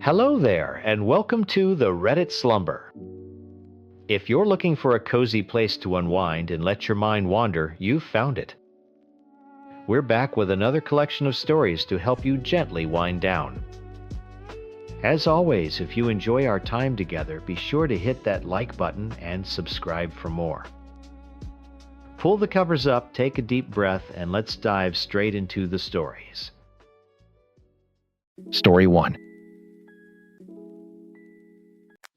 Hello there, and welcome to the Reddit Slumber. If you're looking for a cozy place to unwind and let your mind wander, you've found it. We're back with another collection of stories to help you gently wind down. As always, if you enjoy our time together, be sure to hit that like button and subscribe for more. Pull the covers up, take a deep breath, and let's dive straight into the stories. Story 1.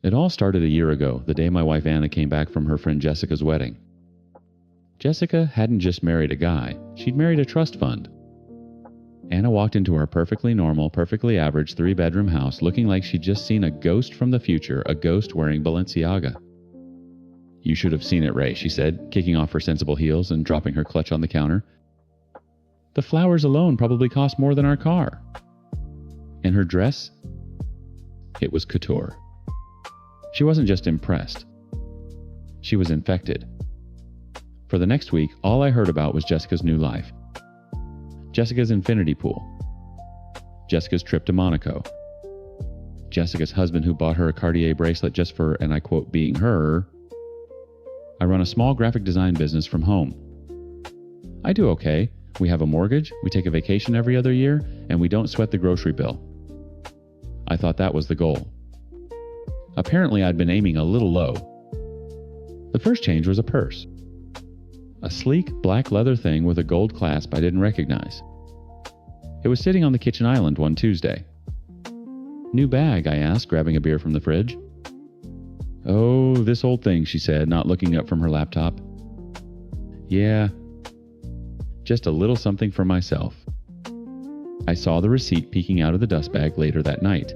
It all started a year ago, the day my wife Anna came back from her friend Jessica's wedding. Jessica hadn't just married a guy, she'd married a trust fund. Anna walked into her perfectly normal, perfectly average 3-bedroom house looking like she'd just seen a ghost from the future, a ghost wearing Balenciaga. "You should have seen it, Ray," she said, kicking off her sensible heels and dropping her clutch on the counter. "The flowers alone probably cost more than our car." And her dress? It was couture. She wasn't just impressed. She was infected. For the next week, all I heard about was Jessica's new life. Jessica's infinity pool. Jessica's trip to Monaco. Jessica's husband who bought her a Cartier bracelet just for, and I quote, being her. I run a small graphic design business from home. I do okay. We have a mortgage, we take a vacation every other year, and we don't sweat the grocery bill. I thought that was the goal. Apparently, I'd been aiming a little low. The first change was a purse. A sleek, black leather thing with a gold clasp I didn't recognize. It was sitting on the kitchen island one Tuesday. "New bag?" I asked, grabbing a beer from the fridge. "Oh, this old thing," she said, not looking up from her laptop. "Yeah, just a little something for myself." I saw the receipt peeking out of the dust bag later that night.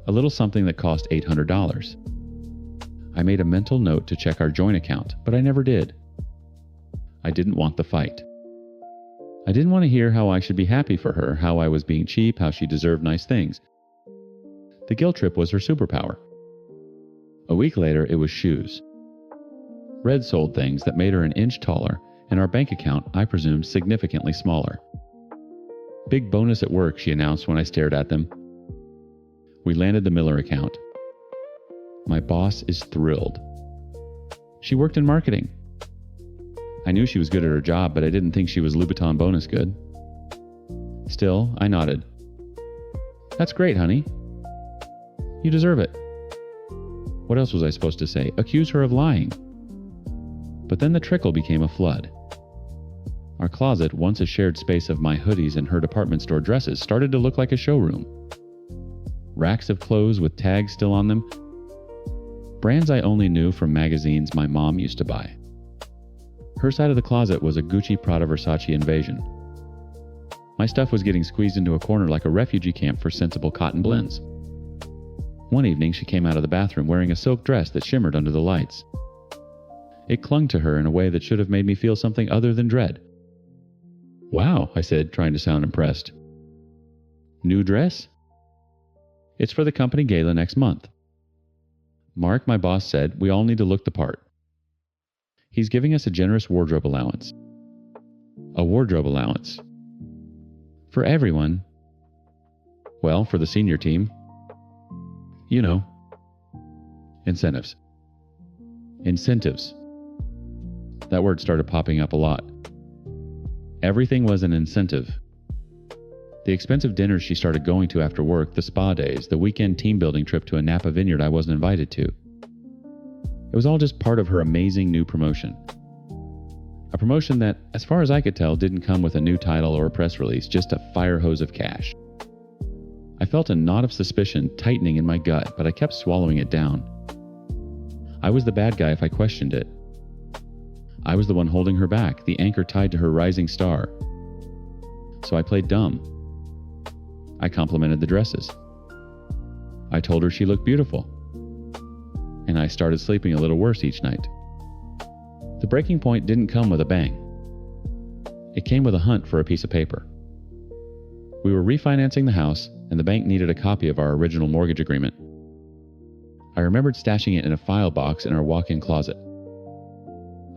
A little something that cost $800. I made a mental note to check our joint account, but I never did. I didn't want the fight. I didn't want to hear how I should be happy for her, how I was being cheap, how she deserved nice things. The guilt trip was her superpower. A week later, it was shoes. Red sold things that made her an inch taller, and our bank account, I presumed, significantly smaller. "Big bonus at work," she announced when I stared at them. We landed the Miller account. My boss is thrilled. She worked in marketing. I knew she was good at her job, but I didn't think she was Louboutin bonus good. Still, I nodded. "That's great, honey. You deserve it." What else was I supposed to say? Accuse her of lying. But then the trickle became a flood. Our closet, once a shared space of my hoodies and her department store dresses, started to look like a showroom. Racks of clothes with tags still on them. Brands I only knew from magazines my mom used to buy. Her side of the closet was a Gucci, Prada, Versace invasion. My stuff was getting squeezed into a corner like a refugee camp for sensible cotton blends. One evening, she came out of the bathroom wearing a silk dress that shimmered under the lights. It clung to her in a way that should have made me feel something other than dread. "Wow," I said, trying to sound impressed. "New dress?" "It's for the company gala next month. Mark, my boss, said we all need to look the part. He's giving us a generous wardrobe allowance." "A wardrobe allowance? For everyone?" "Well, for the senior team. You know. Incentives." Incentives. That word started popping up a lot. Everything was an incentive. The expensive dinners she started going to after work, the spa days, the weekend team building trip to a Napa vineyard I wasn't invited to. It was all just part of her amazing new promotion. A promotion that, as far as I could tell, didn't come with a new title or a press release, just a fire hose of cash. I felt a knot of suspicion tightening in my gut, but I kept swallowing it down. I was the bad guy if I questioned it. I was the one holding her back, the anchor tied to her rising star. So I played dumb. I complimented the dresses. I told her she looked beautiful. And I started sleeping a little worse each night. The breaking point didn't come with a bang. It came with a hunt for a piece of paper. We were refinancing the house, and the bank needed a copy of our original mortgage agreement. I remembered stashing it in a file box in our walk-in closet.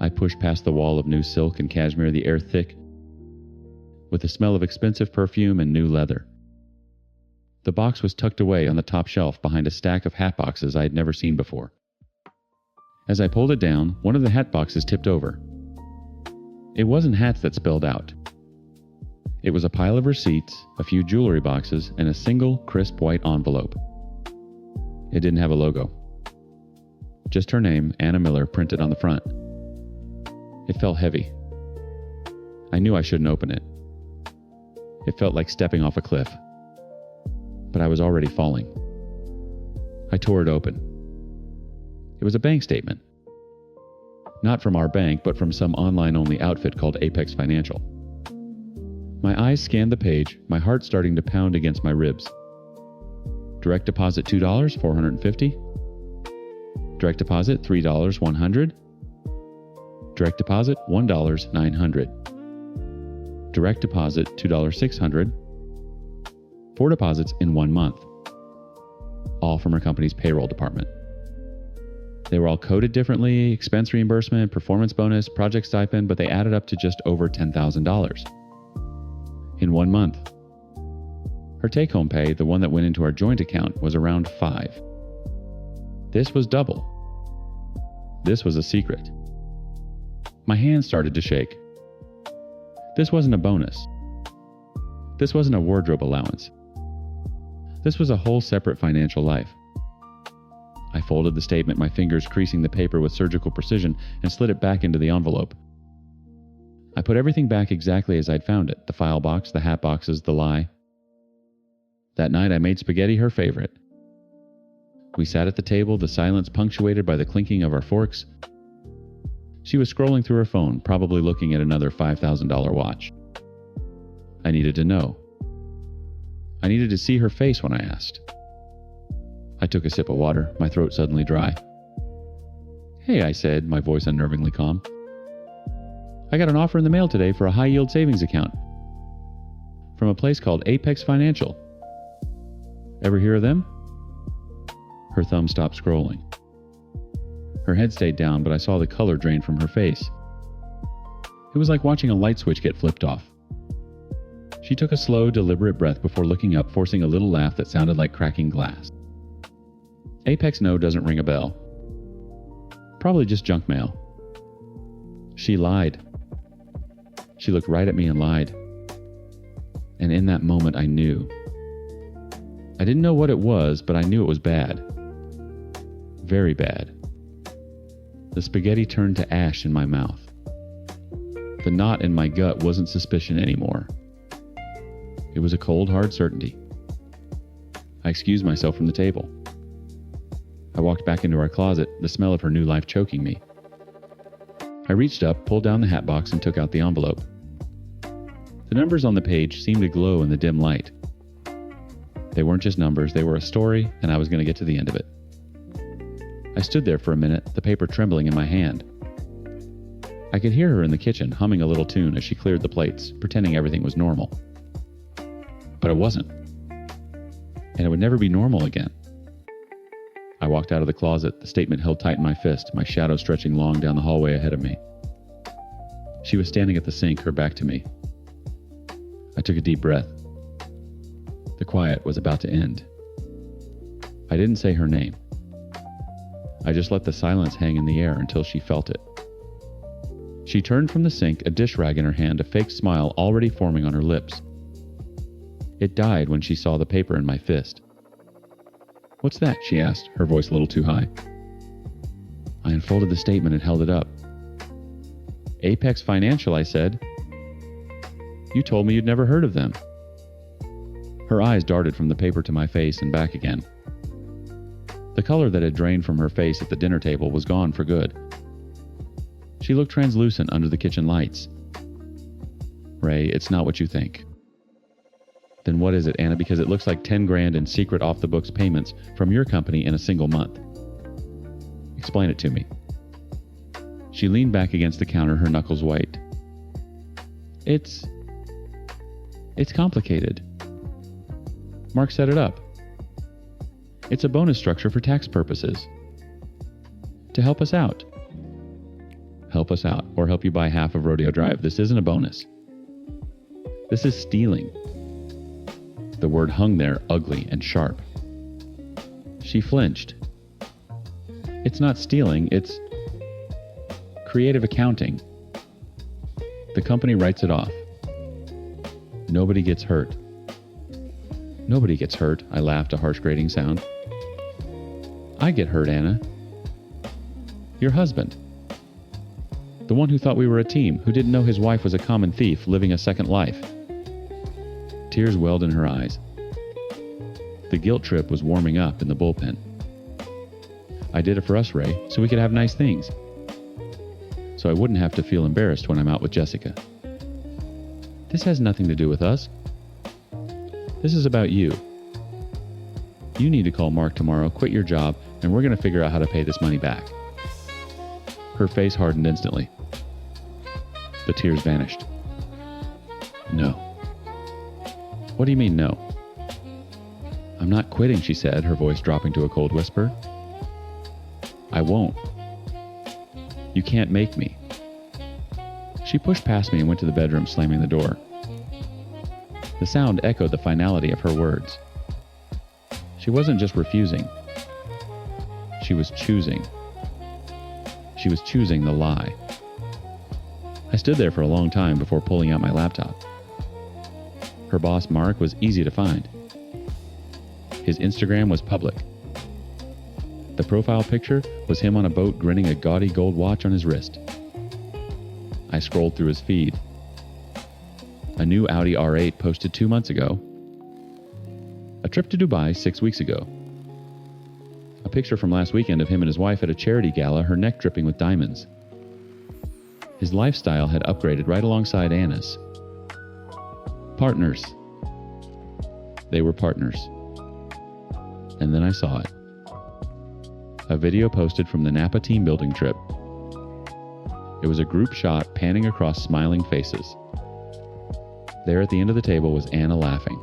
I pushed past the wall of new silk and cashmere, the air thick with the smell of expensive perfume and new leather. The box was tucked away on the top shelf behind a stack of hat boxes I had never seen before. As I pulled it down, one of the hat boxes tipped over. It wasn't hats that spilled out. It was a pile of receipts, a few jewelry boxes, and a single, crisp white envelope. It didn't have a logo. Just her name, Anna Miller, printed on the front. It felt heavy. I knew I shouldn't open it. It felt like stepping off a cliff. But I was already falling. I tore it open. It was a bank statement. Not from our bank, but from some online-only outfit called Apex Financial. My eyes scanned the page, my heart starting to pound against my ribs. Direct deposit $2, $450. Direct deposit $3, $100. Direct deposit $1, $900. Direct deposit $2, $600. 4 deposits in 1 month. All from our company's payroll department. They were all coded differently: expense reimbursement, performance bonus, project stipend, but they added up to just over $10,000. In 1 month. Her take-home pay, the one that went into our joint account, was around $5,000. This was double. This was a secret. My hands started to shake. This wasn't a bonus. This wasn't a wardrobe allowance. This was a whole separate financial life. I folded the statement, my fingers creasing the paper with surgical precision, and slid it back into the envelope. I put everything back exactly as I'd found it: the file box, the hat boxes, the lie. That night I made spaghetti her favorite. We sat at the table, the silence punctuated by the clinking of our forks. She was scrolling through her phone, probably looking at another $5,000 watch. I needed to know. I needed to see her face when I asked. I took a sip of water, my throat suddenly dry. "Hey," I said, my voice unnervingly calm. "I got an offer in the mail today for a high-yield savings account from a place called Apex Financial. Ever hear of them?" Her thumb stopped scrolling. Her head stayed down, but I saw the color drain from her face. It was like watching a light switch get flipped off. She took a slow, deliberate breath before looking up, forcing a little laugh that sounded like cracking glass. Apex No doesn't ring a bell. Probably just junk mail. She lied. She looked right at me and lied. And in that moment I knew. I didn't know what it was, but I knew it was bad. Very bad. The spaghetti turned to ash in my mouth. The knot in my gut wasn't suspicion anymore. It was a cold, hard certainty. I excused myself from the table. I walked back into our closet, the smell of her new life choking me. I reached up, pulled down the hat box, and took out the envelope. The numbers on the page seemed to glow in the dim light. They weren't just numbers, they were a story, and I was going to get to the end of it. I stood there for a minute, the paper trembling in my hand. I could hear her in the kitchen, humming a little tune as she cleared the plates, pretending everything was normal. But it wasn't. And it would never be normal again. I walked out of the closet, the statement held tight in my fist, my shadow stretching long down the hallway ahead of me. She was standing at the sink, her back to me. I took a deep breath. The quiet was about to end. I didn't say her name. I just let the silence hang in the air until she felt it. She turned from the sink, a dish rag in her hand, a fake smile already forming on her lips. It died when she saw the paper in my fist. "What's that?" she asked, her voice a little too high. I unfolded the statement and held it up. "Apex Financial," I said. "You told me you'd never heard of them." Her eyes darted from the paper to my face and back again. The color that had drained from her face at the dinner table was gone for good. She looked translucent under the kitchen lights. "Ray, it's not what you think." "Then what is it, Anna? Because it looks like 10 grand in secret off-the-books payments from your company in a single month." "Explain it to me." She leaned back against the counter, her knuckles white. It's complicated. Mark set it up. It's a bonus structure for tax purposes. To help us out. Help us out, or help you buy half of Rodeo Drive. This isn't a bonus. This is stealing. The word hung there ugly and sharp. She flinched. It's not stealing, it's creative accounting. The company writes it off. Nobody gets hurt. Nobody gets hurt, I laughed, a harsh grating sound. I get hurt, Anna. Your husband. The one who thought we were a team, who didn't know his wife was a common thief living a second life. Tears welled in her eyes. The guilt trip was warming up in the bullpen. I did it for us, Ray, so we could have nice things. So I wouldn't have to feel embarrassed when I'm out with Jessica. This has nothing to do with us. This is about you. You need to call Mark tomorrow, quit your job, and we're going to figure out how to pay this money back. Her face hardened instantly. The tears vanished. No. What do you mean, no? I'm not quitting, she said, her voice dropping to a cold whisper. I won't. You can't make me. She pushed past me and went to the bedroom, slamming the door. The sound echoed the finality of her words. She wasn't just refusing. She was choosing. She was choosing the lie. I stood there for a long time before pulling out my laptop. Her boss, Mark, was easy to find. His Instagram was public. The profile picture was him on a boat grinning, a gaudy gold watch on his wrist. I scrolled through his feed. A new Audi R8 posted 2 months ago. A trip to Dubai 6 weeks ago. A picture from last weekend of him and his wife at a charity gala, her neck dripping with diamonds. His lifestyle had upgraded right alongside Anna's. Partners. They were partners. And then I saw it. A video posted from the Napa team building trip. It was a group shot panning across smiling faces. There at the end of the table was Anna laughing.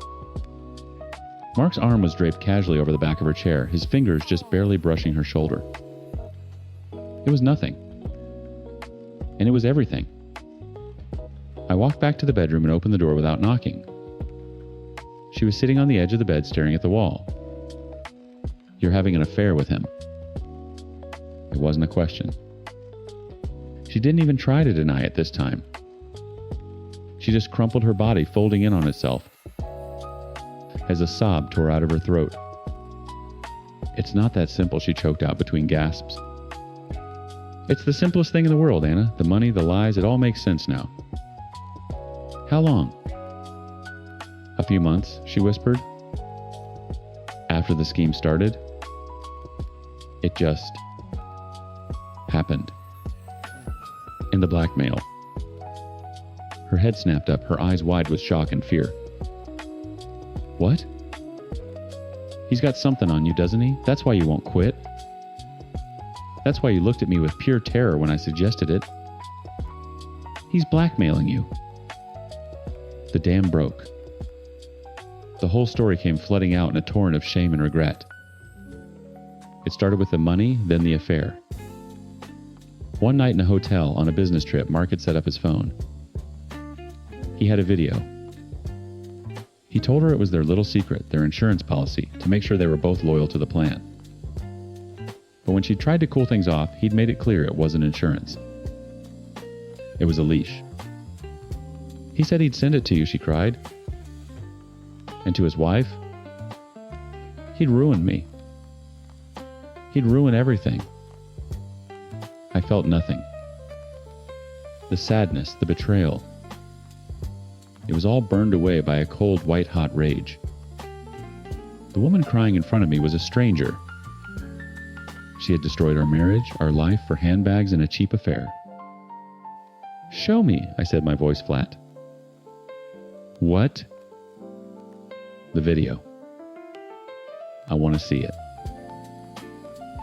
Mark's arm was draped casually over the back of her chair, his fingers just barely brushing her shoulder. It was nothing. And it was everything. I walked back to the bedroom and opened the door without knocking. She was sitting on the edge of the bed staring at the wall. You're having an affair with him. It wasn't a question. She didn't even try to deny it this time. She just crumpled her body, folding in on itself, as a sob tore out of her throat. It's not that simple, she choked out between gasps. It's the simplest thing in the world, Anna. The money, the lies, it all makes sense now. How long? A few months, she whispered. After the scheme started, it just happened. And the blackmail. Her head snapped up, her eyes wide with shock and fear. What? He's got something on you, doesn't he? That's why you won't quit. That's why you looked at me with pure terror when I suggested it. He's blackmailing you. The dam broke. The whole story came flooding out in a torrent of shame and regret. It started with the money, then the affair. One night in a hotel on a business trip, Mark had set up his phone. He had a video. He told her it was their little secret, their insurance policy, to make sure they were both loyal to the plan. But when she tried to cool things off, he'd made it clear it wasn't insurance. It was a leash. He said he'd send it to you, she cried. And to his wife? He'd ruin me. He'd ruin everything. I felt nothing. The sadness, the betrayal. It was all burned away by a cold, white-hot rage. The woman crying in front of me was a stranger. She had destroyed our marriage, our life, for handbags and a cheap affair. Show me, I said, my voice flat. What? The video. I want to see it.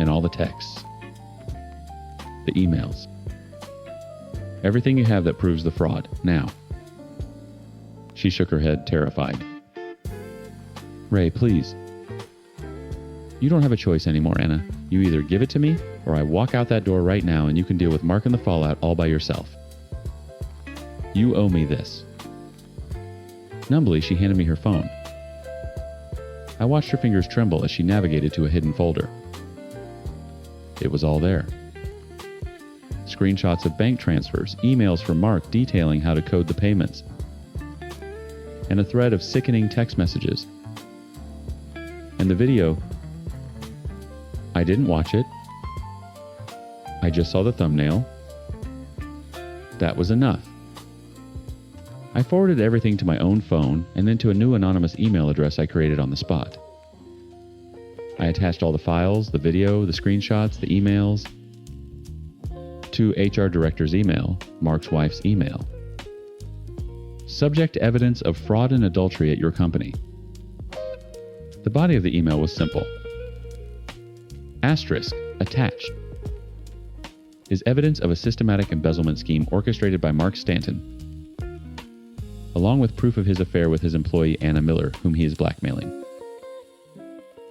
And all the texts. The emails. Everything you have that proves the fraud, now. She shook her head, terrified. Ray, please. You don't have a choice anymore, Anna. You either give it to me, or I walk out that door right now and you can deal with Mark and the fallout all by yourself. You owe me this. Numbly, she handed me her phone. I watched her fingers tremble as she navigated to a hidden folder. It was all there. Screenshots of bank transfers, emails from Mark detailing how to code the payments, and a thread of sickening text messages. And the video, I didn't watch it. I just saw the thumbnail. That was enough. I forwarded everything to my own phone and then to a new anonymous email address I created on the spot. I attached all the files, the video, the screenshots, the emails to HR director's email, Mark's wife's email. Subject: evidence of fraud and adultery at your company. The body of the email was simple. Asterisk attached is evidence of a systematic embezzlement scheme orchestrated by Mark Stanton, along with proof of his affair with his employee Anna Miller, whom he is blackmailing.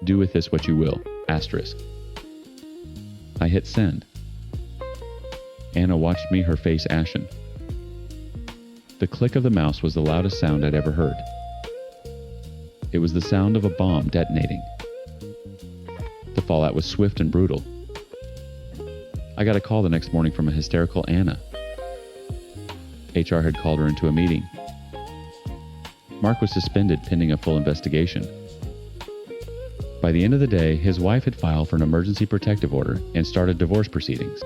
Do with this what you will. Asterisk. I hit send. Anna watched me, her face ashen. The click of the mouse was the loudest sound I'd ever heard. It was the sound of a bomb detonating. The fallout was swift and brutal. I got a call the next morning from a hysterical Anna. HR had called her into a meeting. Mark was suspended pending a full investigation. By the end of the day, his wife had filed for an emergency protective order and started divorce proceedings.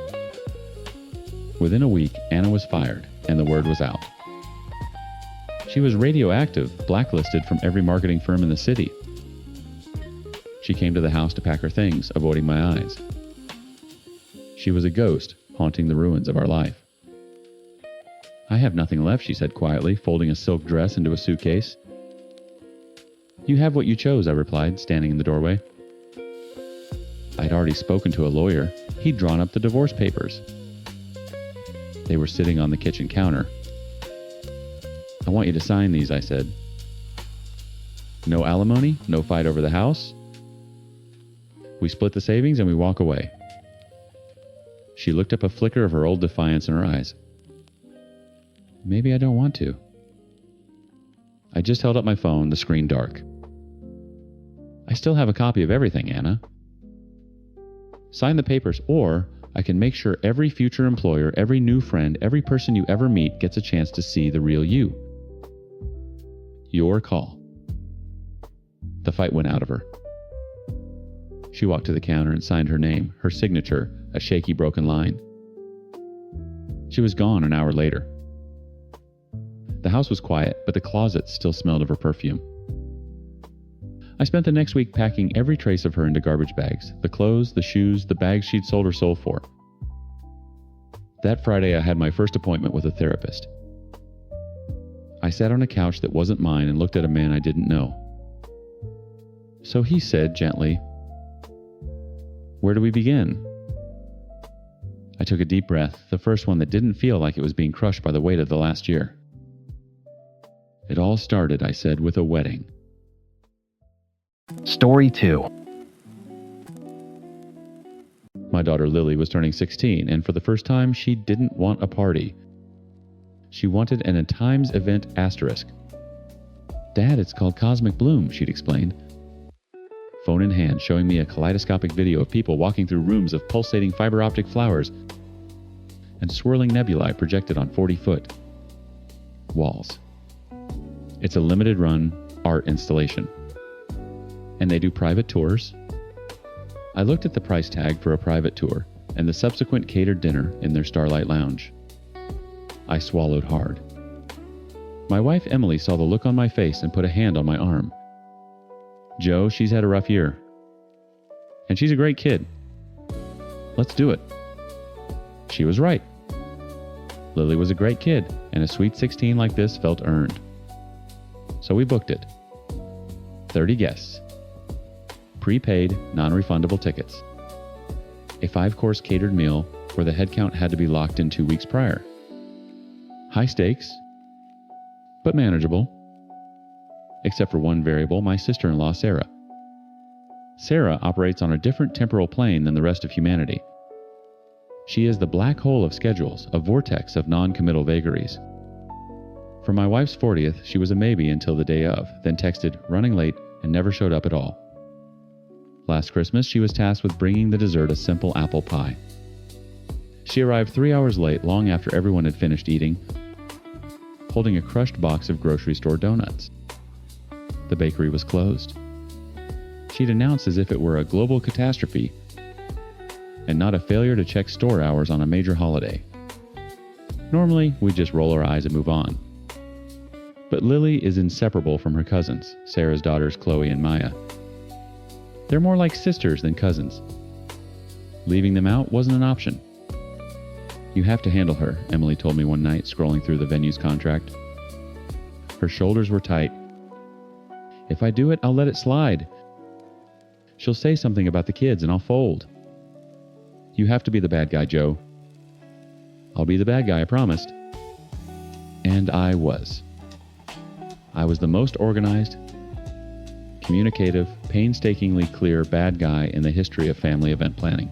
Within a week, Anna was fired, and the word was out. She was radioactive, blacklisted from every marketing firm in the city. She came to the house to pack her things, avoiding my eyes. She was a ghost, haunting the ruins of our life. I have nothing left, she said quietly, folding a silk dress into a suitcase. You have what you chose, I replied, standing in the doorway. I'd already spoken to a lawyer. He'd drawn up the divorce papers. They were sitting on the kitchen counter. I want you to sign these, I said. No alimony, no fight over the house. We split the savings and we walk away. She looked up, a flicker of her old defiance in her eyes. Maybe I don't want to. I just held up my phone, the screen dark. I still have a copy of everything, Anna. Sign the papers, or I can make sure every future employer, every new friend, every person you ever meet gets a chance to see the real you. Your call. The fight went out of her. She walked to the counter and signed her name, her signature, a shaky, broken line. She was gone an hour later. The house was quiet, but the closet still smelled of her perfume. I spent the next week packing every trace of her into garbage bags, the clothes, the shoes, the bags she'd sold her soul for. That Friday, I had my first appointment with a therapist. I sat on a couch that wasn't mine and looked at a man I didn't know. So he said gently, "Where do we begin?" I took a deep breath, the first one that didn't feel like it was being crushed by the weight of the last year. It all started, I said, with a wedding. Story 2. My daughter Lily was turning 16, and for the first time, she didn't want a party. She wanted an Times event asterisk. Dad, it's called Cosmic Bloom, she'd explained. Phone in hand, showing me a kaleidoscopic video of people walking through rooms of pulsating fiber optic flowers and swirling nebulae projected on 40-foot walls. It's a limited run art installation. And they do private tours. I looked at the price tag for a private tour and the subsequent catered dinner in their Starlight Lounge. I swallowed hard. My wife Emily saw the look on my face and put a hand on my arm. Joe, she's had a rough year. And she's a great kid. Let's do it. She was right. Lily was a great kid, and a sweet 16 like this felt earned. So we booked it. 30 guests. Prepaid, non-refundable tickets. A 5-course catered meal where the head count had to be locked in 2 weeks prior. High stakes, but manageable. Except for one variable, my sister-in-law, Sarah. Sarah operates on a different temporal plane than the rest of humanity. She is the black hole of schedules, a vortex of non-committal vagaries. For my wife's 40th, she was a maybe until the day of, then texted, "Running late, and never showed up at all. Last Christmas, she was tasked with bringing the dessert a simple apple pie. She arrived 3 hours late, long after everyone had finished eating, holding a crushed box of grocery store donuts. The bakery was closed. She'd announced as if it were a global catastrophe and not a failure to check store hours on a major holiday. Normally, we'd just roll our eyes and move on. But Lily is inseparable from her cousins, Sarah's daughters Chloe and Maya. They're more like sisters than cousins. Leaving them out wasn't an option. "You have to handle her," Emily told me one night, scrolling through the venue's contract. Her shoulders were tight. "If I do it, I'll let it slide. She'll say something about the kids and I'll fold." "You have to be the bad guy, Joe." "I'll be the bad guy, I promised." And I was. I was the most organized, communicative, painstakingly clear bad guy in the history of family event planning.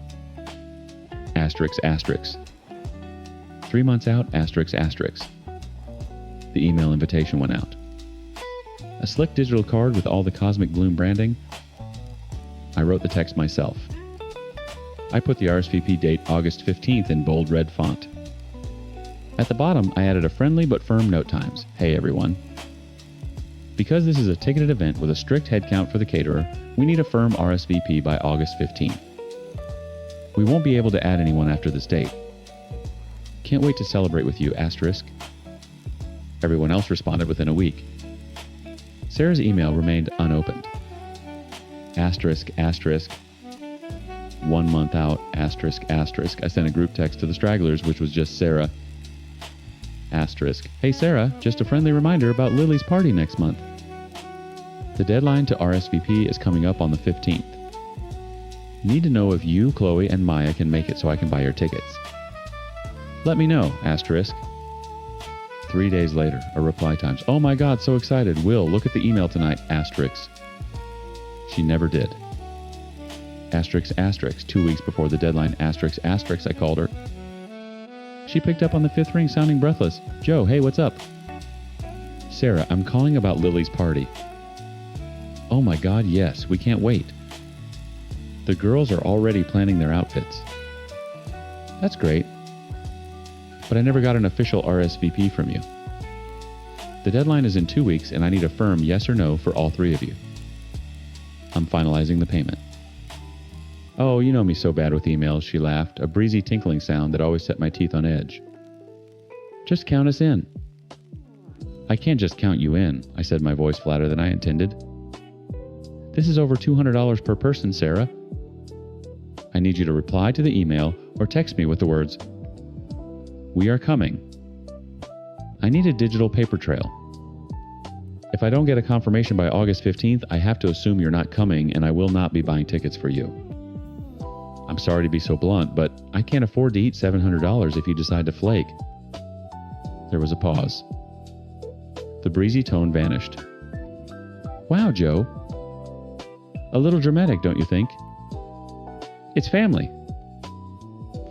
Asterisk, asterisk. 3 months out, asterisk, asterisk. The email invitation went out. A slick digital card with all the Cosmic Bloom branding. I wrote the text myself. I put the RSVP date August 15th in bold red font. At the bottom, I added a friendly but firm note times. "Hey everyone. Because this is a ticketed event with a strict headcount for the caterer, we need a firm RSVP by August 15th. We won't be able to add anyone after this date. Can't wait to celebrate with you, asterisk." Everyone else responded within a week. Sarah's email remained unopened. Asterisk, asterisk. 1 month out, asterisk, asterisk. I sent a group text to the stragglers, which was just Sarah. Asterisk. "Hey Sarah, just a friendly reminder about Lily's party next month. The deadline to RSVP is coming up on the 15th. Need to know if you, Chloe, and Maya can make it so I can buy your tickets. Let me know, asterisk." 3 days later, a reply times. "Oh my god, so excited. Will, look at the email tonight, asterisk." She never did. Asterisk, asterisk. 2 weeks before the deadline, asterisk, asterisk, I called her. She picked up on the 5th ring, sounding breathless. "Joe, hey, what's up?" "Sarah, I'm calling about Lily's party." "Oh my god, yes, we can't wait. The girls are already planning their outfits." "That's great. But I never got an official RSVP from you. The deadline is in 2 weeks and I need a firm yes or no for all 3 of you. I'm finalizing the payment." "Oh, you know me so bad with emails," she laughed, a breezy tinkling sound that always set my teeth on edge. "Just count us in." "I can't just count you in," I said, my voice flatter than I intended. "This is over $200 per person, Sarah. I need you to reply to the email or text me with the words, 'We are coming.' I need a digital paper trail. If I don't get a confirmation by August 15th, I have to assume you're not coming and I will not be buying tickets for you. I'm sorry to be so blunt, but I can't afford to eat $700 if you decide to flake." There was a pause. The breezy tone vanished. "Wow, Joe. A little dramatic, don't you think? It's family."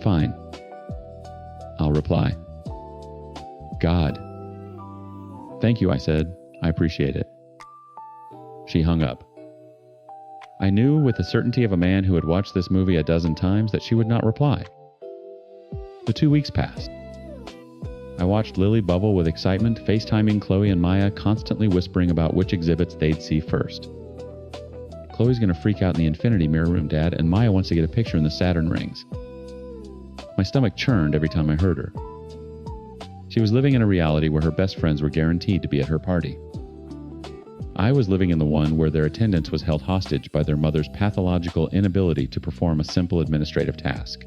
"Fine. I'll reply." "God." "Thank you," I said. "I appreciate it." She hung up. I knew with the certainty of a man who had watched this movie a dozen times that she would not reply. The 2 weeks passed. I watched Lily bubble with excitement, FaceTiming Chloe and Maya, constantly whispering about which exhibits they'd see first. "Chloe's going to freak out in the Infinity Mirror room, Dad, and Maya wants to get a picture in the Saturn rings." My stomach churned every time I heard her. She was living in a reality where her best friends were guaranteed to be at her party. I was living in the one where their attendance was held hostage by their mother's pathological inability to perform a simple administrative task.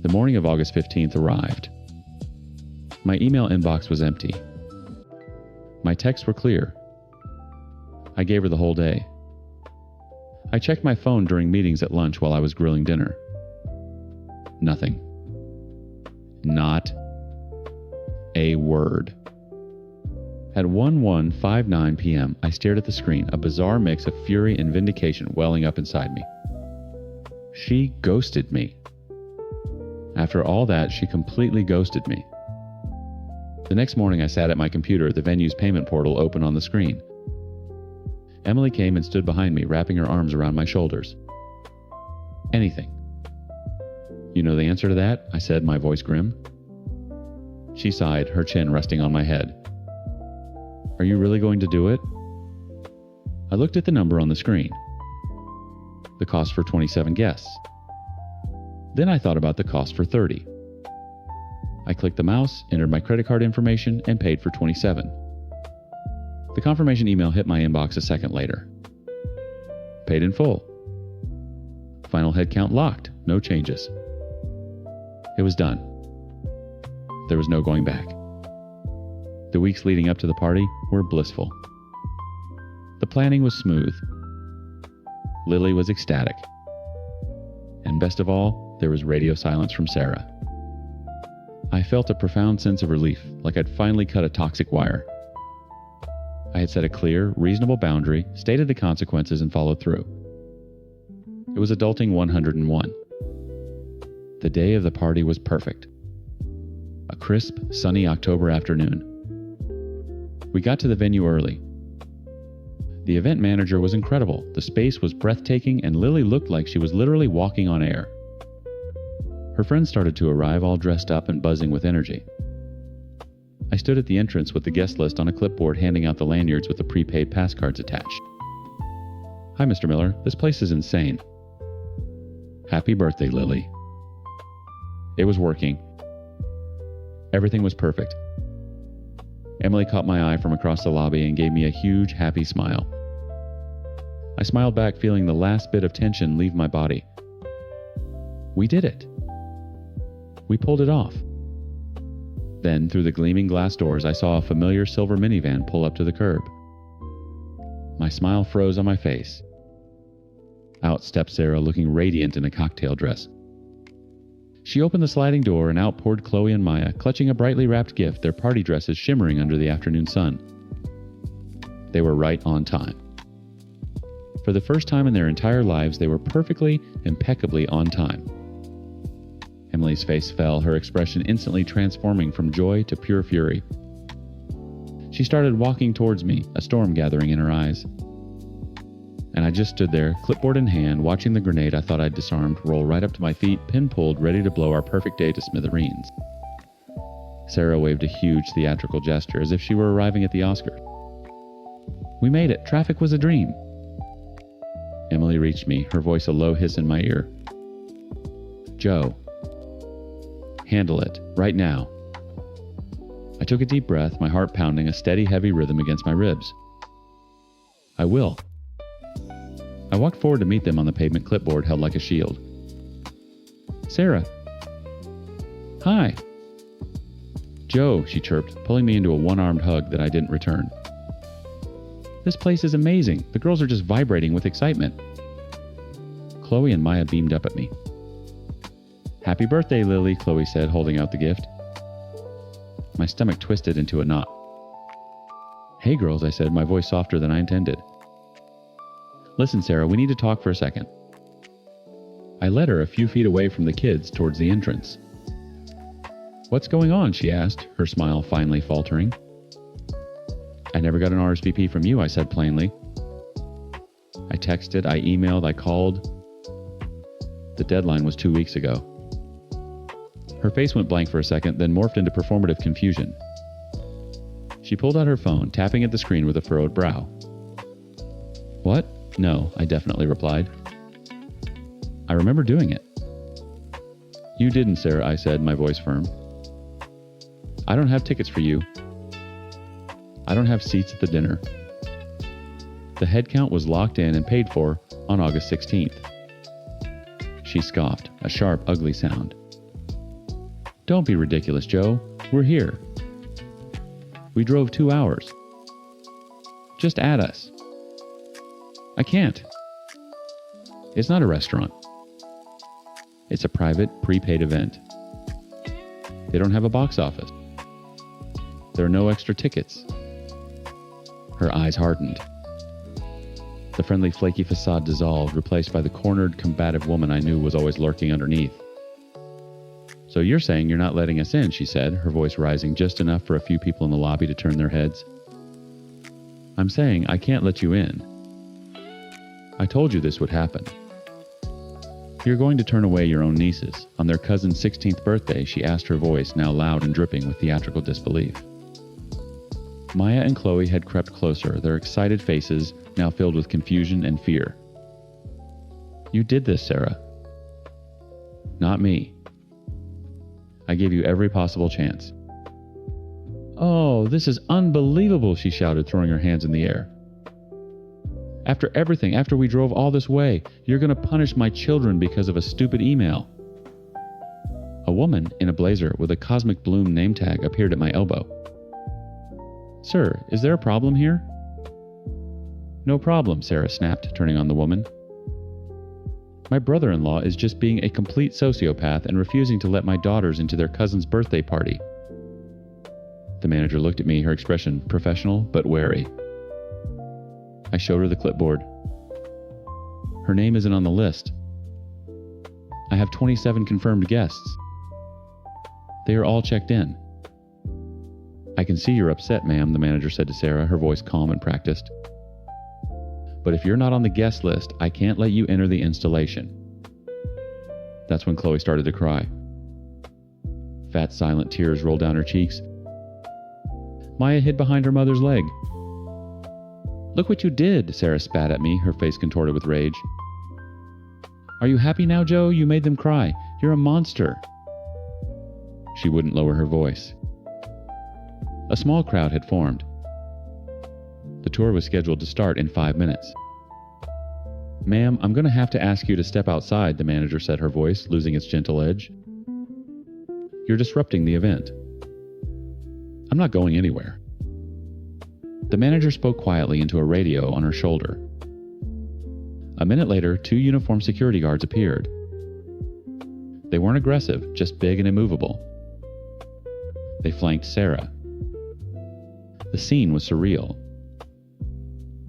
The morning of August 15th arrived. My email inbox was empty. My texts were clear. I gave her the whole day. I checked my phone during meetings at lunch while I was grilling dinner. Nothing. Not a word. At 1:59 p.m., I stared at the screen, a bizarre mix of fury and vindication welling up inside me. She ghosted me. After all that, she completely ghosted me. The next morning, I sat at my computer, the venue's payment portal open on the screen. Emily came and stood behind me, wrapping her arms around my shoulders. Anything. You know the answer to that? I said, my voice grim. She sighed, her chin resting on my head. Are you really going to do it? I looked at the number on the screen. The cost for 27 guests. Then I thought about the cost for 30. I clicked the mouse, entered my credit card information, and paid for 27. The confirmation email hit my inbox a second later. Paid in full. Final head count locked, no changes. It was done. There was no going back. The weeks leading up to the party were blissful. The planning was smooth. Lily was ecstatic. And best of all, there was radio silence from Sarah. I felt a profound sense of relief, like I'd finally cut a toxic wire. I had set a clear, reasonable boundary, stated the consequences, and followed through. It was adulting 101. The day of the party was perfect. A crisp, sunny October afternoon. We got to the venue early. The event manager was incredible. The space was breathtaking, and Lily looked like she was literally walking on air. Her friends started to arrive, all dressed up and buzzing with energy. I stood at the entrance with the guest list on a clipboard, handing out the lanyards with the prepaid pass cards attached. Hi, Mr. Miller. This place is insane. Happy birthday, Lily. It was working. Everything was perfect. Emily caught my eye from across the lobby and gave me a huge, happy smile. I smiled back, feeling the last bit of tension leave my body. We did it. We pulled it off. Then, through the gleaming glass doors, I saw a familiar silver minivan pull up to the curb. My smile froze on my face. Out stepped Sarah, looking radiant in a cocktail dress. She opened the sliding door, and out poured Chloe and Maya, clutching a brightly wrapped gift, their party dresses shimmering under the afternoon sun. They were right on time. For the first time in their entire lives, they were perfectly, impeccably on time. Emily's face fell, her expression instantly transforming from joy to pure fury. She started walking towards me, a storm gathering in her eyes. And I just stood there, clipboard in hand, watching the grenade I thought I'd disarmed roll right up to my feet, pin-pulled, ready to blow our perfect day to smithereens. Sarah waved a huge theatrical gesture, as if she were arriving at the Oscars. We made it. Traffic was a dream. Emily reached me, her voice a low hiss in my ear. Joe. Handle it, right now. I took a deep breath, my heart pounding a steady, heavy rhythm against my ribs. I will. I walked forward to meet them on the pavement, clipboard held like a shield. Sarah. Hi. Joe, she chirped, pulling me into a one-armed hug that I didn't return. This place is amazing. The girls are just vibrating with excitement. Chloe and Maya beamed up at me. Happy birthday, Lily, Chloe said, holding out the gift. My stomach twisted into a knot. Hey, girls, I said, my voice softer than I intended. Listen, Sarah, we need to talk for a second. I led her a few feet away from the kids towards the entrance. What's going on? She asked, her smile finally faltering. I never got an RSVP from you, I said plainly. I texted, I emailed, I called. The deadline was 2 weeks ago. Her face went blank for a second, then morphed into performative confusion. She pulled out her phone, tapping at the screen with a furrowed brow. What? No, I definitely replied. I remember doing it. You didn't, Sarah, I said, my voice firm. I don't have tickets for you. I don't have seats at the dinner. The head count was locked in and paid for on August 16th. She scoffed, a sharp, ugly sound. Don't be ridiculous, Joe. We're here. We drove 2 hours. Just add us. I can't. It's not a restaurant. It's a private, prepaid event. They don't have a box office. There are no extra tickets. Her eyes hardened. The friendly, flaky facade dissolved, replaced by the cornered, combative woman I knew was always lurking underneath. So you're saying you're not letting us in, she said, her voice rising just enough for a few people in the lobby to turn their heads. I'm saying I can't let you in. I told you this would happen. You're going to turn away your own nieces. On their cousin's 16th birthday, she asked, her voice now loud and dripping with theatrical disbelief. Maya and Chloe had crept closer, their excited faces now filled with confusion and fear. You did this, Sarah. Not me. I gave you every possible chance. Oh, this is unbelievable, she shouted, throwing her hands in the air. After everything, after we drove all this way, you're going to punish my children because of a stupid email. A woman in a blazer with a Cosmic Bloom name tag appeared at my elbow. Sir, is there a problem here? No problem, Sarah snapped, turning on the woman. My brother-in-law is just being a complete sociopath and refusing to let my daughters into their cousin's birthday party. The manager looked at me, her expression professional but wary. I showed her the clipboard. Her name isn't on the list. I have 27 confirmed guests. They are all checked in. I can see you're upset, ma'am, the manager said to Sarah, her voice calm and practiced. But if you're not on the guest list, I can't let you enter the installation. That's when Chloe started to cry. Fat, silent tears rolled down her cheeks. Maya hid behind her mother's leg. Look what you did, Sarah spat at me, her face contorted with rage. Are you happy now, Joe? You made them cry. You're a monster. She wouldn't lower her voice. A small crowd had formed. The tour was scheduled to start in 5 minutes. Ma'am, I'm going to have to ask you to step outside, the manager said, her voice losing its gentle edge. You're disrupting the event. I'm not going anywhere. The manager spoke quietly into a radio on her shoulder. A minute later, 2 uniformed security guards appeared. They weren't aggressive, just big and immovable. They flanked Sarah. The scene was surreal.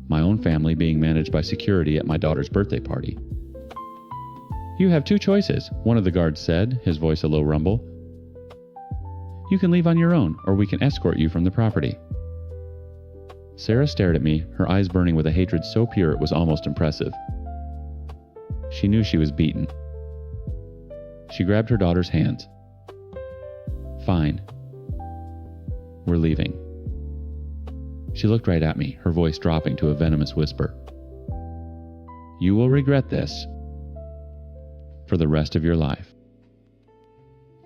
My own family being managed by security at my daughter's birthday party. You have 2 choices, one of the guards said, his voice a low rumble. You can leave on your own, or we can escort you from the property. Sarah stared at me, her eyes burning with a hatred so pure it was almost impressive. She knew she was beaten. She grabbed her daughter's hands. Fine. We're leaving. She looked right at me, her voice dropping to a venomous whisper. You will regret this for the rest of your life.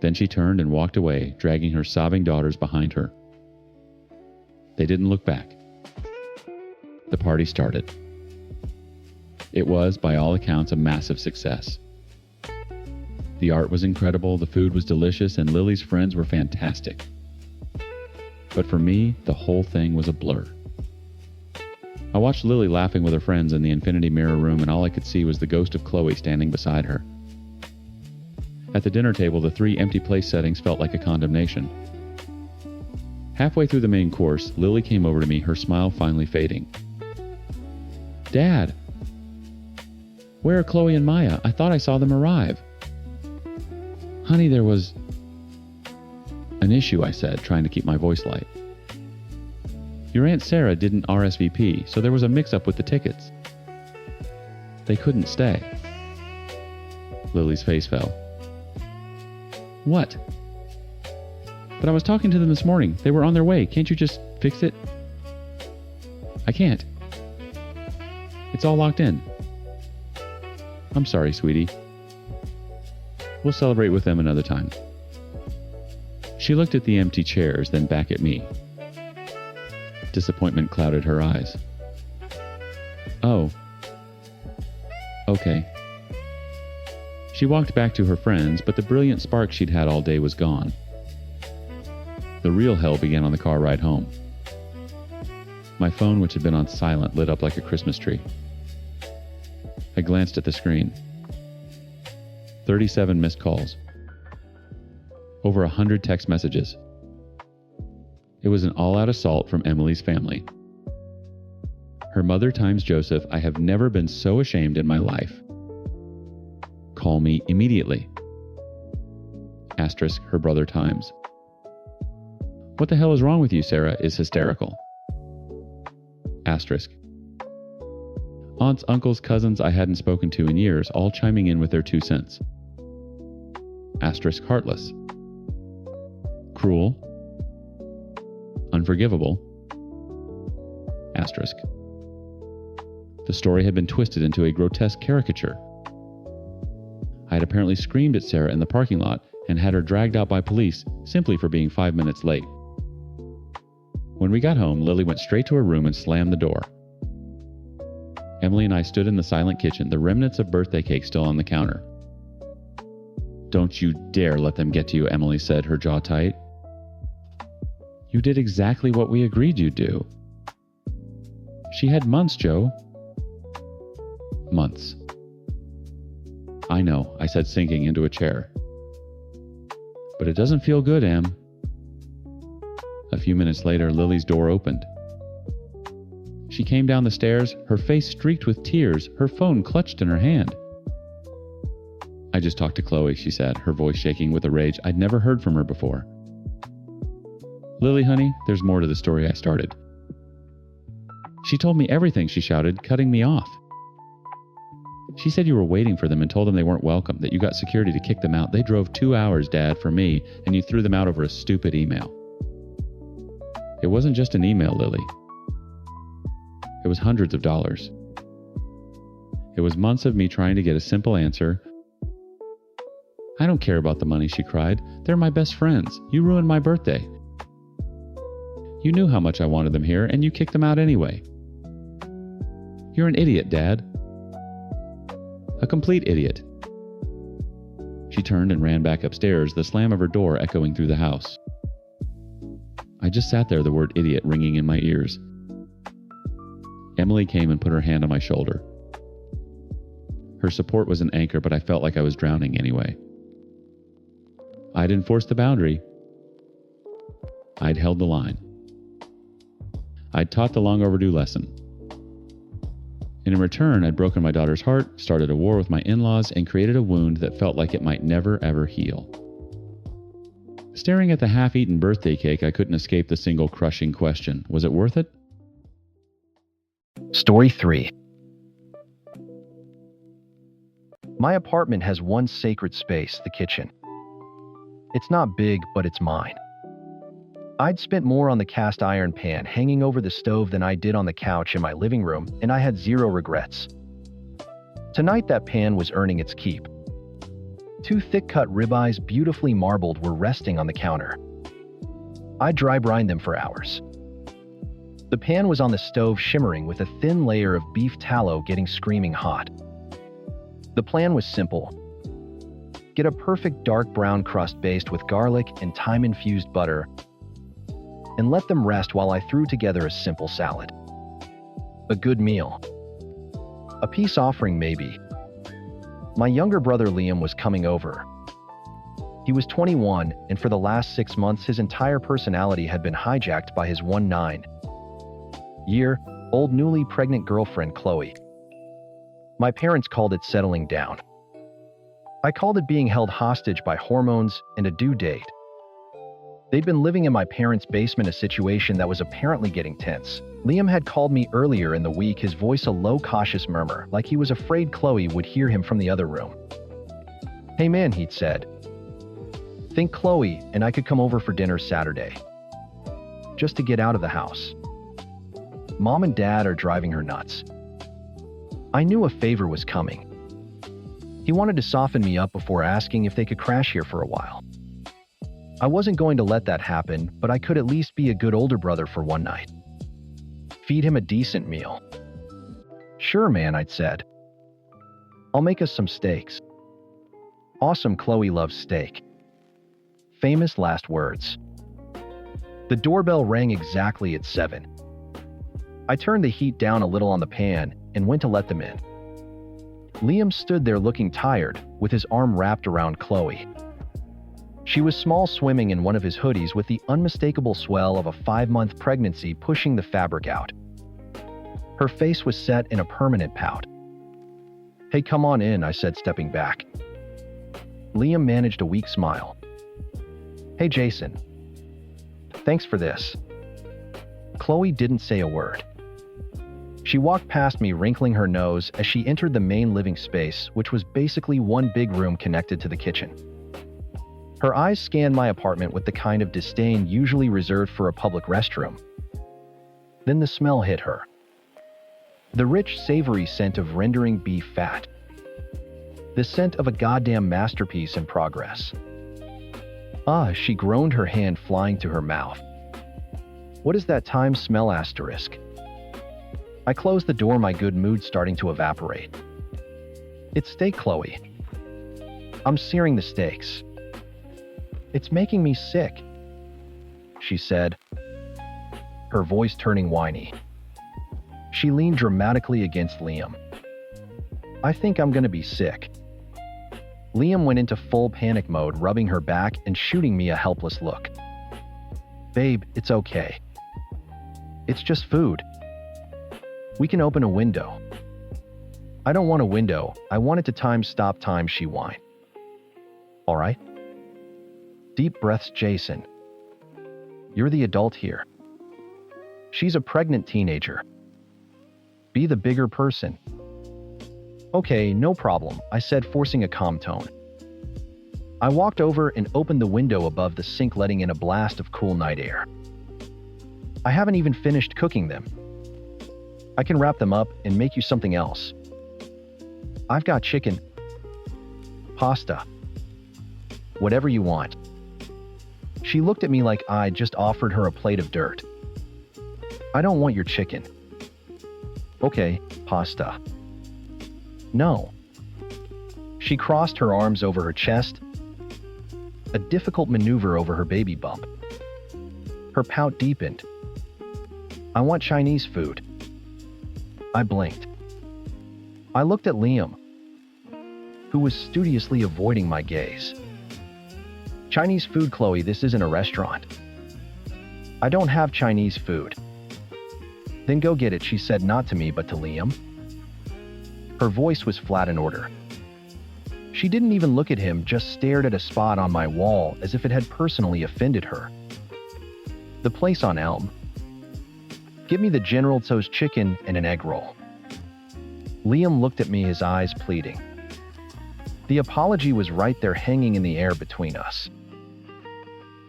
Then she turned and walked away, dragging her sobbing daughters behind her. They didn't look back. The party started. It was, by all accounts, a massive success. The art was incredible, the food was delicious, and Lily's friends were fantastic. But for me, the whole thing was a blur. I watched Lily laughing with her friends in the infinity mirror room, and all I could see was the ghost of Chloe standing beside her. At the dinner table, the 3 empty place settings felt like a condemnation. Halfway through the main course, Lily came over to me, her smile finally fading. Dad! Where are Chloe and Maya? I thought I saw them arrive. Honey, there was an issue, I said, trying to keep my voice light. Your Aunt Sarah didn't RSVP, so there was a mix-up with the tickets. They couldn't stay. Lily's face fell. What? But I was talking to them this morning. They were on their way. Can't you just fix it? I can't. It's all locked in. I'm sorry, sweetie. We'll celebrate with them another time. She looked at the empty chairs, then back at me. Disappointment clouded her eyes. Oh. Okay. She walked back to her friends, but the brilliant spark she'd had all day was gone. The real hell began on the car ride home. My phone, which had been on silent, lit up like a Christmas tree. I glanced at the screen. 37 missed calls. Over 100 text messages. It was an all-out assault from Emily's family. Her mother times Joseph, I have never been so ashamed in my life. Call me immediately. Asterisk, her brother times. What the hell is wrong with you, Sarah? Is hysterical. Asterisk. Aunts, uncles, cousins I hadn't spoken to in years, all chiming in with their 2 cents. Asterisk heartless. Cruel. Unforgivable. Asterisk. The story had been twisted into a grotesque caricature. I had apparently screamed at Sarah in the parking lot and had her dragged out by police simply for being 5 minutes late. When we got home, Lily went straight to her room and slammed the door. Emily and I stood in the silent kitchen, the remnants of birthday cake still on the counter. "Don't you dare let them get to you," Emily said, her jaw tight. "You did exactly what we agreed you'd do." "She had months, Joe." "Months." "I know," I said, sinking into a chair. "But it doesn't feel good, Em." A few minutes later, Lily's door opened. She came down the stairs, her face streaked with tears, her phone clutched in her hand. "I just talked to Chloe," she said, her voice shaking with a rage I'd never heard from her before. "Lily, honey, there's more to the story I started." "She told me everything," she shouted, cutting me off. "She said you were waiting for them and told them they weren't welcome, that you got security to kick them out. They drove 2 hours, Dad, for me, and you threw them out over a stupid email." "It wasn't just an email, Lily. It was hundreds of dollars. It was months of me trying to get a simple answer." "I don't care about the money," she cried. "They're my best friends. You ruined my birthday. You knew how much I wanted them here, and you kicked them out anyway. You're an idiot, Dad. A complete idiot." She turned and ran back upstairs, the slam of her door echoing through the house. I just sat there, the word idiot ringing in my ears. Emily came and put her hand on my shoulder. Her support was an anchor, but I felt like I was drowning anyway. I'd enforced the boundary. I'd held the line. I'd taught the long overdue lesson. And in return, I'd broken my daughter's heart, started a war with my in-laws, and created a wound that felt like it might never ever heal. Staring at the half-eaten birthday cake, I couldn't escape the single crushing question: was it worth it? Story 3. My apartment has one sacred space, the kitchen. It's not big, but it's mine. I'd spent more on the cast iron pan hanging over the stove than I did on the couch in my living room, and I had zero regrets. Tonight that pan was earning its keep. 2 thick-cut ribeyes, beautifully marbled, were resting on the counter. I dry-brined them for hours. The pan was on the stove, shimmering with a thin layer of beef tallow, getting screaming hot. The plan was simple. Get a perfect dark brown crust based with garlic and thyme-infused butter, and let them rest while I threw together a simple salad. A good meal. A peace offering, maybe. My younger brother Liam was coming over. He was 21, and for the last 6 months his entire personality had been hijacked by his 19-year-old newly pregnant girlfriend Chloe. My parents called it settling down. I called it being held hostage by hormones and a due date. They'd been living in my parents' basement, a situation that was apparently getting tense. Liam had called me earlier in the week, his voice a low, cautious murmur, like he was afraid Chloe would hear him from the other room. "Hey man," he'd said. "Think Chloe and I could come over for dinner Saturday. Just to get out of the house. Mom and Dad are driving her nuts." I knew a favor was coming. He wanted to soften me up before asking if they could crash here for a while. I wasn't going to let that happen, but I could at least be a good older brother for one night. Feed him a decent meal. "Sure, man," I'd said. "I'll make us some steaks." Awesome, Chloe loves steak. Famous last words. The doorbell rang exactly at 7. I turned the heat down a little on the pan and went to let them in. Liam stood there looking tired, with his arm wrapped around Chloe. She was small, swimming in one of his hoodies with the unmistakable swell of a 5-month pregnancy pushing the fabric out. Her face was set in a permanent pout. "Hey, come on in," I said, stepping back. Liam managed a weak smile. "Hey, Jason. Thanks for this." Chloe didn't say a word. She walked past me, wrinkling her nose as she entered the main living space, which was basically one big room connected to the kitchen. Her eyes scanned my apartment with the kind of disdain usually reserved for a public restroom. Then the smell hit her. The rich, savory scent of rendering beef fat. The scent of a goddamn masterpiece in progress. Ah, she groaned, her hand flying to her mouth. What is that time smell asterisk? I closed the door, my good mood starting to evaporate. It's steak, Chloe. I'm searing the steaks. It's making me sick, she said, her voice turning whiny. She leaned dramatically against Liam. I think I'm gonna be sick. Liam went into full panic mode, rubbing her back and shooting me a helpless look. Babe, it's okay. It's just food. We can open a window. I don't want a window. I want it to stop time, she whined. All right? Deep breaths, Jason. You're the adult here. She's a pregnant teenager. Be the bigger person. Okay, no problem, I said, forcing a calm tone. I walked over and opened the window above the sink, letting in a blast of cool night air. I haven't even finished cooking them. I can wrap them up and make you something else. I've got chicken, pasta, whatever you want. She looked at me like I just offered her a plate of dirt. I don't want your chicken. Okay, pasta. No. She crossed her arms over her chest, a difficult maneuver over her baby bump. Her pout deepened. I want Chinese food. I blinked. I looked at Liam, who was studiously avoiding my gaze. Chinese food, Chloe, this isn't a restaurant. I don't have Chinese food. Then go get it, she said, not to me but to Liam. Her voice was flat in order. She didn't even look at him, just stared at a spot on my wall as if it had personally offended her. The place on Elm. Give me the General Tso's chicken and an egg roll. Liam looked at me, his eyes pleading. The apology was right there, hanging in the air between us.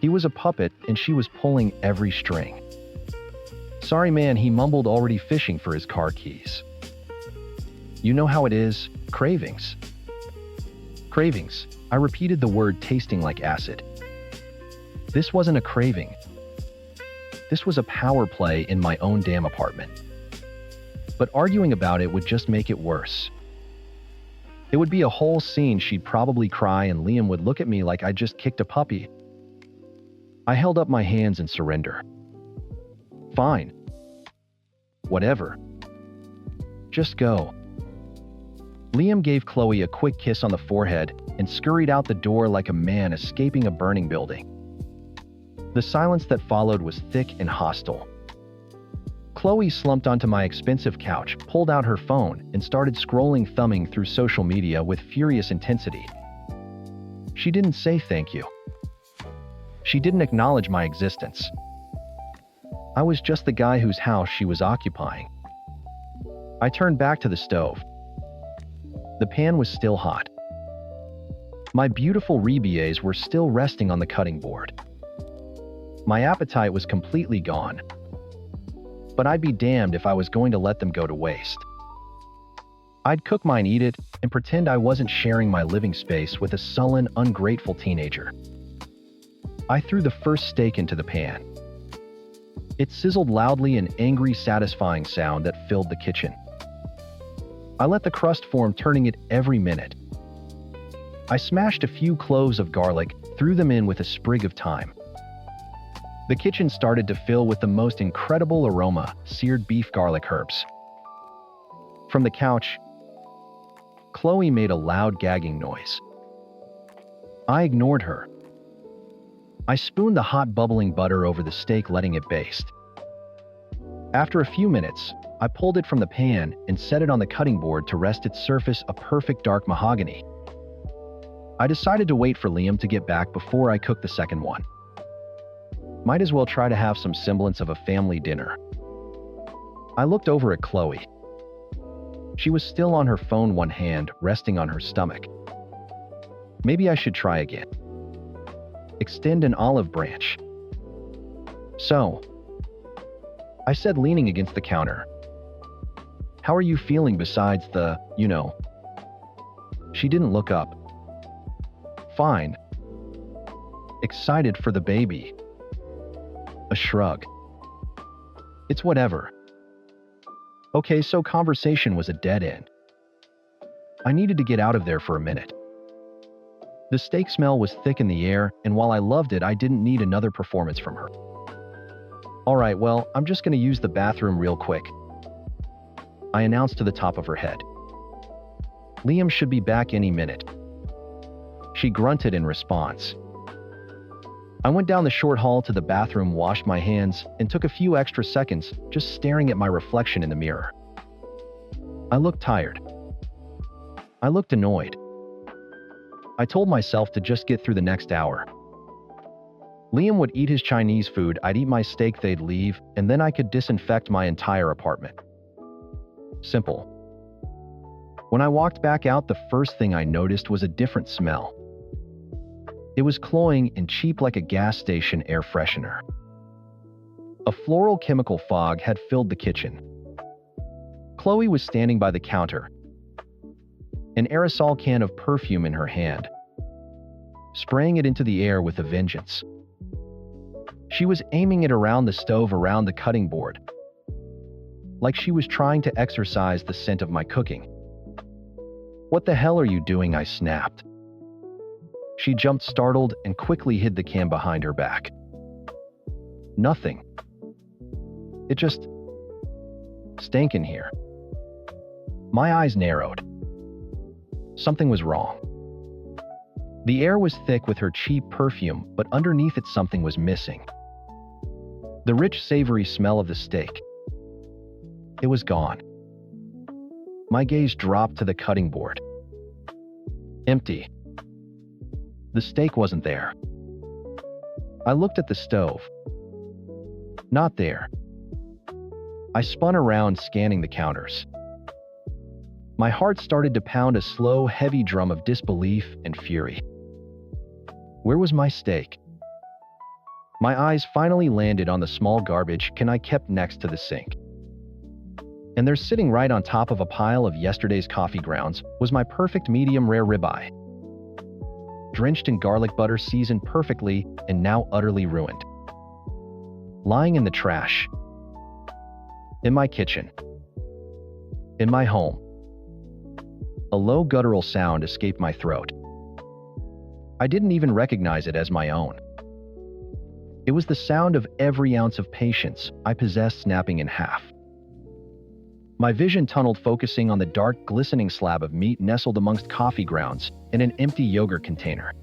He was a puppet and she was pulling every string. Sorry, man, he mumbled, already fishing for his car keys. You know how it is, cravings. Cravings. I repeated the word, tasting like acid. This wasn't a craving. This was a power play in my own damn apartment. But arguing about it would just make it worse. It would be a whole scene. She'd probably cry and Liam would look at me like I just kicked a puppy. I held up my hands in surrender. Fine. Whatever. Just go. Liam gave Chloe a quick kiss on the forehead and scurried out the door like a man escaping a burning building. The silence that followed was thick and hostile. Chloe slumped onto my expensive couch, pulled out her phone, and started scrolling, thumbing through social media with furious intensity. She didn't say thank you. She didn't acknowledge my existence. I was just the guy whose house she was occupying. I turned back to the stove. The pan was still hot. My beautiful ribeyes were still resting on the cutting board. My appetite was completely gone. But I'd be damned if I was going to let them go to waste. I'd cook mine, eat it, and pretend I wasn't sharing my living space with a sullen, ungrateful teenager. I threw the first steak into the pan. It sizzled loudly, an angry, satisfying sound that filled the kitchen. I let the crust form, turning it every minute. I smashed a few cloves of garlic, threw them in with a sprig of thyme. The kitchen started to fill with the most incredible aroma, seared beef, garlic, herbs. From the couch, Chloe made a loud gagging noise. I ignored her. I spooned the hot bubbling butter over the steak, letting it baste. After a few minutes, I pulled it from the pan and set it on the cutting board to rest, its surface a perfect dark mahogany. I decided to wait for Liam to get back before I cooked the second one. Might as well try to have some semblance of a family dinner. I looked over at Chloe. She was still on her phone, one hand resting on her stomach. Maybe I should try again. Extend an olive branch. So, I said, leaning against the counter. How are you feeling besides the, She didn't look up. Fine. Excited for the baby. A shrug. It's whatever. Okay, so conversation was a dead end. I needed to get out of there for a minute. The steak smell was thick in the air, and while I loved it, I didn't need another performance from her. All right, well, I'm just going to use the bathroom real quick, I announced to the top of her head. Liam should be back any minute. She grunted in response. I went down the short hall to the bathroom, washed my hands, and took a few extra seconds just staring at my reflection in the mirror. I looked tired. I looked annoyed. I told myself to just get through the next hour. Liam would eat his Chinese food, I'd eat my steak, they'd leave, and then I could disinfect my entire apartment. Simple. When I walked back out, the first thing I noticed was a different smell. It was cloying and cheap, like a gas station air freshener. A floral chemical fog had filled the kitchen. Chloe was standing by the counter, an aerosol can of perfume in her hand, spraying it into the air with a vengeance. She was aiming it around the stove, around the cutting board, like she was trying to exorcise the scent of my cooking. What the hell are you doing? I snapped. She jumped, startled, and quickly hid the can behind her back. Nothing. It just stank in here. My eyes narrowed. Something was wrong. The air was thick with her cheap perfume, but underneath it something was missing. The rich, savory smell of the steak. It was gone. My gaze dropped to the cutting board. Empty. The steak wasn't there. I looked at the stove. Not there. I spun around, scanning the counters. My heart started to pound, a slow, heavy drum of disbelief and fury. Where was my steak? My eyes finally landed on the small garbage can I kept next to the sink. And there, sitting right on top of a pile of yesterday's coffee grounds, was my perfect medium rare ribeye. Drenched in garlic butter, seasoned perfectly, and now utterly ruined. Lying in the trash. In my kitchen. In my home. A low guttural sound escaped my throat. I didn't even recognize it as my own. It was the sound of every ounce of patience I possessed snapping in half. My vision tunneled, focusing on the dark, glistening slab of meat nestled amongst coffee grounds in an empty yogurt container.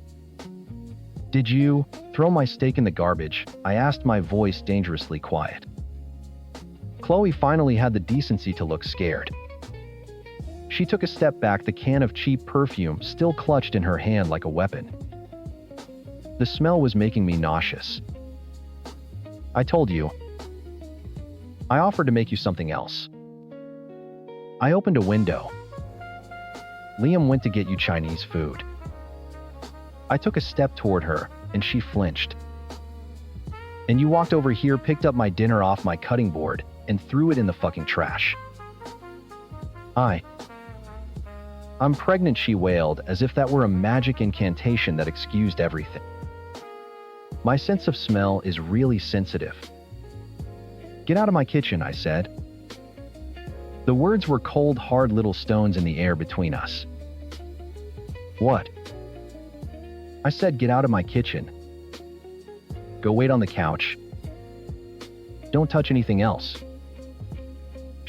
Did you throw my steak in the garbage? I asked, my voice dangerously quiet. Chloe finally had the decency to look scared. She took a step back, the can of cheap perfume still clutched in her hand like a weapon. The smell was making me nauseous. I told you. I offered to make you something else. I opened a window. Liam went to get you Chinese food. I took a step toward her, and she flinched. And you walked over here, picked up my dinner off my cutting board, and threw it in the fucking trash. I'm pregnant, she wailed, as if that were a magic incantation that excused everything. My sense of smell is really sensitive. Get out of my kitchen, I said. The words were cold, hard little stones in the air between us. What? I said, get out of my kitchen. Go wait on the couch. Don't touch anything else.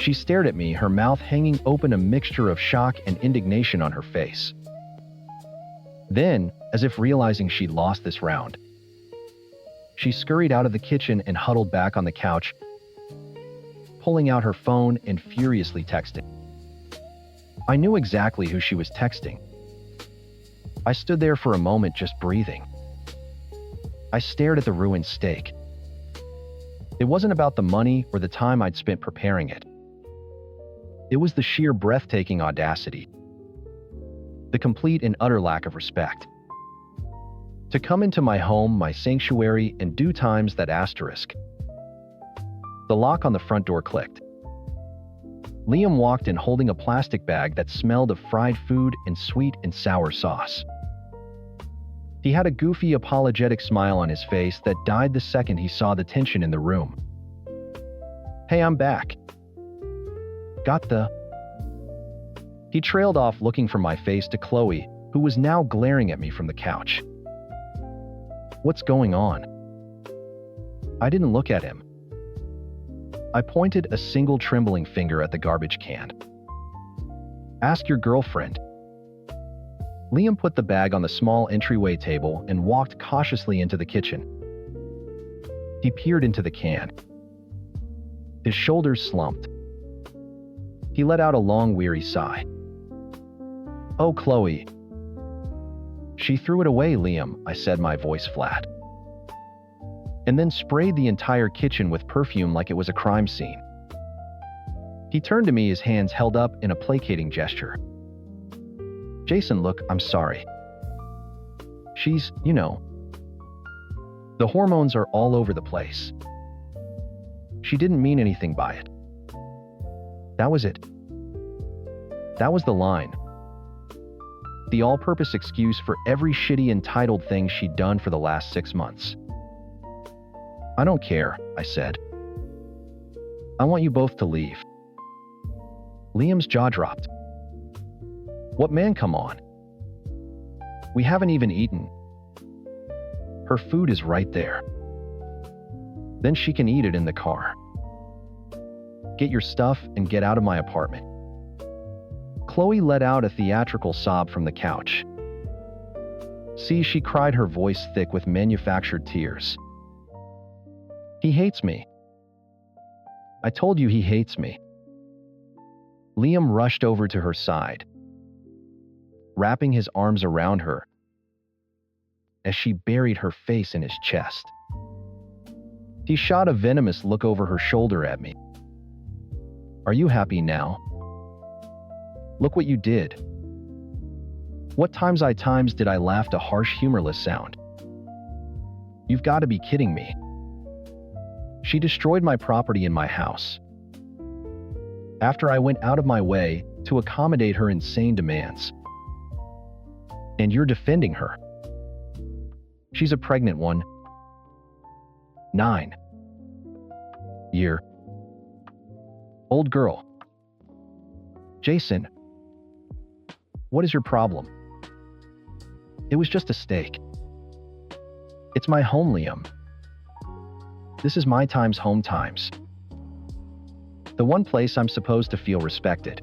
She stared at me, her mouth hanging open, a mixture of shock and indignation on her face. Then, as if realizing she'd lost this round, she scurried out of the kitchen and huddled back on the couch, pulling out her phone and furiously texting. I knew exactly who she was texting. I stood there for a moment, just breathing. I stared at the ruined steak. It wasn't about the money or the time I'd spent preparing it. It was the sheer breathtaking audacity, the complete and utter lack of respect. To come into my home, my sanctuary, and do times that asterisk. The lock on the front door clicked. Liam walked in holding a plastic bag that smelled of fried food and sweet and sour sauce. He had a goofy, apologetic smile on his face that died the second he saw the tension in the room. "Hey, I'm back. Got the..." He trailed off, looking from my face to Chloe, who was now glaring at me from the couch. "What's going on?" I didn't look at him. I pointed a single trembling finger at the garbage can. "Ask your girlfriend." Liam put the bag on the small entryway table and walked cautiously into the kitchen. He peered into the can. His shoulders slumped. He let out a long, weary sigh. "Oh, Chloe." "She threw it away, Liam," I said, my voice flat. "And then sprayed the entire kitchen with perfume like it was a crime scene." He turned to me, his hands held up in a placating gesture. "Jason, look, I'm sorry. She's, the hormones are all over the place. She didn't mean anything by it. That was it. That was the line. The all-purpose excuse for every shitty, entitled thing she'd done for the last 6 months." "I don't care," I said. "I want you both to leave." Liam's jaw dropped. "What, man, come on. We haven't even eaten. Her food is right there. Then she can eat it in the car. Get your stuff and get out of my apartment." Chloe let out a theatrical sob from the couch. "See," she cried, her voice thick with manufactured tears. "He hates me. I told you he hates me." Liam rushed over to her side, wrapping his arms around her as she buried her face in his chest. He shot a venomous look over her shoulder at me. "Are you happy now? Look what you did." What times did I laugh, a harsh, humorless sound. "You've got to be kidding me. She destroyed my property in my house. After I went out of my way to accommodate her insane demands. And you're defending her. She's a pregnant one. 9-year-old girl. Jason, what is your problem? It was just a steak. It's my home, Liam. This is my times, home times. The one place I'm supposed to feel respected.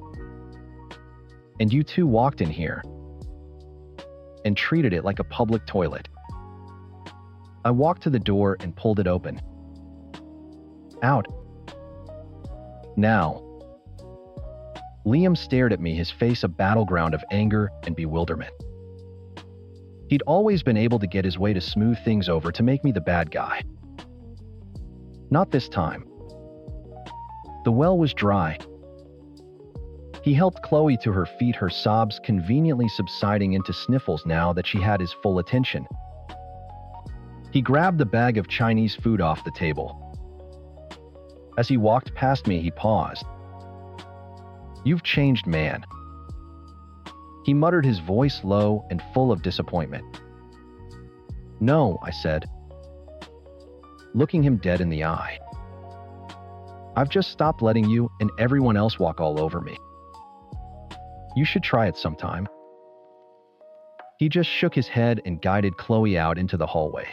And you two walked in here and treated it like a public toilet." I walked to the door and pulled it open. "Out. Now." Liam stared at me, his face a battleground of anger and bewilderment. He'd always been able to get his way to smooth things over, to make me the bad guy. Not this time. The well was dry. He helped Chloe to her feet, her sobs conveniently subsiding into sniffles now that she had his full attention. He grabbed the bag of Chinese food off the table. As he walked past me, he paused. "You've changed, man." He muttered, his voice low and full of disappointment. "No," I said, looking him dead in the eye. "I've just stopped letting you and everyone else walk all over me. You should try it sometime." He just shook his head and guided Chloe out into the hallway.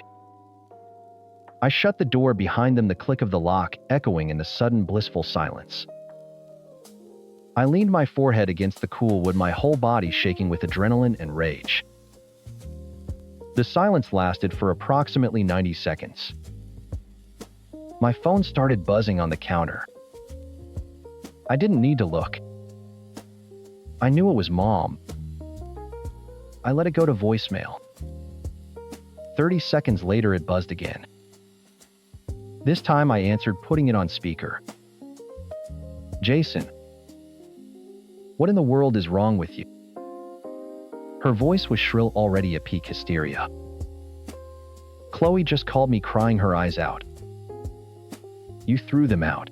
I shut the door behind them, the click of the lock echoing in the sudden blissful silence. I leaned my forehead against the cool wood, my whole body shaking with adrenaline and rage. The silence lasted for approximately 90 seconds. My phone started buzzing on the counter. I didn't need to look. I knew it was Mom. I let it go to voicemail. 30 seconds later, it buzzed again. This time I answered, putting it on speaker. "Jason, What in the world is wrong with you? Her voice was shrill, already at peak hysteria. Chloe just called me, crying her eyes out. You threw them out.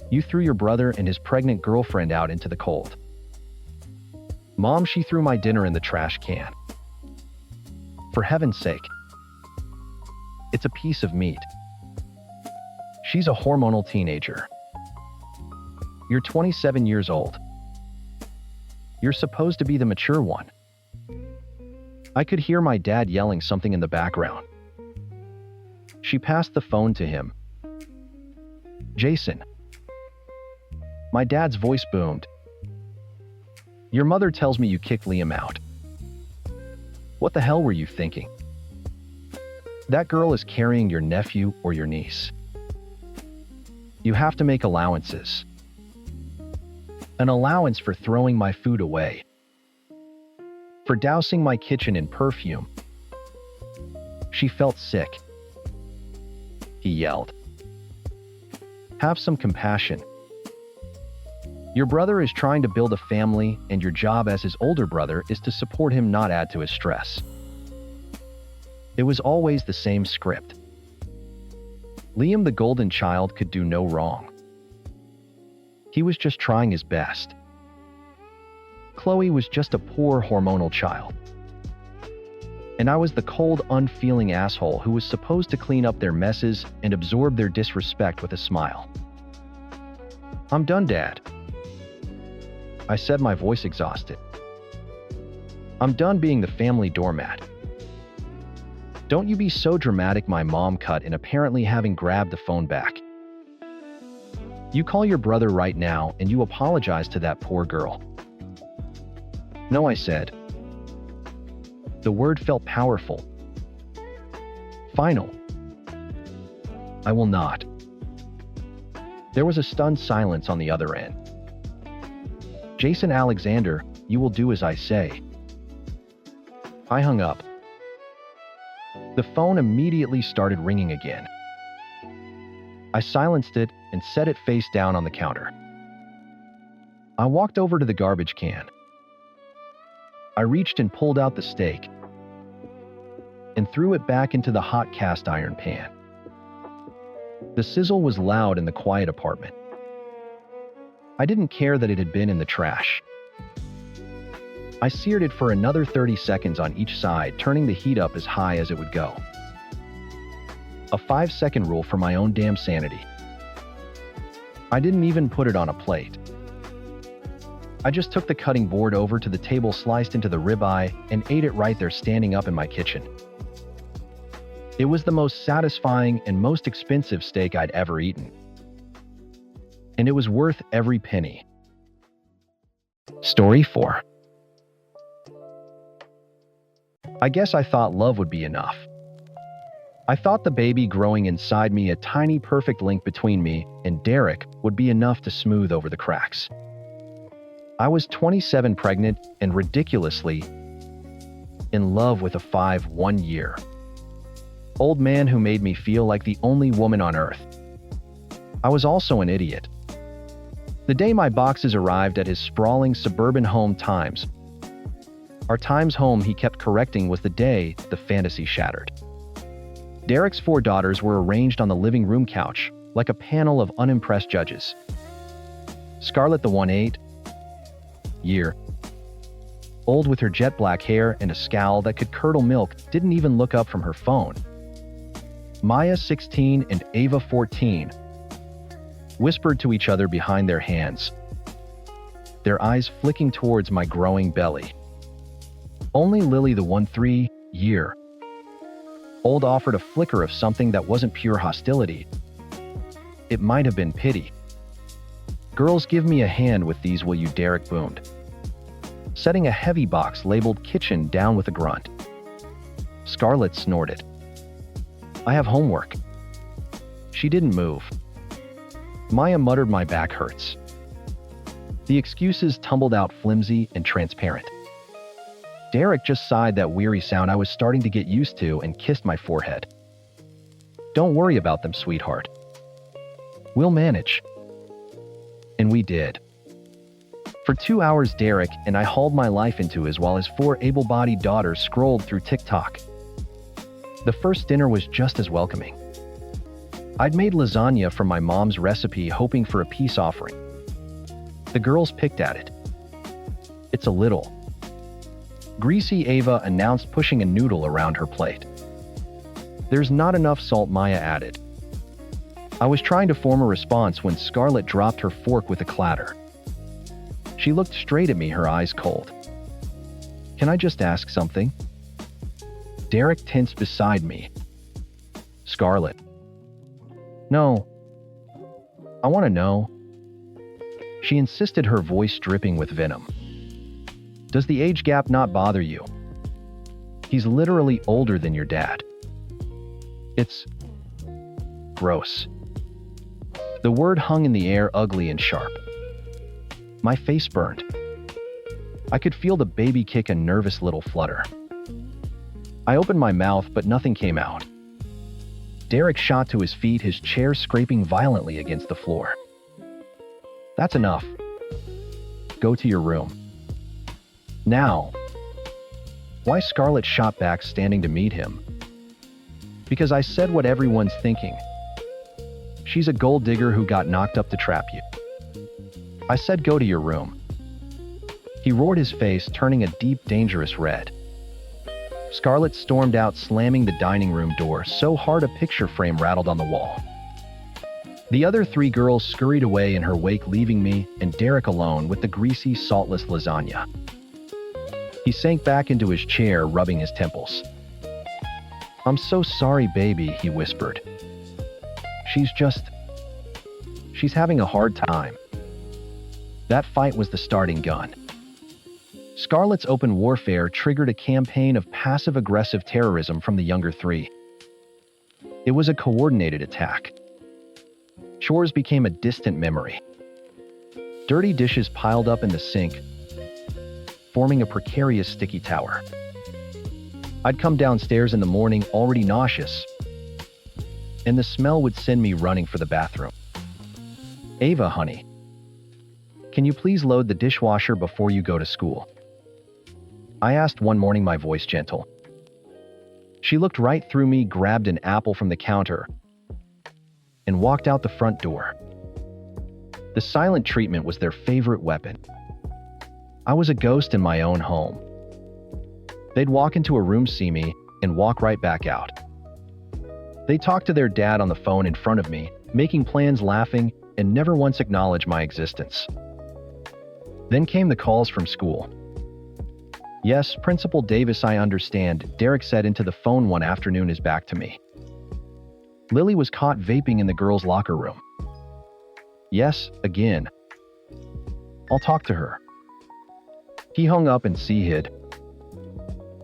You threw your brother and his pregnant girlfriend out into the cold. Mom, she threw my dinner in the trash can. For heaven's sake. It's a piece of meat. She's a hormonal teenager. You're 27 years old. You're supposed to be the mature one. I could hear my dad yelling something in the background. She passed the phone to him. Jason. My dad's voice boomed. Your mother tells me you kicked Liam out. What the hell were you thinking? That girl is carrying your nephew or your niece. You have to make allowances. An allowance for throwing my food away. For dousing my kitchen in perfume. She felt sick. He yelled. Have some compassion. Your brother is trying to build a family, and your job as his older brother is to support him, not add to his stress. It was always the same script. Liam, the golden child, could do no wrong. He was just trying his best. Chloe was just a poor hormonal child. And I was the cold, unfeeling asshole who was supposed to clean up their messes and absorb their disrespect with a smile. I'm done, Dad. I said, my voice exhausted. I'm done being the family doormat. Don't you be so dramatic, my mom cut in, apparently having grabbed the phone back. You call your brother right now and you apologize to that poor girl. No, I said. The word felt powerful. Final. I will not. There was a stunned silence on the other end. Jason Alexander, you will do as I say. I hung up. The phone immediately started ringing again. I silenced it and set it face down on the counter. I walked over to the garbage can. I reached and pulled out the steak and threw it back into the hot cast iron pan. The sizzle was loud in the quiet apartment. I didn't care that it had been in the trash. I seared it for another 30 seconds on each side, turning the heat up as high as it would go. A 5-second rule for my own damn sanity. I didn't even put it on a plate. I just took the cutting board over to the table, sliced into the ribeye, and ate it right there standing up in my kitchen. It was the most satisfying and most expensive steak I'd ever eaten. And it was worth every penny. Story 4. I guess I thought love would be enough. I thought the baby growing inside me, a tiny perfect link between me and Derek, would be enough to smooth over the cracks. I was 27, pregnant, and ridiculously in love with a 5-1-year-old man who made me feel like the only woman on earth. I was also an idiot. The day my boxes arrived at his sprawling suburban home, our Times home, he kept correcting, was the day the fantasy shattered. Derek's 4 daughters were arranged on the living room couch, like a panel of unimpressed judges. Scarlett, the 18-year-old with her jet black hair and a scowl that could curdle milk, didn't even look up from her phone. Maya, 16, and Ava, 14, whispered to each other behind their hands, their eyes flicking towards my growing belly. Only Lily, the 13-year-old, offered a flicker of something that wasn't pure hostility. It might have been pity. Girls, give me a hand with these, will you? Derek boomed, setting a heavy box labeled kitchen down with a grunt. Scarlett snorted. I have homework. She didn't move. Maya muttered, my back hurts. The excuses tumbled out flimsy and transparent. Derek just sighed, that weary sound I was starting to get used to, and kissed my forehead. Don't worry about them, sweetheart. We'll manage. And we did. For 2 hours, Derek and I hauled my life into his while his 4 able-bodied daughters scrolled through TikTok. The first dinner was just as welcoming. I'd made lasagna from my mom's recipe, hoping for a peace offering. The girls picked at it. "It's a little greasy," Ava announced, pushing a noodle around her plate. "There's not enough salt," Maya added. I was trying to form a response when Scarlett dropped her fork with a clatter. She looked straight at me, her eyes cold. "Can I just ask something?" Derek tensed beside me. "Scarlett." "No. I want to know." She insisted, her voice dripping with venom. "Does the age gap not bother you? He's literally older than your dad." "It's gross." The word hung in the air, ugly and sharp. My face burned. I could feel the baby kick a nervous little flutter. I opened my mouth, but nothing came out. Derek shot to his feet, his chair scraping violently against the floor. "That's enough. Go to your room. Now." Why? Scarlett shot back, standing to meet him. "Because I said what everyone's thinking. She's a gold digger who got knocked up to trap you. I said go to your room." He roared, his face turning a deep, dangerous red. Scarlett stormed out, slamming the dining room door so hard a picture frame rattled on the wall. The other 3 girls scurried away in her wake, leaving me and Derek alone with the greasy, saltless lasagna. He sank back into his chair, rubbing his temples. "I'm so sorry, baby," he whispered. She's having a hard time." That fight was the starting gun. Scarlett's open warfare triggered a campaign of passive-aggressive terrorism from the younger 3. It was a coordinated attack. Chores became a distant memory. Dirty dishes piled up in the sink, forming a precarious sticky tower. I'd come downstairs in the morning already nauseous, and the smell would send me running for the bathroom. "Ava, honey, can you please load the dishwasher before you go to school?" I asked one morning, my voice gentle. She looked right through me, grabbed an apple from the counter, and walked out the front door. The silent treatment was their favorite weapon. I was a ghost in my own home. They'd walk into a room, see me, and walk right back out. They talked to their dad on the phone in front of me, making plans, laughing, and never once acknowledged my existence. Then came the calls from school. "Yes, Principal Davis, I understand," Derek said into the phone one afternoon, his back to me. "Lily was caught vaping in the girls' locker room." "Yes, again. I'll talk to her." He hung up and hid.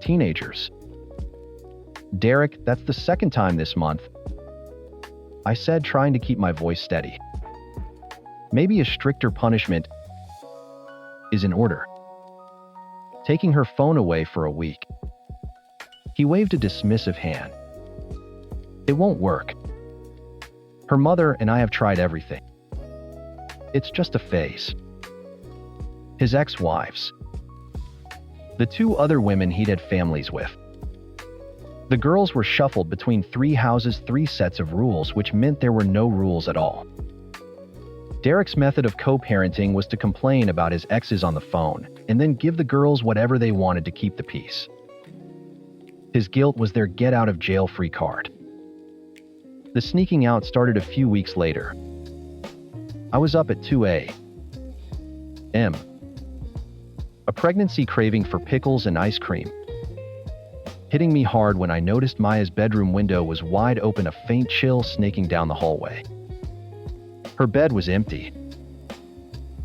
"Teenagers." "Derek, that's the second time this month," I said, trying to keep my voice steady. "Maybe a stricter punishment is in order." Taking her phone away for a week. He waved a dismissive hand. "It won't work. Her mother and I have tried everything. It's just a phase." His ex-wives. The 2 other women he'd had families with. The girls were shuffled between 3 houses, 3 sets of rules, which meant there were no rules at all. Derek's method of co-parenting was to complain about his exes on the phone, and then give the girls whatever they wanted to keep the peace. His guilt was their get-out-of-jail-free card. The sneaking out started a few weeks later. I was up at 2 a.m. A pregnancy craving for pickles and ice cream, hitting me hard when I noticed Maya's bedroom window was wide open, a faint chill snaking down the hallway. Her bed was empty.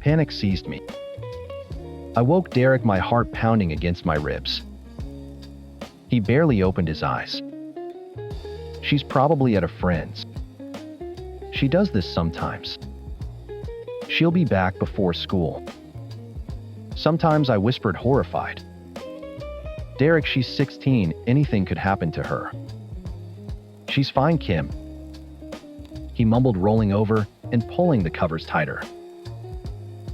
Panic seized me. I woke Derek, my heart pounding against my ribs. He barely opened his eyes. "She's probably at a friend's. She does this sometimes. She'll be back before school." Sometimes, I whispered, horrified. "Derek, she's 16. Anything could happen to her." "She's fine, Kim," he mumbled, rolling over and pulling the covers tighter.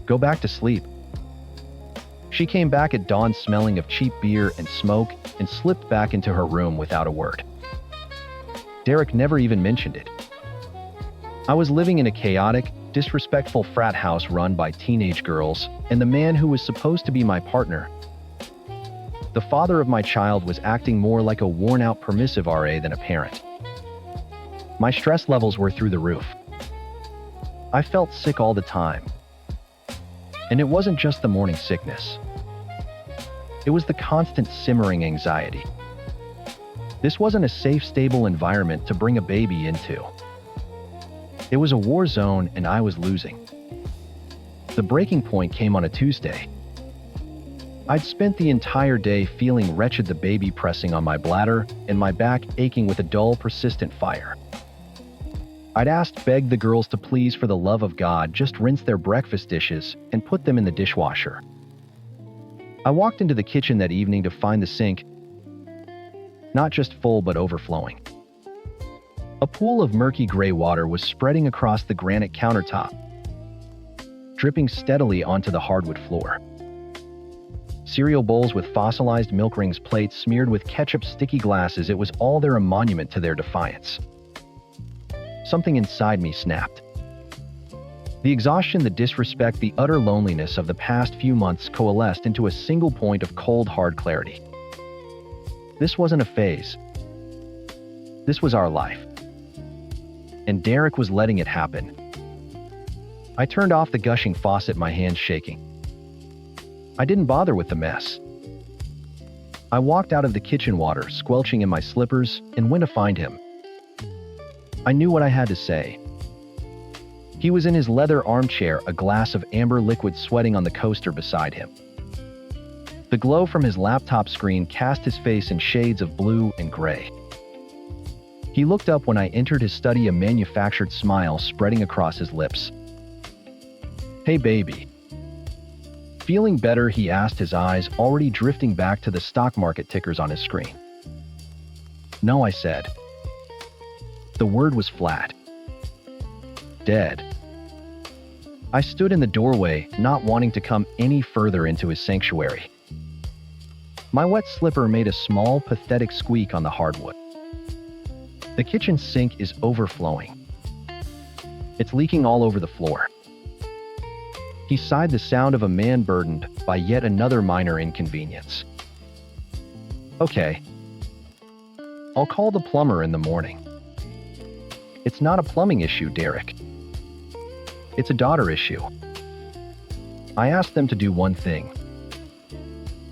"Go back to sleep." She came back at dawn smelling of cheap beer and smoke and slipped back into her room without a word. Derek never even mentioned it. I was living in a chaotic, disrespectful frat house run by teenage girls, and the man who was supposed to be my partner, the father of my child, was acting more like a worn-out permissive RA than a parent. My stress levels were through the roof. I felt sick all the time. And it wasn't just the morning sickness. It was the constant simmering anxiety. This wasn't a safe, stable environment to bring a baby into. It was a war zone, and I was losing. The breaking point came on a Tuesday. I'd spent the entire day feeling wretched, the baby pressing on my bladder and my back aching with a dull, persistent fire. I'd begged the girls to please, for the love of God, just rinse their breakfast dishes and put them in the dishwasher. I walked into the kitchen that evening to find the sink not just full but overflowing. A pool of murky gray water was spreading across the granite countertop, dripping steadily onto the hardwood floor. Cereal bowls with fossilized milk rings, plates smeared with ketchup, sticky glasses — it was all there, a monument to their defiance. Something inside me snapped. The exhaustion, the disrespect, the utter loneliness of the past few months coalesced into a single point of cold, hard clarity. This wasn't a phase. This was our life. And Derek was letting it happen. I turned off the gushing faucet, my hands shaking. I didn't bother with the mess. I walked out of the kitchen, water squelching in my slippers, and went to find him. I knew what I had to say. He was in his leather armchair, a glass of amber liquid sweating on the coaster beside him. The glow from his laptop screen cast his face in shades of blue and gray. He looked up when I entered his study, a manufactured smile spreading across his lips. "Hey, baby. Feeling better?" he asked, his eyes already drifting back to the stock market tickers on his screen. "No," I said. The word was flat. Dead. I stood in the doorway, not wanting to come any further into his sanctuary. My wet slipper made a small, pathetic squeak on the hardwood. The kitchen sink is overflowing. It's leaking all over the floor. He sighed, the sound of a man burdened by yet another minor inconvenience. "Okay. I'll call the plumber in the morning." "It's not a plumbing issue, Derek. It's a daughter issue. I asked them to do one thing.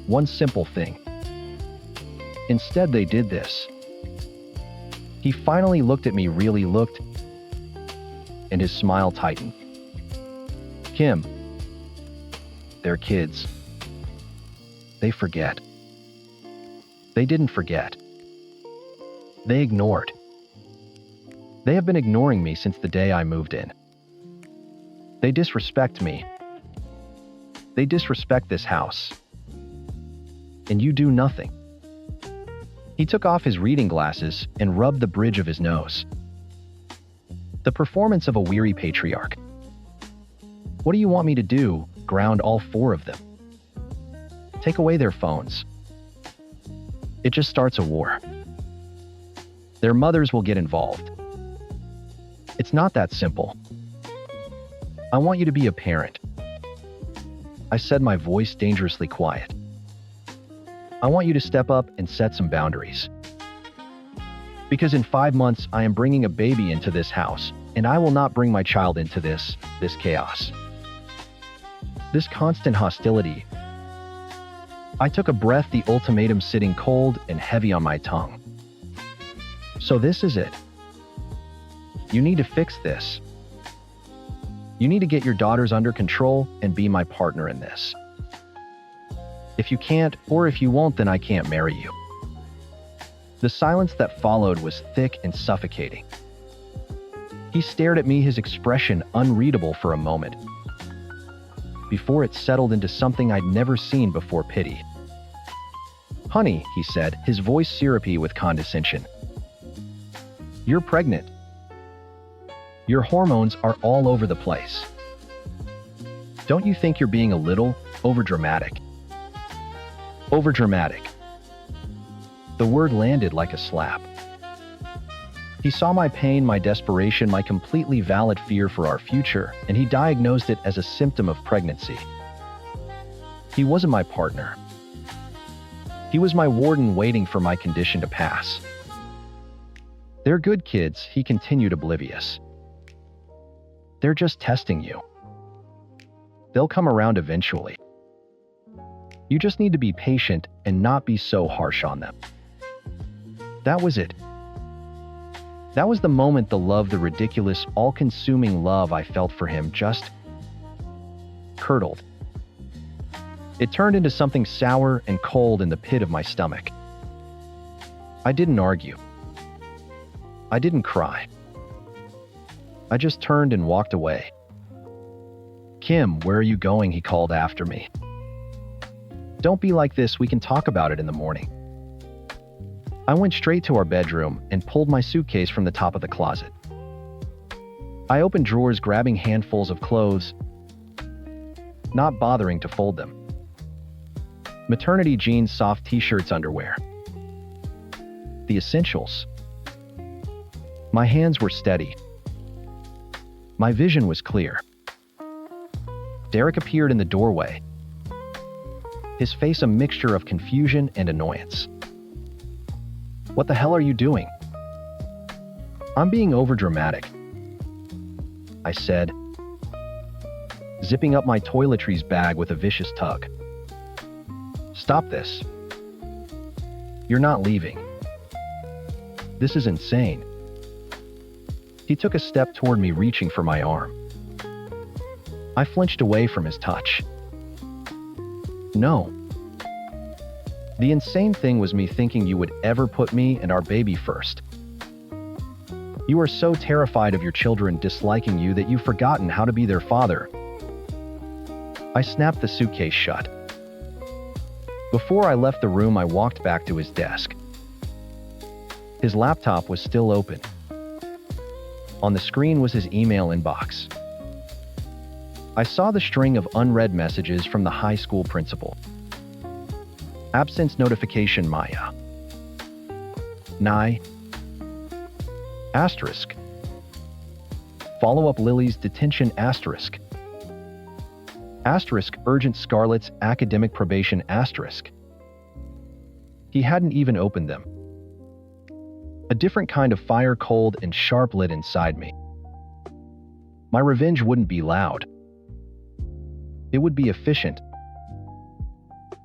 One simple thing. Instead, they did this." He finally looked at me, really looked, and his smile tightened. "Kim, they're kids. They forget." They didn't forget. They ignored. They have been ignoring me since the day I moved in. They disrespect me. They disrespect this house. And you do nothing. He took off his reading glasses and rubbed the bridge of his nose. The performance of a weary patriarch. "What do you want me to do? Ground all four of them? Take away their phones? It just starts a war. Their mothers will get involved. It's not that simple. I want you to be a parent." I said, my voice dangerously quiet. "I want you to step up and set some boundaries. Because in 5 months, I am bringing a baby into this house, and I will not bring my child into this chaos. This constant hostility." I took a breath, the ultimatum sitting cold and heavy on my tongue. "So this is it. You need to fix this. You need to get your daughters under control and be my partner in this. If you can't, or if you won't, then I can't marry you." The silence that followed was thick and suffocating. He stared at me, his expression unreadable for a moment, before it settled into something I'd never seen before: pity. "Honey," he said, his voice syrupy with condescension. "You're pregnant. Your hormones are all over the place. Don't you think you're being a little overdramatic? Overdramatic. The word landed like a slap. He saw my pain, my desperation, my completely valid fear for our future, and he diagnosed it as a symptom of pregnancy. He wasn't my partner. He was my warden waiting for my condition to pass. They're good kids, he continued, oblivious. They're just testing you. They'll come around eventually. You just need to be patient and not be so harsh on them. That was it. That was the moment the love, the ridiculous, all-consuming love I felt for him just curdled. It turned into something sour and cold in the pit of my stomach. I didn't argue. I didn't cry. I just turned and walked away. "Kim, where are you going?" he called after me. "Don't be like this, we can talk about it in the morning." I went straight to our bedroom and pulled my suitcase from the top of the closet. I opened drawers, grabbing handfuls of clothes, not bothering to fold them. Maternity jeans, soft t-shirts, underwear. The essentials. My hands were steady. My vision was clear. Derek appeared in the doorway, his face a mixture of confusion and annoyance. "What the hell are you doing?" "I'm being overdramatic," I said, zipping up my toiletries bag with a vicious tug. "Stop this. You're not leaving. This is insane." He took a step toward me, reaching for my arm. I flinched away from his touch. "No." The insane thing was me thinking you would ever put me and our baby first. You are so terrified of your children disliking you that you've forgotten how to be their father. I snapped the suitcase shut. Before I left the room, I walked back to his desk. His laptop was still open. On the screen was his email inbox. I saw the string of unread messages from the high school principal. Absence notification, Maya. Nye. Asterisk. Follow-up, Lily's detention, asterisk. Asterisk, urgent, Scarlett's academic probation, asterisk. He hadn't even opened them. A different kind of fire, cold and sharp, lit inside me. My revenge wouldn't be loud. It would be efficient.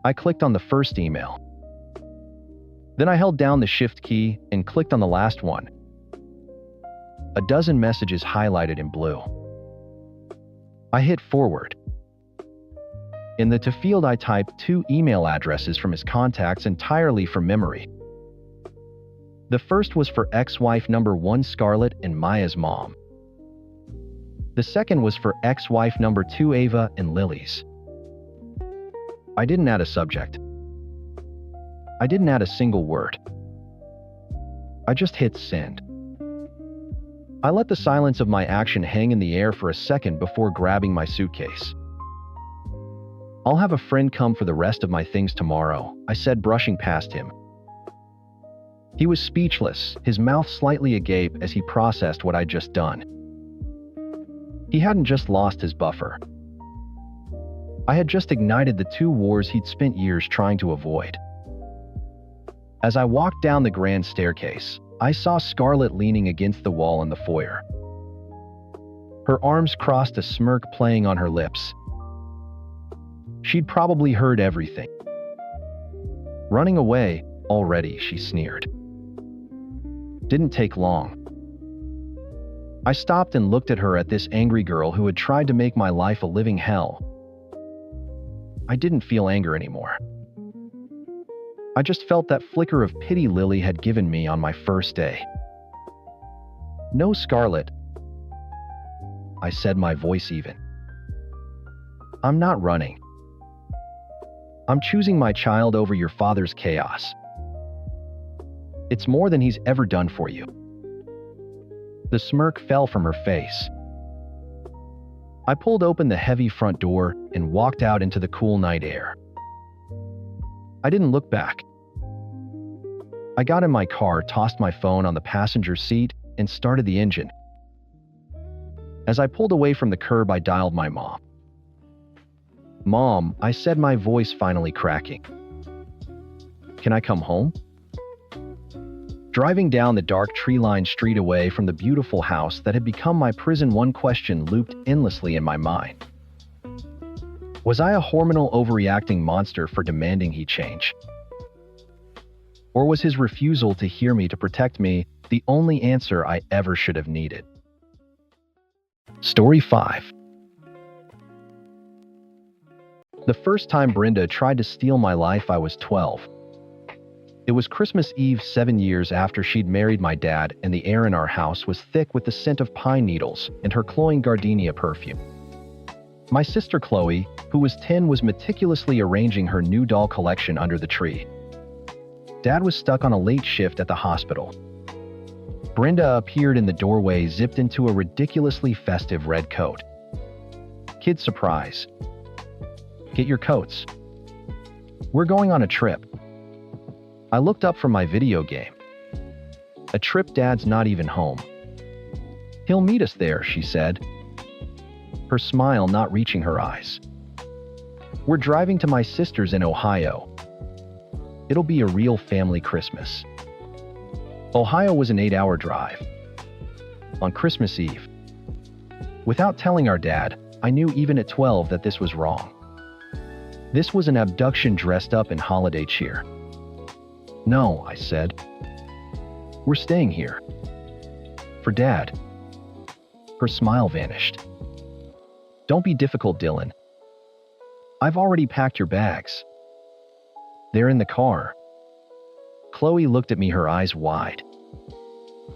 I clicked on the first email. Then I held down the shift key and clicked on the last one. A dozen messages highlighted in blue. I hit forward. In the to field, I typed 2 email addresses from his contacts entirely from memory. The first was for ex-wife number 1, Scarlett and Maya's mom. The second was for ex-wife number 2, Ava and Lily's. I didn't add a subject. I didn't add a single word. I just hit send. I let the silence of my action hang in the air for a second before grabbing my suitcase. "I'll have a friend come for the rest of my things tomorrow," I said, brushing past him. He was speechless, his mouth slightly agape as he processed what I'd just done. He hadn't just lost his buffer. I had just ignited the 2 wars he'd spent years trying to avoid. As I walked down the grand staircase, I saw Scarlett leaning against the wall in the foyer. Her arms crossed, a smirk playing on her lips. She'd probably heard everything. Running away already, she sneered. Didn't take long. I stopped and looked at her, at this angry girl who had tried to make my life a living hell. I didn't feel anger anymore. I just felt that flicker of pity Lily had given me on my first day. "No, Scarlett," I said, my voice even. "I'm not running. I'm choosing my child over your father's chaos. It's more than he's ever done for you." The smirk fell from her face. I pulled open the heavy front door and walked out into the cool night air. I didn't look back. I got in my car, tossed my phone on the passenger seat, and started the engine. As I pulled away from the curb, I dialed my mom. "Mom," I said, my voice finally cracking. "Can I come home?" Driving down the dark tree-lined street away from the beautiful house that had become my prison, one question looped endlessly in my mind. Was I a hormonal overreacting monster for demanding he change? Or was his refusal to hear me, to protect me, the only answer I ever should have needed? Story 5. The first time Brenda tried to steal my life, I was 12. It was Christmas Eve, 7 years after she'd married my dad, and the air in our house was thick with the scent of pine needles and her cloying gardenia perfume. My sister Chloe, who was 10, was meticulously arranging her new doll collection under the tree. Dad was stuck on a late shift at the hospital. Brenda appeared in the doorway, zipped into a ridiculously festive red coat. "Kid surprise. Get your coats. We're going on a trip." I looked up from my video game. "A trip? Dad's not even home." "He'll meet us there," she said, her smile not reaching her eyes. "We're driving to my sister's in Ohio. It'll be a real family Christmas." Ohio was an 8-hour drive. On Christmas Eve. Without telling our dad, I knew even at 12 that this was wrong. This was an abduction dressed up in holiday cheer. "No," I said. "We're staying here. For Dad." Her smile vanished. "Don't be difficult, Dylan. I've already packed your bags. They're in the car." Chloe looked at me, her eyes wide.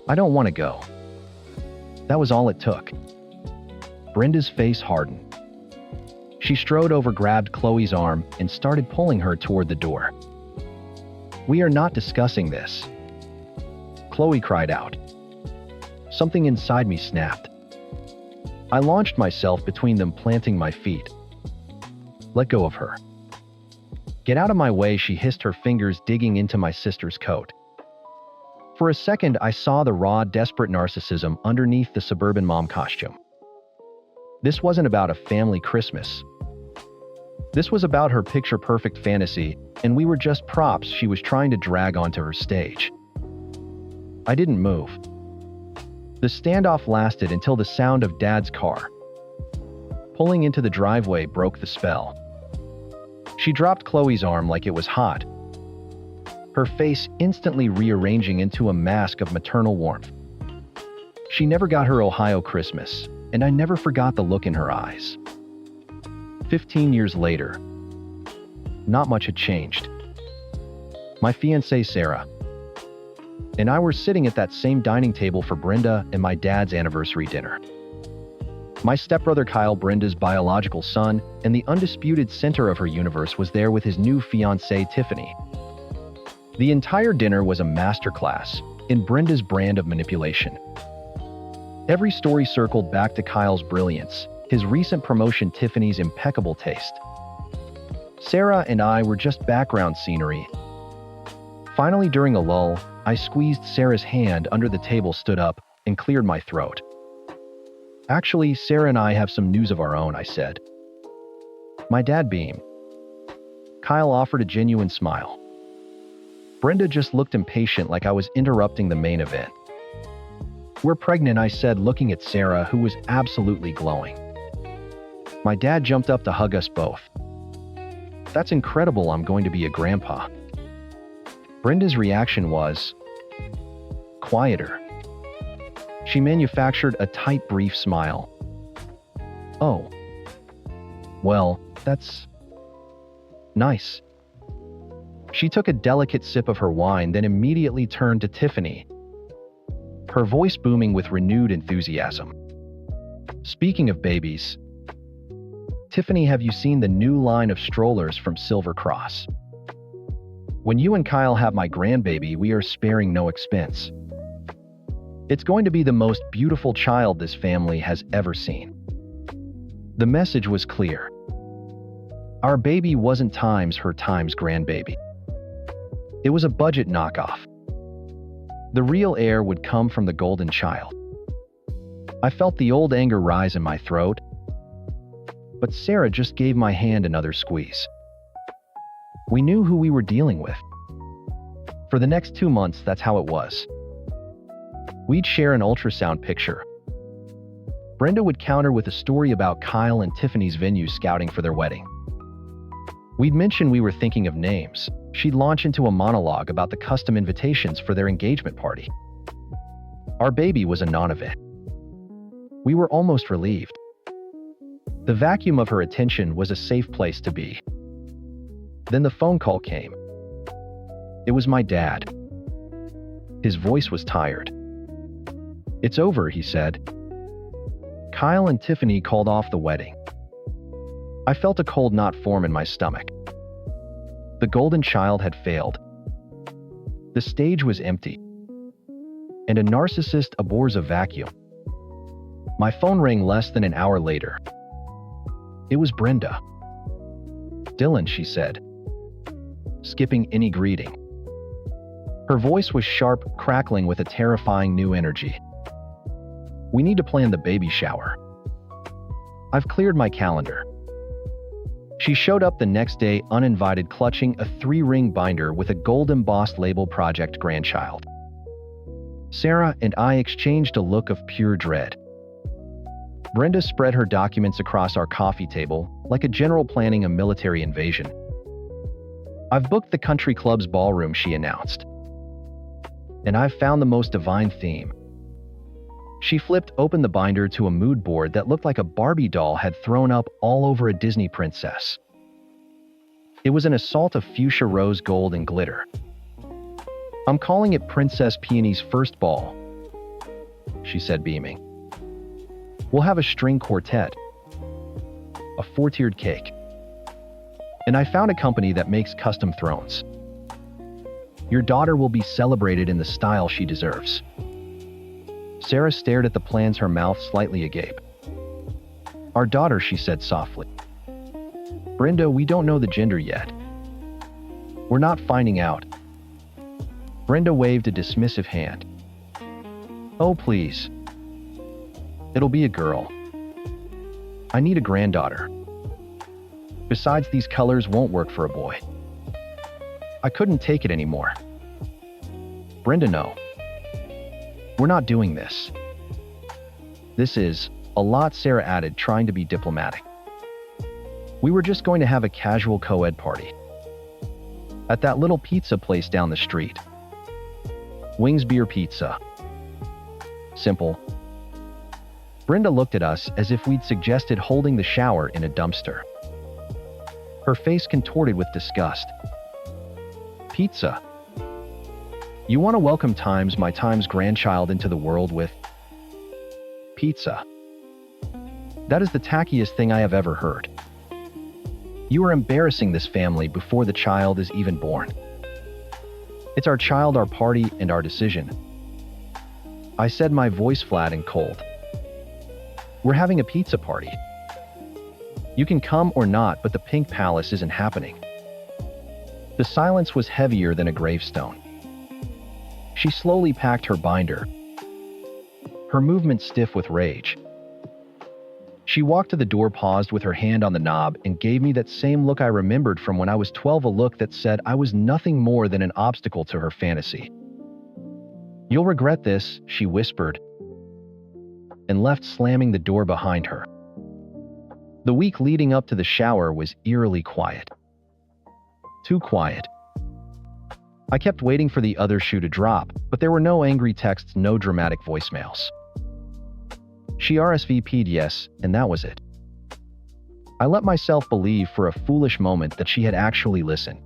"I don't want to go." That was all it took. Brenda's face hardened. She strode over, grabbed Chloe's arm, and started pulling her toward the door. "We are not discussing this," Chloe cried out. Something inside me snapped. I launched myself between them, planting my feet. "Let go of her. Get out of my way," she hissed, her fingers digging into my sister's coat. For a second, I saw the raw, desperate narcissism underneath the suburban mom costume. This wasn't about a family Christmas. This was about her picture-perfect fantasy, and we were just props she was trying to drag onto her stage. I didn't move. The standoff lasted until the sound of Dad's car pulling into the driveway broke the spell. She dropped Chloe's arm like it was hot, her face instantly rearranging into a mask of maternal warmth. She never got her Ohio Christmas, and I never forgot the look in her eyes. 15 years later, not much had changed. My fiancée, Sarah, and I were sitting at that same dining table for Brenda and my dad's anniversary dinner. My stepbrother Kyle, Brenda's biological son, and the undisputed center of her universe, was there with his new fiancée, Tiffany. The entire dinner was a masterclass in Brenda's brand of manipulation. Every story circled back to Kyle's brilliance, his recent promotion, Tiffany's impeccable taste. Sarah and I were just background scenery. Finally, during a lull, I squeezed Sarah's hand under the table, stood up, and cleared my throat. "Actually, Sarah and I have some news of our own," I said. My dad beamed. Kyle offered a genuine smile. Brenda just looked impatient, like I was interrupting the main event. "We're pregnant," I said, looking at Sarah, who was absolutely glowing. My dad jumped up to hug us both. "That's incredible. I'm going to be a grandpa." Brenda's reaction was quieter. She manufactured a tight, brief smile. "Oh. Well, that's nice." She took a delicate sip of her wine, then immediately turned to Tiffany, her voice booming with renewed enthusiasm. "Speaking of babies, Tiffany, have you seen the new line of strollers from Silver Cross? When you and Kyle have my grandbaby, we are sparing no expense. It's going to be the most beautiful child this family has ever seen." The message was clear. Our baby wasn't her grandbaby. It was a budget knockoff. The real heir would come from the golden child. I felt the old anger rise in my throat, but Sarah just gave my hand another squeeze. We knew who we were dealing with. For the next 2 months, that's how it was. We'd share an ultrasound picture. Brenda would counter with a story about Kyle and Tiffany's venue scouting for their wedding. We'd mention we were thinking of names. She'd launch into a monologue about the custom invitations for their engagement party. Our baby was a non-event. We were almost relieved. The vacuum of her attention was a safe place to be. Then the phone call came. It was my dad. His voice was tired. "It's over," he said. Kyle and Tiffany called off the wedding. I felt a cold knot form in my stomach. The golden child had failed. The stage was empty. And a narcissist abhors a vacuum. My phone rang less than an hour later. It was Brenda. "Dylan," she said, skipping any greeting. Her voice was sharp, crackling with a terrifying new energy. "We need to plan the baby shower. I've cleared my calendar." She showed up the next day uninvited, clutching a 3-ring binder with a gold embossed label Project Grandchild. Sarah and I exchanged a look of pure dread. Brenda spread her documents across our coffee table like a general planning a military invasion. "I've booked the country club's ballroom," she announced. "And I've found the most divine theme." She flipped open the binder to a mood board that looked like a Barbie doll had thrown up all over a Disney princess. It was an assault of fuchsia rose gold and glitter. "I'm calling it Princess Peony's first ball," she said, beaming. "We'll have a string quartet, a 4-tiered cake, and I found a company that makes custom thrones. Your daughter will be celebrated in the style she deserves." Sarah stared at the plans, her mouth slightly agape. "Our daughter," she said softly. "Brenda, we don't know the gender yet. We're not finding out." Brenda waved a dismissive hand. "Oh, please. It'll be a girl. I need a granddaughter. Besides, these colors won't work for a boy." I couldn't take it anymore. "Brenda, no. We're not doing this. This is a lot," Sarah added, trying to be diplomatic. "We were just going to have a casual co-ed party at that little pizza place down the street. Wings Beer Pizza. Simple." Brenda looked at us as if we'd suggested holding the shower in a dumpster. Her face contorted with disgust. "Pizza? You want to welcome my Time's grandchild into the world with pizza? That is the tackiest thing I have ever heard. You are embarrassing this family before the child is even born. It's our child, our party, and our decision." I said, my voice flat and cold. "We're having a pizza party. You can come or not, but the Pink Palace isn't happening." The silence was heavier than a gravestone. She slowly packed her binder, her movement stiff with rage. She walked to the door, paused with her hand on the knob, and gave me that same look I remembered from when I was 12, a look that said I was nothing more than an obstacle to her fantasy. "You'll regret this," she whispered, and left, slamming the door behind her. The week leading up to the shower was eerily quiet. Too quiet. I kept waiting for the other shoe to drop, but there were no angry texts, no dramatic voicemails. She RSVP'd yes, and that was it. I let myself believe for a foolish moment that she had actually listened.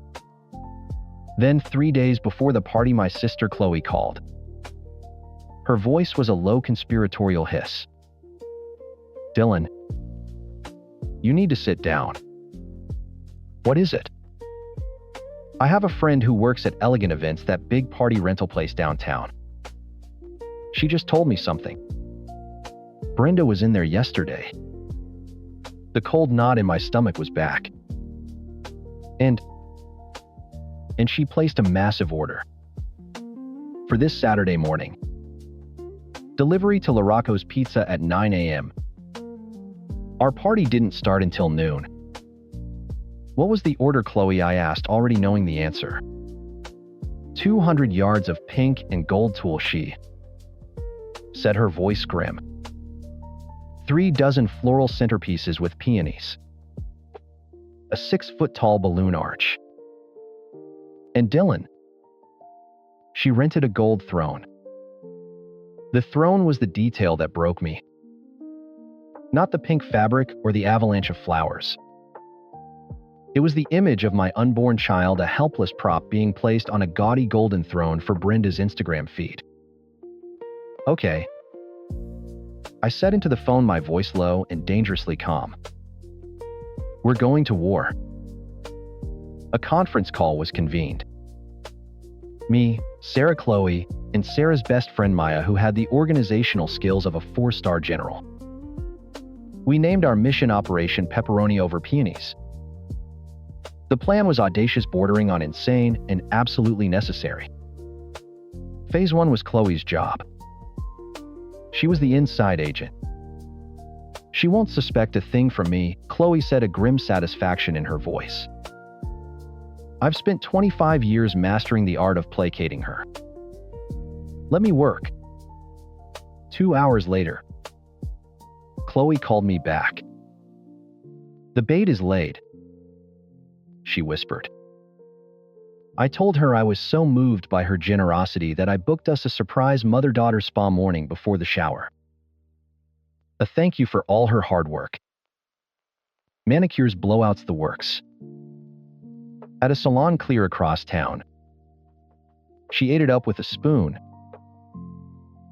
Then, 3 days before the party, my sister Chloe called. Her voice was a low conspiratorial hiss. "Dylan, you need to sit down." "What is it?" "I have a friend who works at Elegant Events, that big party rental place downtown. She just told me something. Brenda was in there yesterday." The cold knot in my stomach was back. And and she placed a massive order. For this Saturday morning. Delivery to Larocco's Pizza at 9 a.m. Our party didn't start until noon. What was the order, Chloe? I asked, already knowing the answer. 200 yards of pink and gold tulle, she said, her voice grim. 3 dozen floral centerpieces with peonies. A 6-foot-tall balloon arch. And Dylan. She rented a gold throne. The throne was the detail that broke me. Not the pink fabric or the avalanche of flowers. It was the image of my unborn child, a helpless prop being placed on a gaudy golden throne for Brenda's Instagram feed. Okay. I said into the phone, my voice low and dangerously calm. We're going to war. A conference call was convened. Me, Sarah, Chloe, and Sarah's best friend Maya, who had the organizational skills of a 4-star general. We named our mission Operation Pepperoni Over Peonies. The plan was audacious, bordering on insane, and absolutely necessary. Phase 1 was Chloe's job. She was the inside agent. She won't suspect a thing from me, Chloe said, a grim satisfaction in her voice. I've spent 25 years mastering the art of placating her. Let me work. 2 hours later, Chloe called me back. The bait is laid, she whispered. I told her I was so moved by her generosity that I booked us a surprise mother-daughter spa morning before the shower. A thank you for all her hard work. Manicures, blowouts, the works. At a salon clear across town. She ate it up with a spoon.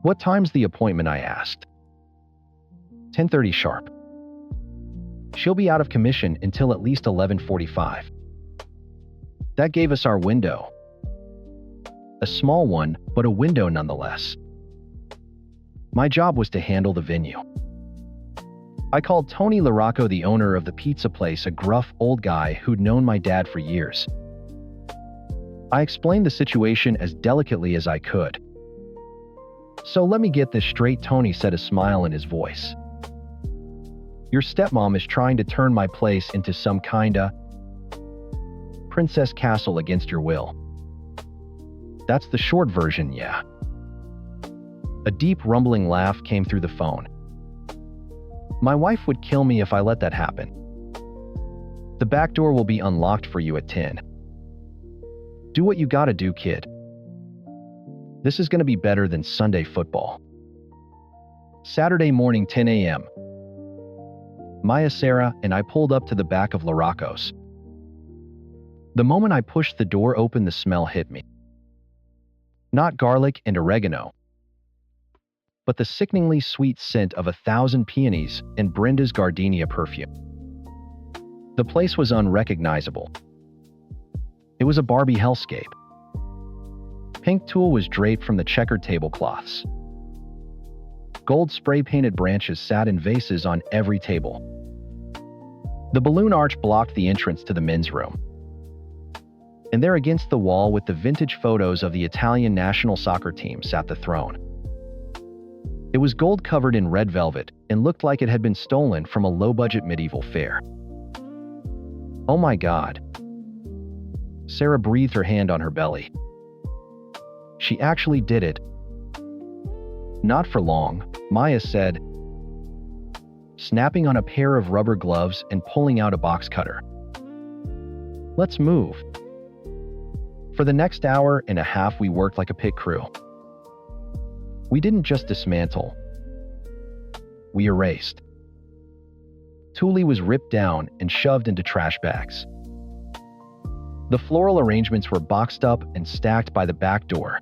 What time's the appointment? I asked. 10:30 sharp. She'll be out of commission until at least 11:45. That gave us our window. A small one, but a window nonetheless. My job was to handle the venue. I called Tony Larocco, the owner of the pizza place, a gruff old guy who'd known my dad for years. I explained the situation as delicately as I could. So let me get this straight, Tony said, a smile in his voice. Your stepmom is trying to turn my place into some kinda princess castle against your will. That's the short version, yeah. A deep rumbling laugh came through the phone. My wife would kill me if I let that happen. The back door will be unlocked for you at 10. Do what you gotta do, kid. This is gonna be better than Sunday football. Saturday morning, 10 a.m. Maya, Sarah, and I pulled up to the back of Larocco's. The moment I pushed the door open, the smell hit me. Not garlic and oregano, but the sickeningly sweet scent of 1,000 peonies and Brenda's gardenia perfume. The place was unrecognizable. It was a Barbie hellscape. Pink tulle was draped from the checkered tablecloths. Gold spray-painted branches sat in vases on every table. The balloon arch blocked the entrance to the men's room. And there against the wall with the vintage photos of the Italian national soccer team sat the throne. It was gold covered in red velvet and looked like it had been stolen from a low-budget medieval fair. Oh my God. Sarah breathed, her hand on her belly. She actually did it. Not for long, Maya said, snapping on a pair of rubber gloves and pulling out a box cutter. Let's move. For the next hour and a half, we worked like a pit crew. We didn't just dismantle. We erased. Tulle was ripped down and shoved into trash bags. The floral arrangements were boxed up and stacked by the back door.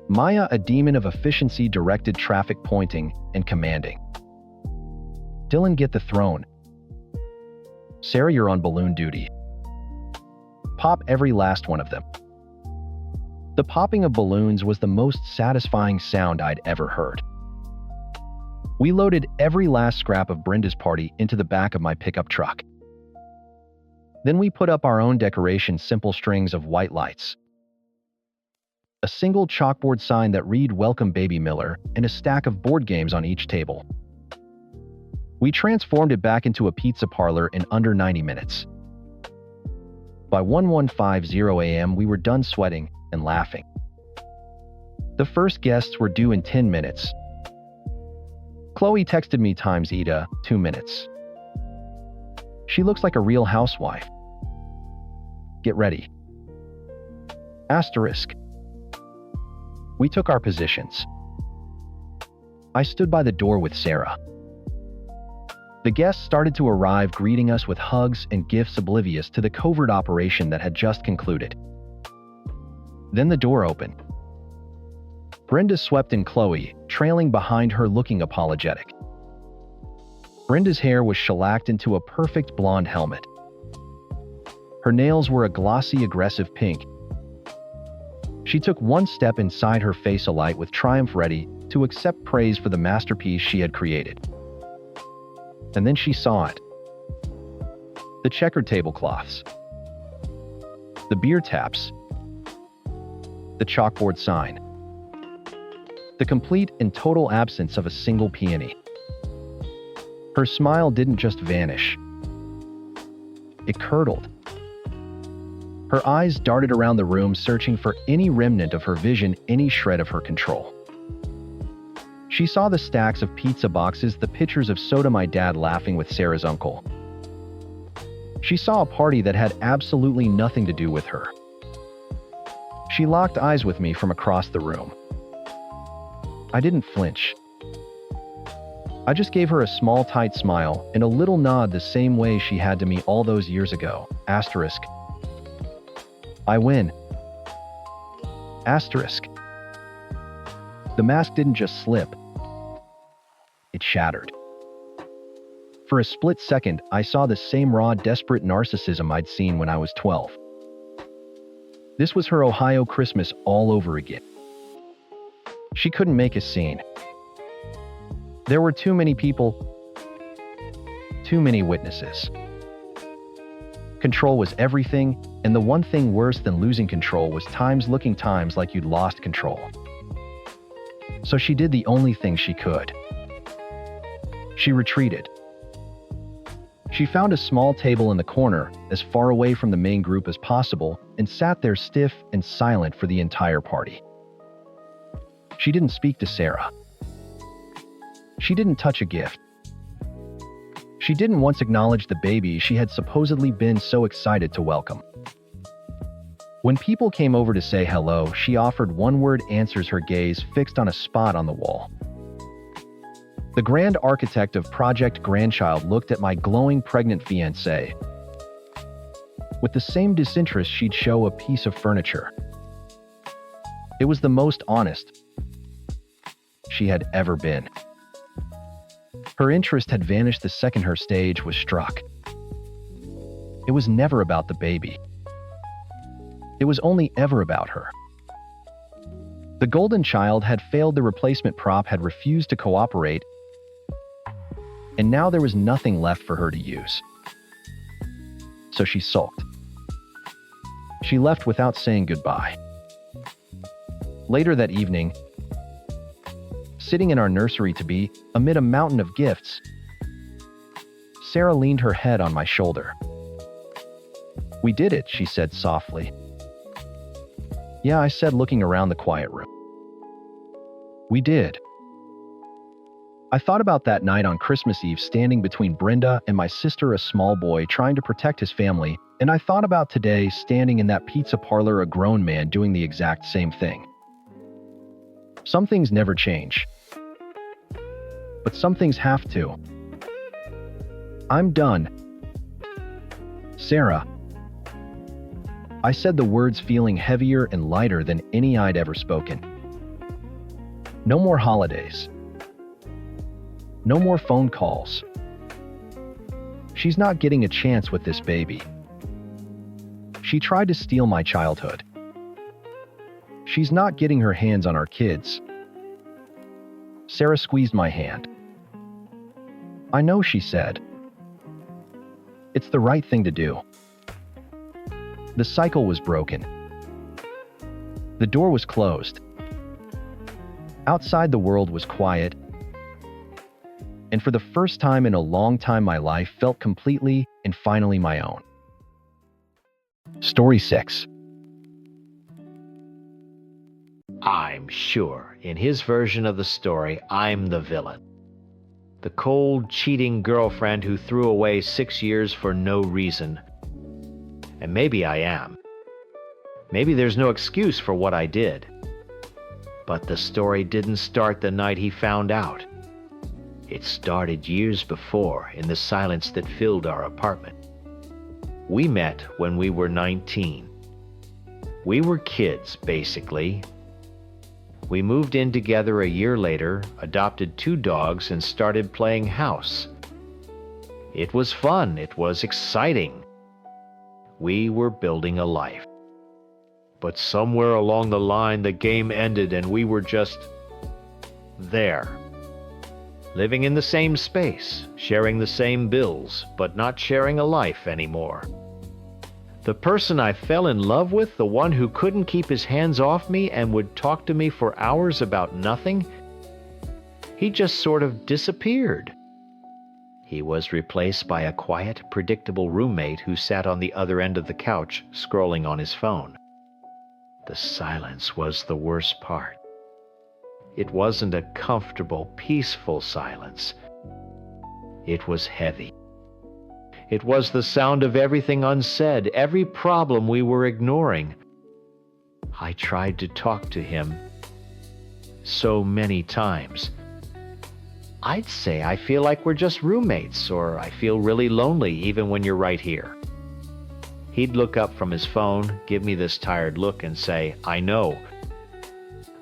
Maya, a demon of efficiency, directed traffic, pointing and commanding. Dylan, get the throne. Sarah, you're on balloon duty. Pop every last one of them. The popping of balloons was the most satisfying sound I'd ever heard. We loaded every last scrap of Brenda's party into the back of my pickup truck. Then we put up our own decoration, simple strings of white lights, a single chalkboard sign that read "Welcome Baby Miller," and a stack of board games on each table. We transformed it back into a pizza parlor in under 90 minutes. By 1:50 a.m., we were done sweating and laughing. The first guests were due in 10 minutes. Chloe texted me times Ida, 2 minutes. She looks like a real housewife. Get ready. Asterisk. We took our positions. I stood by the door with Sarah. The guests started to arrive, greeting us with hugs and gifts, oblivious to the covert operation that had just concluded. Then the door opened. Brenda swept in Chloe, trailing behind her, looking apologetic. Brenda's hair was shellacked into a perfect blonde helmet. Her nails were a glossy, aggressive pink. She took one step inside, her face alight with triumph, ready to accept praise for the masterpiece she had created. And then she saw it. The checkered tablecloths, the beer taps, the chalkboard sign, the complete and total absence of a single peony. Her smile didn't just vanish. It curdled. Her eyes darted around the room, searching for any remnant of her vision, any shred of her control. She saw the stacks of pizza boxes, the pitchers of soda, my dad laughing with Sarah's uncle. She saw a party that had absolutely nothing to do with her. She locked eyes with me from across the room. I didn't flinch. I just gave her a small, tight smile and a little nod, the same way she had to me all those years ago. Asterisk. I win. Asterisk. The mask didn't just slip. It shattered. For a split second, I saw the same raw, desperate narcissism I'd seen when I was 12. This was her Ohio Christmas all over again. She couldn't make a scene. There were too many people, too many witnesses. Control was everything, and the one thing worse than losing control was looking times like you'd lost control. So she did the only thing she could. She retreated. She found a small table in the corner, as far away from the main group as possible, and sat there stiff and silent for the entire party. She didn't speak to Sarah. She didn't touch a gift. She didn't once acknowledge the baby she had supposedly been so excited to welcome. When people came over to say hello, she offered one-word answers, her gaze fixed on a spot on the wall. The grand architect of Project Grandchild looked at my glowing pregnant fiancé with the same disinterest she'd show a piece of furniture. It was the most honest she had ever been. Her interest had vanished the second her stage was struck. It was never about the baby. It was only ever about her. The golden child had failed, the replacement prop had refused to cooperate, and now there was nothing left for her to use. So she sulked. She left without saying goodbye. Later that evening, sitting in our nursery-to-be, amid a mountain of gifts, Sarah leaned her head on my shoulder. "We did it," she said softly. "Yeah," I said, looking around the quiet room. "We did." I thought about that night on Christmas Eve, standing between Brenda and my sister, a small boy trying to protect his family, and I thought about today, standing in that pizza parlor, a grown man doing the exact same thing. Some things never change, but some things have to. "I'm done. Sarah." I said the words, feeling heavier and lighter than any I'd ever spoken. No more holidays. No more phone calls. She's not getting a chance with this baby. She tried to steal my childhood. She's not getting her hands on our kids. Sarah squeezed my hand. "I know," she said. "It's the right thing to do." The cycle was broken. The door was closed. Outside, the world was quiet, and for the first time in a long time, my life felt completely and finally my own. Story 6. I'm sure, in his version of the story, I'm the villain. The cold, cheating girlfriend who threw away 6 years for no reason. And maybe I am. Maybe there's no excuse for what I did. But the story didn't start the night he found out. It started years before, in the silence that filled our apartment. We met when we were 19. We were kids, basically. We moved in together a year later, adopted 2 dogs, and started playing house. It was fun. It was exciting. We were building a life. But somewhere along the line, the game ended and we were just there. Living in the same space, sharing the same bills, but not sharing a life anymore. The person I fell in love with, the one who couldn't keep his hands off me and would talk to me for hours about nothing, he just sort of disappeared. He was replaced by a quiet, predictable roommate who sat on the other end of the couch, scrolling on his phone. The silence was the worst part. It wasn't a comfortable, peaceful silence. It was heavy. It was the sound of everything unsaid, every problem we were ignoring. I tried to talk to him so many times. I'd say I feel like we're just roommates, or I feel really lonely even when you're right here. He'd look up from his phone, give me this tired look, and say, I know.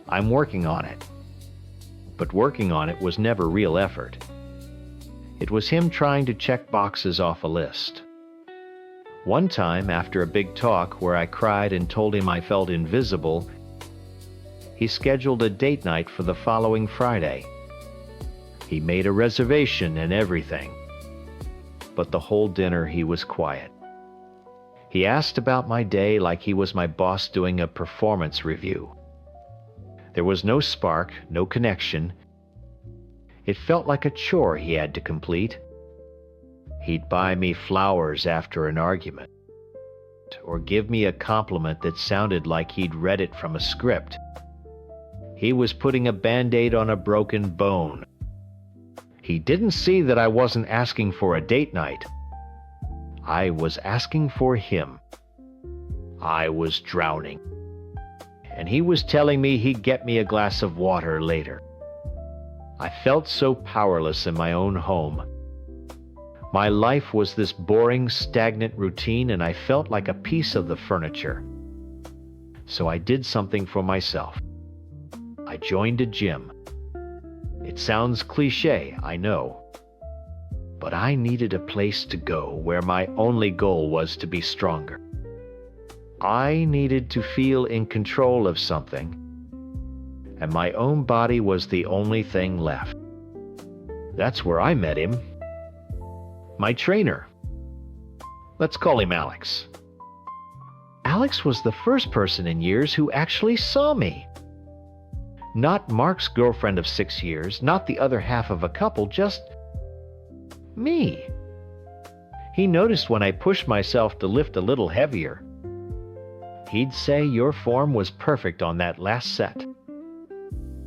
I'm working on it. But working on it was never real effort. It was him trying to check boxes off a list. One time, after a big talk where I cried and told him I felt invisible, he scheduled a date night for the following Friday. He made a reservation and everything. But the whole dinner he was quiet. He asked about my day like he was my boss doing a performance review. There was no spark, no connection. It felt like a chore he had to complete. He'd buy me flowers after an argument, or give me a compliment that sounded like he'd read it from a script. He was putting a Band-Aid on a broken bone. He didn't see that I wasn't asking for a date night. I was asking for him. I was drowning. And he was telling me he'd get me a glass of water later. I felt so powerless in my own home. My life was this boring, stagnant routine, and I felt like a piece of the furniture. So I did something for myself. I joined a gym. It sounds cliché, I know. But I needed a place to go where my only goal was to be stronger. I needed to feel in control of something, and my own body was the only thing left. That's where I met him. My trainer. Let's call him Alex. Alex was the first person in years who actually saw me. Not Mark's girlfriend of 6 years, not the other half of a couple, just me. He noticed when I pushed myself to lift a little heavier. He'd say your form was perfect on that last set.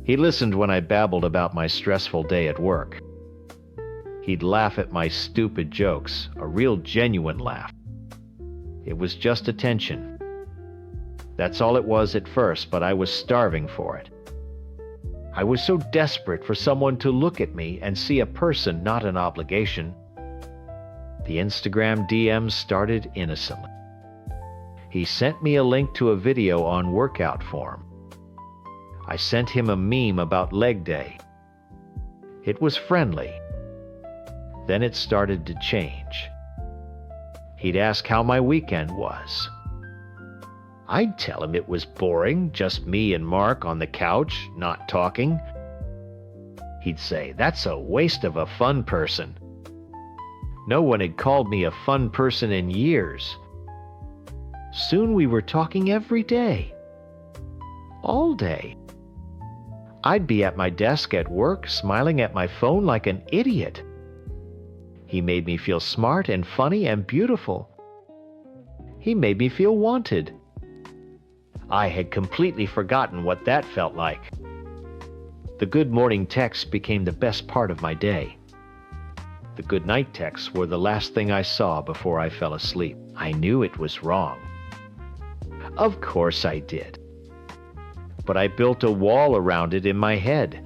He listened when I babbled about my stressful day at work. He'd laugh at my stupid jokes, a real genuine laugh. It was just attention. That's all it was at first, but I was starving for it. I was so desperate for someone to look at me and see a person, not an obligation. The Instagram DMs started innocently. He sent me a link to a video on workout form. I sent him a meme about leg day. It was friendly. Then it started to change. He'd ask how my weekend was. I'd tell him it was boring, just me and Mark on the couch, not talking. He'd say, that's a waste of a fun person. No one had called me a fun person in years. Soon we were talking every day. All day. I'd be at my desk at work, smiling at my phone like an idiot. He made me feel smart and funny and beautiful. He made me feel wanted. I had completely forgotten what that felt like. The good morning texts became the best part of my day. The good night texts were the last thing I saw before I fell asleep. I knew it was wrong. Of course I did. But I built a wall around it in my head.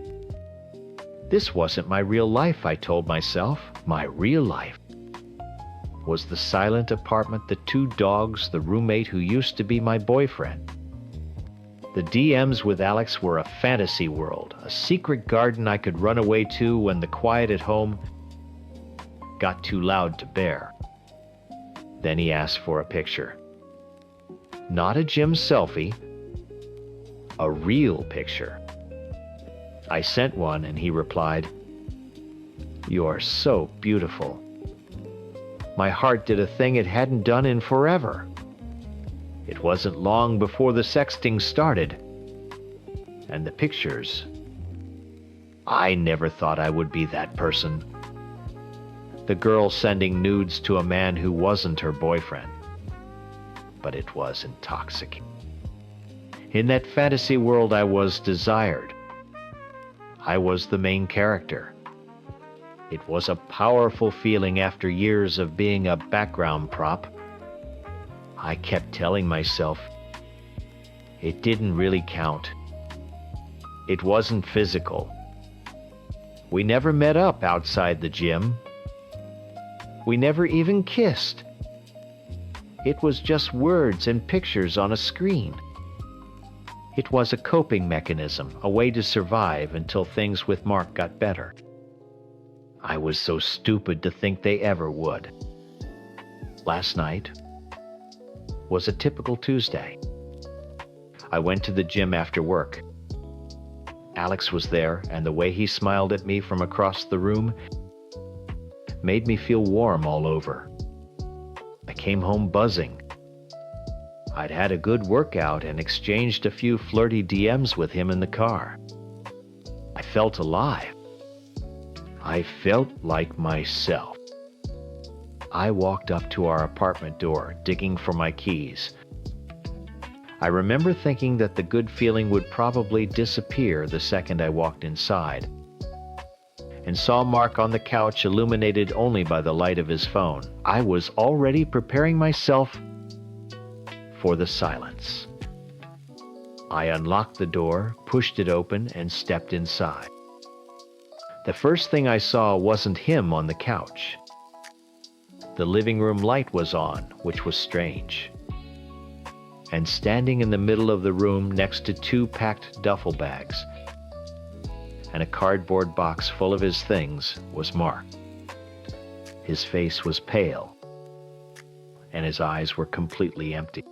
This wasn't my real life, I told myself. My real life was the silent apartment, the 2 dogs, the roommate who used to be my boyfriend. The DMs with Alex were a fantasy world, a secret garden I could run away to when the quiet at home got too loud to bear. Then he asked for a picture. Not a gym selfie, a real picture. I sent one and he replied, "You're so beautiful." My heart did a thing it hadn't done in forever. It wasn't long before the sexting started. And the pictures. I never thought I would be that person. The girl sending nudes to a man who wasn't her boyfriend. But it was intoxicating. In that fantasy world, I was desired. I was the main character. It was a powerful feeling after years of being a background prop. I kept telling myself, it didn't really count. It wasn't physical. We never met up outside the gym. We never even kissed. It was just words and pictures on a screen. It was a coping mechanism, a way to survive until things with Mark got better. I was so stupid to think they ever would. Last night was a typical Tuesday. I went to the gym after work. Alex was there, and the way he smiled at me from across the room made me feel warm all over. I came home buzzing. I'd had a good workout and exchanged a few flirty DMs with him in the car. I felt alive. I felt like myself. I walked up to our apartment door, digging for my keys. I remember thinking that the good feeling would probably disappear the second I walked inside, and saw Mark on the couch, illuminated only by the light of his phone. I was already preparing myself for the silence. I unlocked the door, pushed it open, and stepped inside. The first thing I saw wasn't him on the couch. The living room light was on, which was strange. And standing in the middle of the room next to 2 packed duffel bags and a cardboard box full of his things was Mark. His face was pale, and his eyes were completely empty.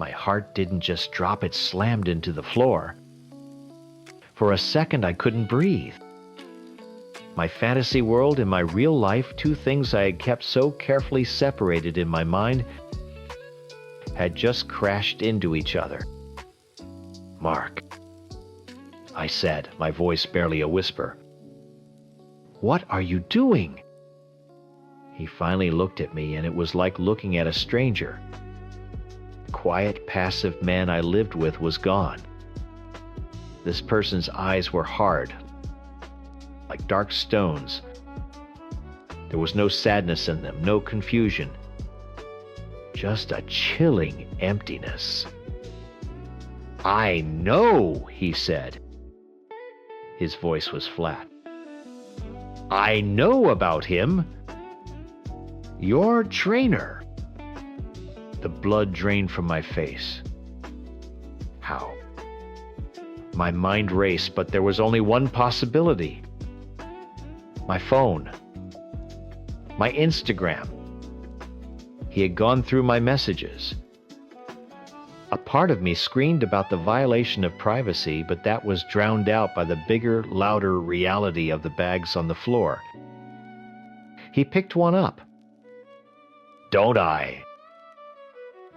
My heart didn't just drop, it slammed into the floor. For a second, I couldn't breathe. My fantasy world and my real life, 2 things I had kept so carefully separated in my mind, had just crashed into each other. "Mark," I said, my voice barely a whisper. "What are you doing?" He finally looked at me, and it was like looking at a stranger. The quiet, passive man I lived with was gone. This person's eyes were hard, like dark stones. There was no sadness in them, no confusion, just a chilling emptiness. "I know," he said. His voice was flat. "I know about him. Your trainer." The blood drained from my face. How? My mind raced, but there was only one possibility. My phone. My Instagram. He had gone through my messages. A part of me screamed about the violation of privacy, but that was drowned out by the bigger, louder reality of the bags on the floor. He picked one up. "Don't I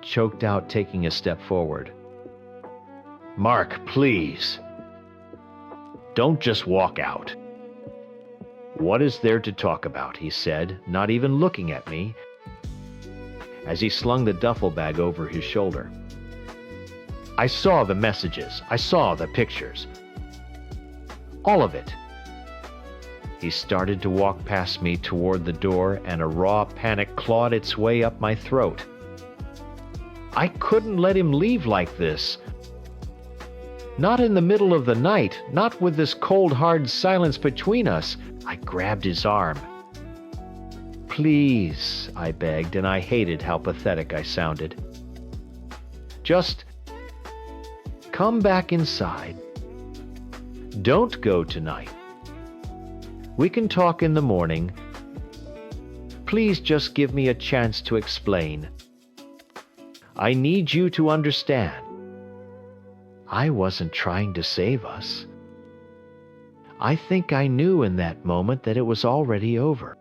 choked out, taking a step forward. "Mark, please. Don't just walk out." "What is there to talk about?" he said, not even looking at me, as he slung the duffel bag over his shoulder. "I saw the messages. I saw the pictures. All of it." He started to walk past me toward the door, and a raw panic clawed its way up my throat. I couldn't let him leave like this. Not in the middle of the night, not with this cold, hard silence between us. I grabbed his arm. "Please," I begged, and I hated how pathetic I sounded. "Just come back inside. Don't go tonight. We can talk in the morning. Please just give me a chance to explain. I need you to understand. I wasn't trying to save us. I think I knew in that moment that it was already over.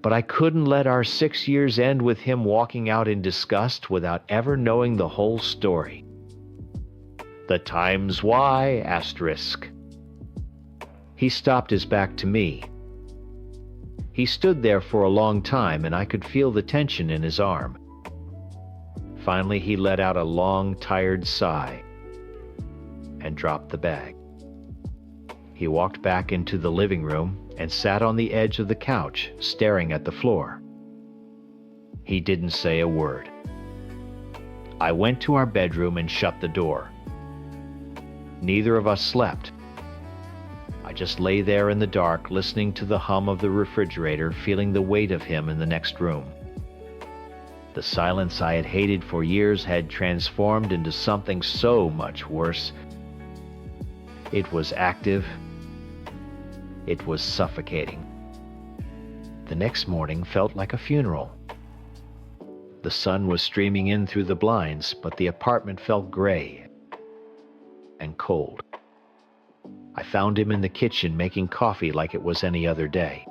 But I couldn't let our 6 years end with him walking out in disgust without ever knowing the whole story. The times why, asterisk." He stopped his back to me. He stood there for a long time, and I could feel the tension in his arm. Finally, he let out a long, tired sigh and dropped the bag. He walked back into the living room and sat on the edge of the couch, staring at the floor. He didn't say a word. I went to our bedroom and shut the door. Neither of us slept. I just lay there in the dark, listening to the hum of the refrigerator, feeling the weight of him in the next room. The silence I had hated for years had transformed into something so much worse. It was active. It was suffocating. The next morning felt like a funeral. The sun was streaming in through the blinds, but the apartment felt gray and cold. I found him in the kitchen making coffee like it was any other day.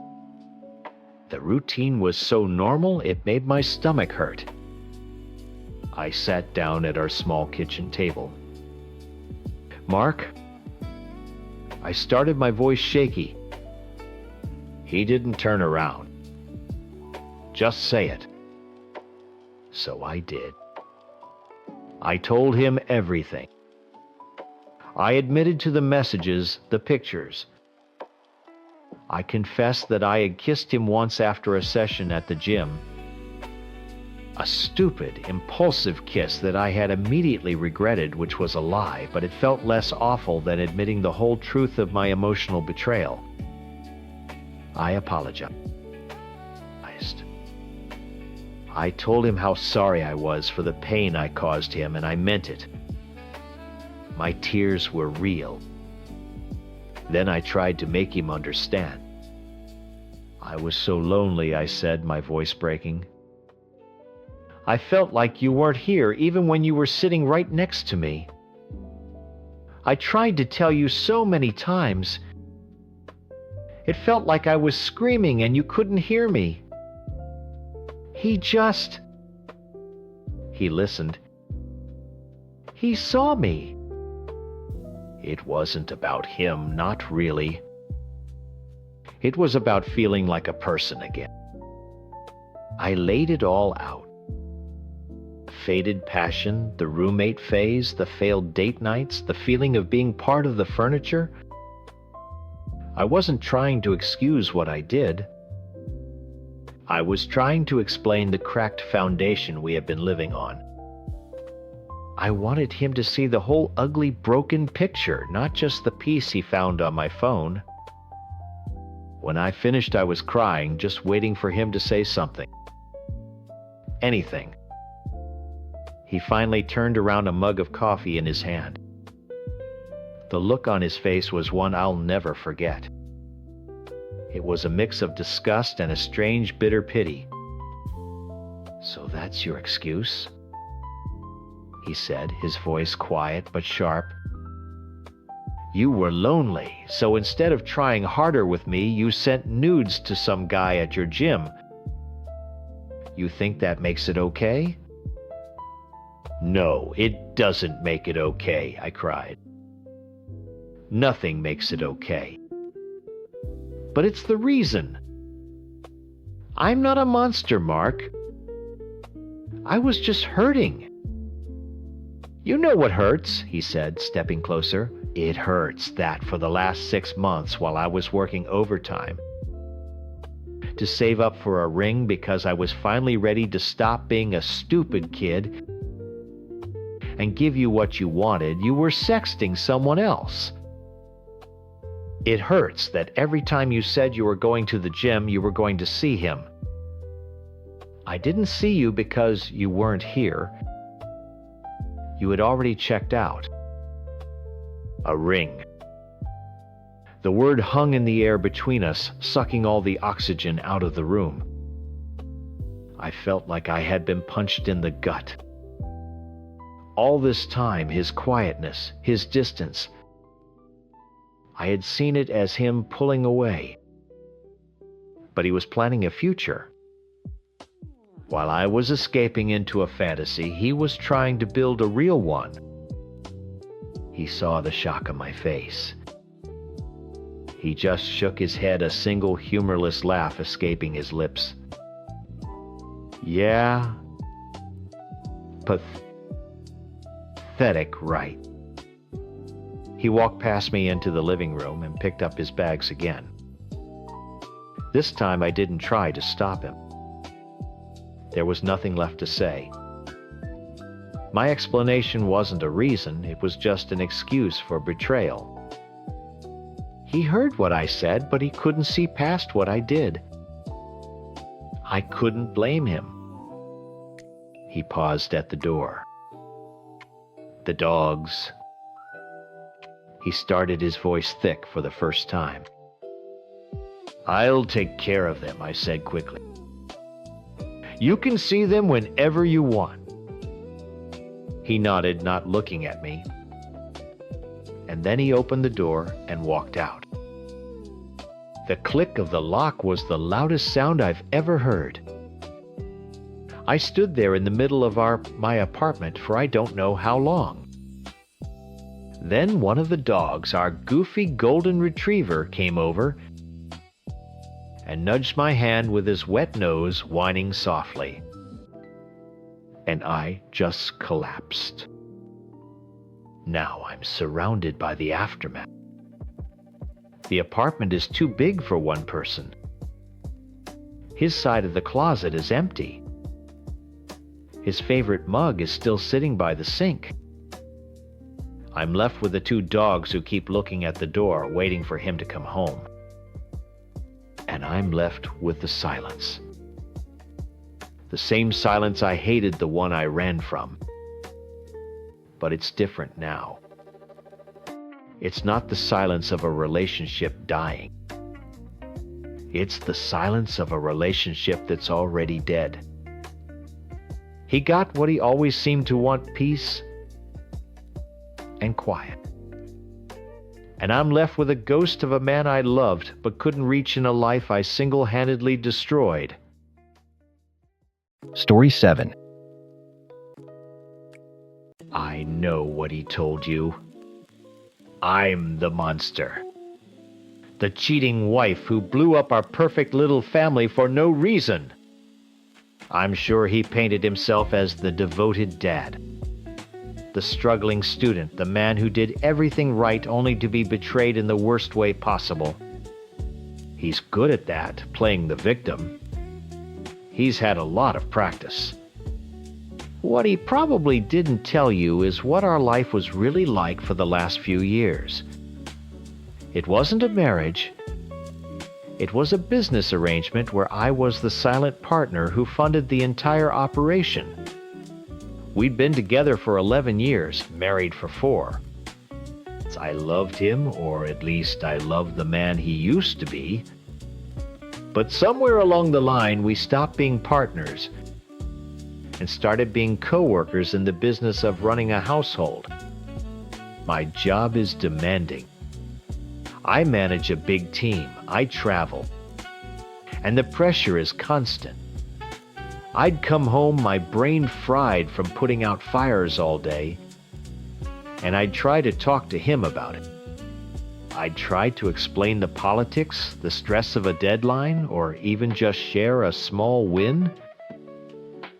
The routine was so normal it made my stomach hurt. I sat down at our small kitchen table. "Mark?" I started, my voice shaky. He didn't turn around. "Just say it." So I did. I told him everything. I admitted to the messages, the pictures. I confessed that I had kissed him once after a session at the gym. A stupid, impulsive kiss that I had immediately regretted, which was a lie, but it felt less awful than admitting the whole truth of my emotional betrayal. I apologized. I told him how sorry I was for the pain I caused him, and I meant it. My tears were real. Then I tried to make him understand. "I was so lonely," I said, my voice breaking. "I felt like you weren't here even when you were sitting right next to me. I tried to tell you so many times. It felt like I was screaming and you couldn't hear me. He listened. He saw me." It wasn't about him, not really. It was about feeling like a person again. I laid it all out. Faded passion, the roommate phase, the failed date nights, the feeling of being part of the furniture. I wasn't trying to excuse what I did. I was trying to explain the cracked foundation we have been living on. I wanted him to see the whole ugly, broken picture, not just the piece he found on my phone. When I finished, I was crying, just waiting for him to say something. Anything. He finally turned around, a mug of coffee in his hand. The look on his face was one I'll never forget. It was a mix of disgust and a strange, bitter pity. "So that's your excuse?" he said, his voice quiet but sharp. "You were lonely, so instead of trying harder with me, you sent nudes to some guy at your gym. You think that makes it okay?" "No, it doesn't make it okay," I cried. "Nothing makes it okay." "But it's the reason." "I'm not a monster, Mark. I was just hurting." "You know what hurts," he said, stepping closer. "It hurts that for the last 6 months while I was working overtime to save up for a ring because I was finally ready to stop being a stupid kid and give you what you wanted, you were sexting someone else. It hurts that every time you said you were going to the gym, you were going to see him. I didn't see you because you weren't here. You had already checked out. A ring. The word hung in the air between us, sucking all the oxygen out of the room. I felt like I had been punched in the gut. All this time, his quietness, his distance, I had seen it as him pulling away. But he was planning a future. While I was escaping into a fantasy, he was trying to build a real one. He saw the shock on my face. He just shook his head, a single humorless laugh escaping his lips. "Yeah, pathetic, right?" He walked past me into the living room and picked up his bags again. This time I didn't try to stop him. There was nothing left to say. My explanation wasn't a reason, it was just an excuse for betrayal. He heard what I said, but he couldn't see past what I did. I couldn't blame him. He paused at the door. "The dogs." He started, his voice thick for the first time. "I'll take care of them," I said quickly. "You can see them whenever you want." He nodded, not looking at me. And then he opened the door and walked out. The click of the lock was the loudest sound I've ever heard. I stood there in the middle of my apartment for I don't know how long. Then one of the dogs, our goofy golden retriever, came over and nudged my hand with his wet nose, whining softly. And I just collapsed. Now I'm surrounded by the aftermath. The apartment is too big for one person. His side of the closet is empty. His favorite mug is still sitting by the sink. I'm left with the 2 dogs who keep looking at the door, waiting for him to come home. And I'm left with the silence. The same silence I hated, the one I ran from. But it's different now. It's not the silence of a relationship dying. It's the silence of a relationship that's already dead. He got what he always seemed to want: peace and quiet. And I'm left with a ghost of a man I loved but couldn't reach in a life I single-handedly destroyed. Story 7. I know what he told you. I'm the monster. The cheating wife who blew up our perfect little family for no reason. I'm sure he painted himself as the devoted dad. The struggling student, the man who did everything right only to be betrayed in the worst way possible. He's good at that, playing the victim. He's had a lot of practice. What he probably didn't tell you is what our life was really like for the last few years. It wasn't a marriage. It was a business arrangement where I was the silent partner who funded the entire operation. We'd been together for 11 years, married for 4. I loved him, or at least I loved the man he used to be. But somewhere along the line, we stopped being partners and started being co-workers in the business of running a household. My job is demanding. I manage a big team. I travel. And the pressure is constant. I'd come home, my brain fried from putting out fires all day, and I'd try to talk to him about it. I'd try to explain the politics, the stress of a deadline, or even just share a small win,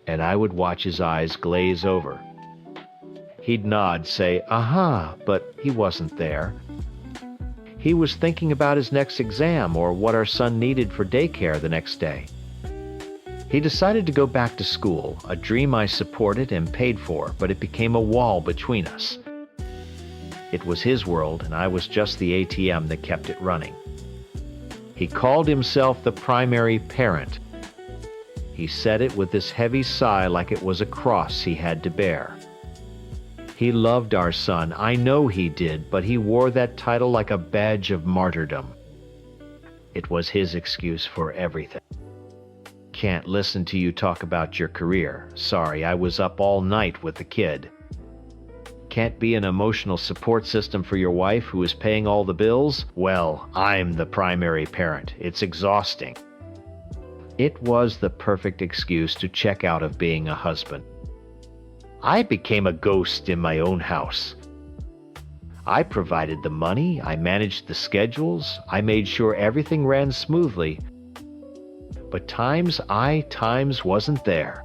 and I would watch his eyes glaze over. He'd nod, say, "Aha," but he wasn't there. He was thinking about his next exam or what our son needed for daycare the next day. He decided to go back to school, a dream I supported and paid for, but it became a wall between us. It was his world, and I was just the ATM that kept it running. He called himself the primary parent. He said it with this heavy sigh like it was a cross he had to bear. He loved our son, I know he did, but he wore that title like a badge of martyrdom. It was his excuse for everything. Can't listen to you talk about your career. Sorry, I was up all night with the kid. Can't be an emotional support system for your wife who is paying all the bills? Well, I'm the primary parent. It's exhausting. It was the perfect excuse to check out of being a husband. I became a ghost in my own house. I provided the money, I managed the schedules, I made sure everything ran smoothly. But times wasn't there.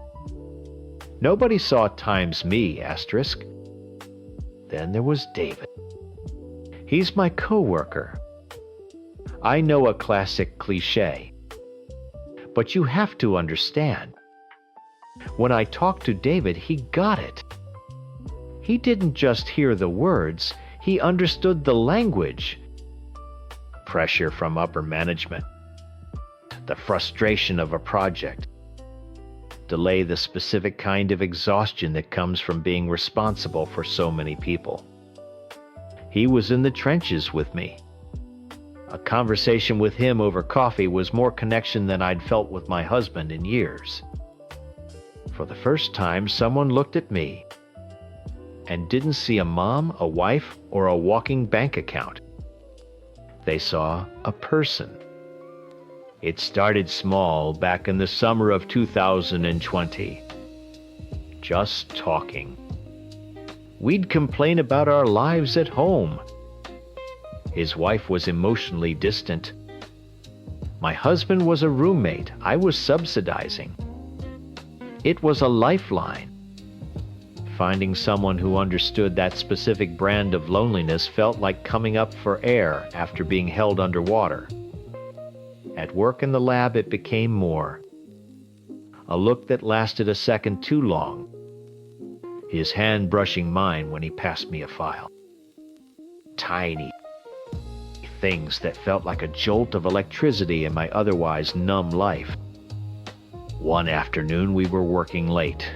Nobody saw times me, asterisk. Then there was David. He's my coworker. I know a classic cliche, but you have to understand. When I talked to David, he got it. He didn't just hear the words, he understood the language. Pressure from upper management, the frustration of a project, delay, the specific kind of exhaustion that comes from being responsible for so many people. He was in the trenches with me. A conversation with him over coffee was more connection than I'd felt with my husband in years. For the first time, someone looked at me and didn't see a mom, a wife, or a walking bank account. They saw a person. It started small back in the summer of 2020. Just talking. We'd complain about our lives at home. His wife was emotionally distant. My husband was a roommate. I was subsidizing. It was a lifeline. Finding someone who understood that specific brand of loneliness felt like coming up for air after being held underwater. At work in the lab, it became more. A look that lasted a second too long. His hand brushing mine when he passed me a file. Tiny things that felt like a jolt of electricity in my otherwise numb life. One afternoon, we were working late.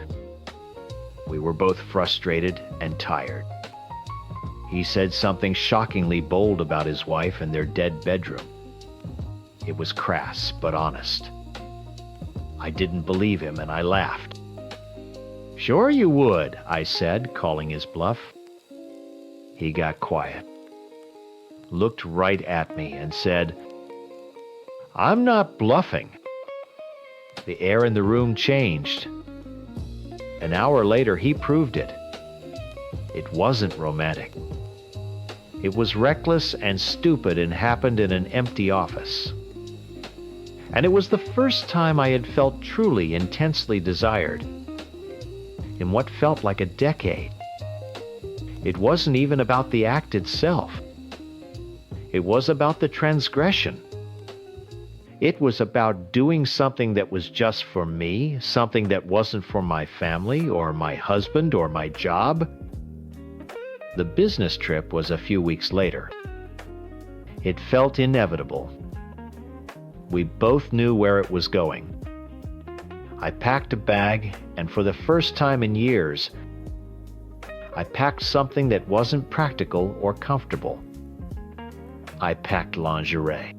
We were both frustrated and tired. He said something shockingly bold about his wife and their dead bedroom. It was crass, but honest. I didn't believe him, and I laughed. "Sure you would," I said, calling his bluff. He got quiet, looked right at me, and said, "I'm not bluffing." The air in the room changed. An hour later, he proved it. It wasn't romantic. It was reckless and stupid and happened in an empty office. And it was the first time I had felt truly, intensely desired. In what felt like a decade. It wasn't even about the act itself. It was about the transgression. It was about doing something that was just for me, something that wasn't for my family or my husband or my job. The business trip was a few weeks later. It felt inevitable. We both knew where it was going. I packed a bag, and for the first time in years, I packed something that wasn't practical or comfortable. I packed lingerie.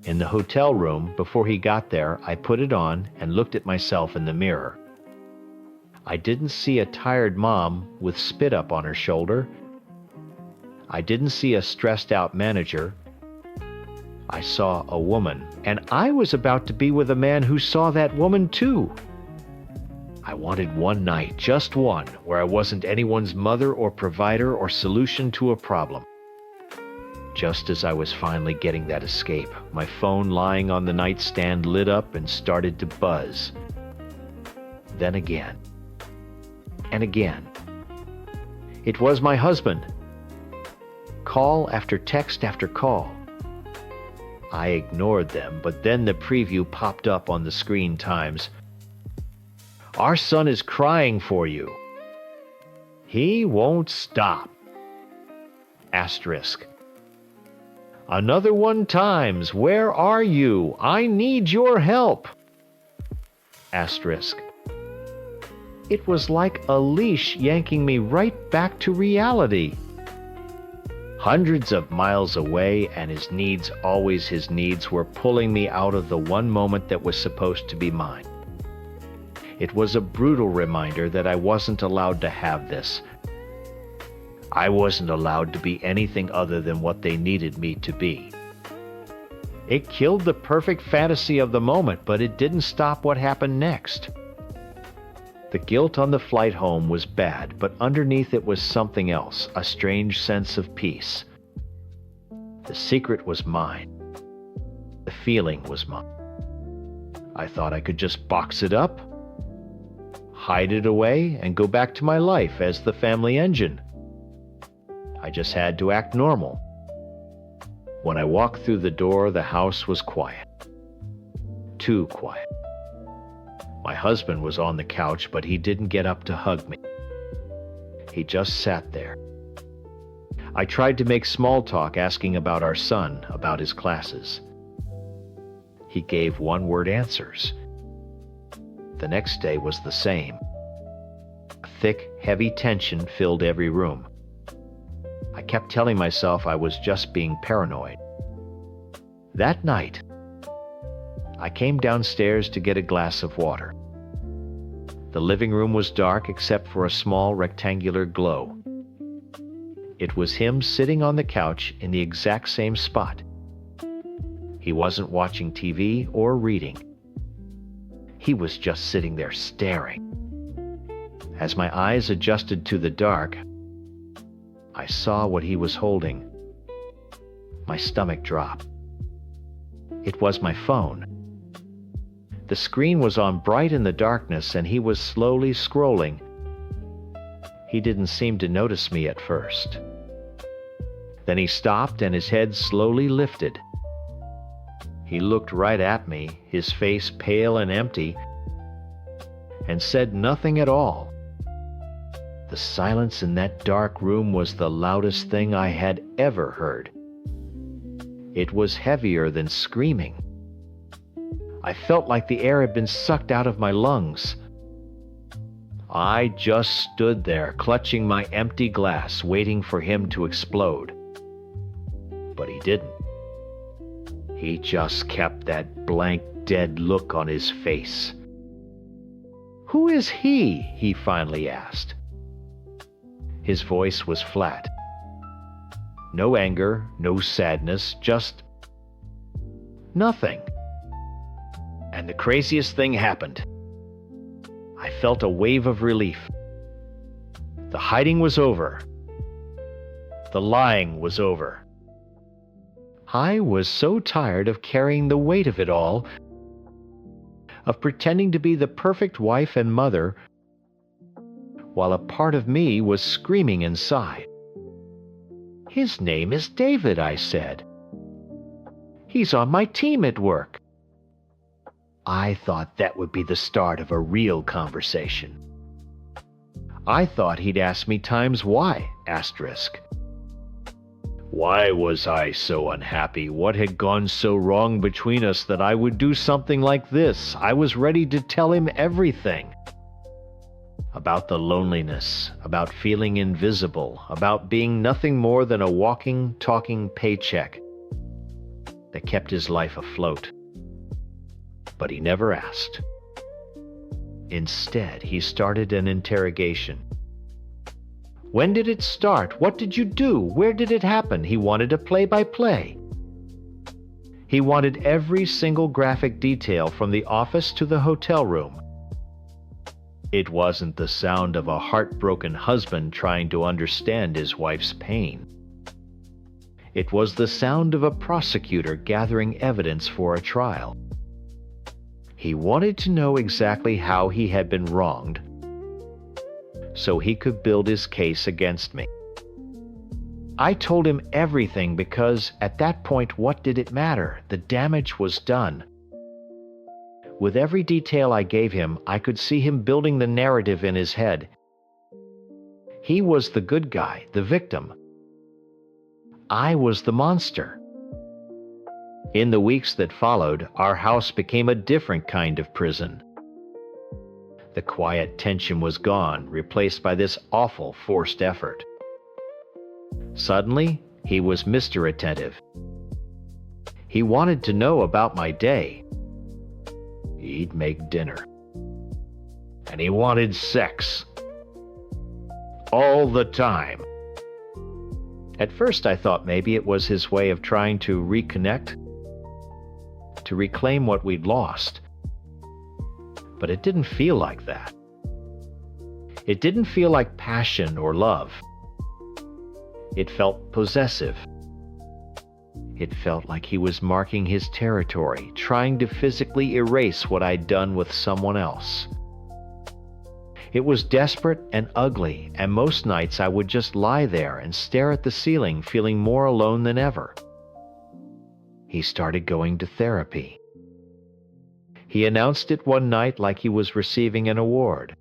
In the hotel room, before he got there, I put it on and looked at myself in the mirror. I didn't see a tired mom with spit up on her shoulder. I didn't see a stressed out manager. I saw a woman, and I was about to be with a man who saw that woman too. I wanted one night, just one, where I wasn't anyone's mother or provider or solution to a problem. Just as I was finally getting that escape, my phone lying on the nightstand lit up and started to buzz. Then again. And again. It was my husband. Call after text after call. I ignored them, but then the preview popped up on the screen times. Our son is crying for you. He won't stop. Asterisk. Another one times. Where are you? I need your help. Asterisk. It was like a leash yanking me right back to reality. Hundreds of miles away, and his needs, always his needs, were pulling me out of the one moment that was supposed to be mine. It was a brutal reminder that I wasn't allowed to have this. I wasn't allowed to be anything other than what they needed me to be. It killed the perfect fantasy of the moment, but it didn't stop what happened next. The guilt on the flight home was bad, but underneath it was something else, a strange sense of peace. The secret was mine. The feeling was mine. I thought I could just box it up, hide it away, and go back to my life as the family engine. I just had to act normal. When I walked through the door, the house was quiet. Too quiet. My husband was on the couch, but he didn't get up to hug me. He just sat there. I tried to make small talk, asking about our son, about his classes. He gave one-word answers. The next day was the same. A thick, heavy tension filled every room. I kept telling myself I was just being paranoid. That night, I came downstairs to get a glass of water. The living room was dark except for a small rectangular glow. It was him sitting on the couch in the exact same spot. He wasn't watching TV or reading. He was just sitting there staring. As my eyes adjusted to the dark, I saw what he was holding. My stomach dropped. It was my phone. The screen was on bright in the darkness, and he was slowly scrolling. He didn't seem to notice me at first. Then he stopped and his head slowly lifted. He looked right at me, his face pale and empty, and said nothing at all. The silence in that dark room was the loudest thing I had ever heard. It was heavier than screaming. I felt like the air had been sucked out of my lungs. I just stood there, clutching my empty glass, waiting for him to explode. But he didn't. He just kept that blank, dead look on his face. "Who is he?" he finally asked. His voice was flat. No anger, no sadness, just nothing. And the craziest thing happened. I felt a wave of relief. The hiding was over. The lying was over. I was so tired of carrying the weight of it all, of pretending to be the perfect wife and mother, while a part of me was screaming inside. "His name is David," I said. "He's on my team at work." I thought that would be the start of a real conversation. I thought he'd ask me times why, asterisk. Why was I so unhappy? What had gone so wrong between us that I would do something like this? I was ready to tell him everything. About the loneliness, about feeling invisible, about being nothing more than a walking, talking paycheck that kept his life afloat. But he never asked. Instead, he started an interrogation. When did it start? What did you do? Where did it happen? He wanted a play-by-play. He wanted every single graphic detail from the office to the hotel room. It wasn't the sound of a heartbroken husband trying to understand his wife's pain. It was the sound of a prosecutor gathering evidence for a trial. He wanted to know exactly how he had been wronged, so he could build his case against me. I told him everything because, at that point, what did it matter? The damage was done. With every detail I gave him, I could see him building the narrative in his head. He was the good guy, the victim. I was the monster. In the weeks that followed, our house became a different kind of prison. The quiet tension was gone, replaced by this awful forced effort. Suddenly, he was Mr. Attentive. He wanted to know about my day. He'd make dinner. And he wanted sex. All the time. At first I thought maybe it was his way of trying to reconnect, to reclaim what we'd lost. But it didn't feel like that. It didn't feel like passion or love. It felt possessive. It felt like he was marking his territory, trying to physically erase what I'd done with someone else. It was desperate and ugly, and most nights I would just lie there and stare at the ceiling, feeling more alone than ever. He started going to therapy. He announced it one night like he was receiving an award.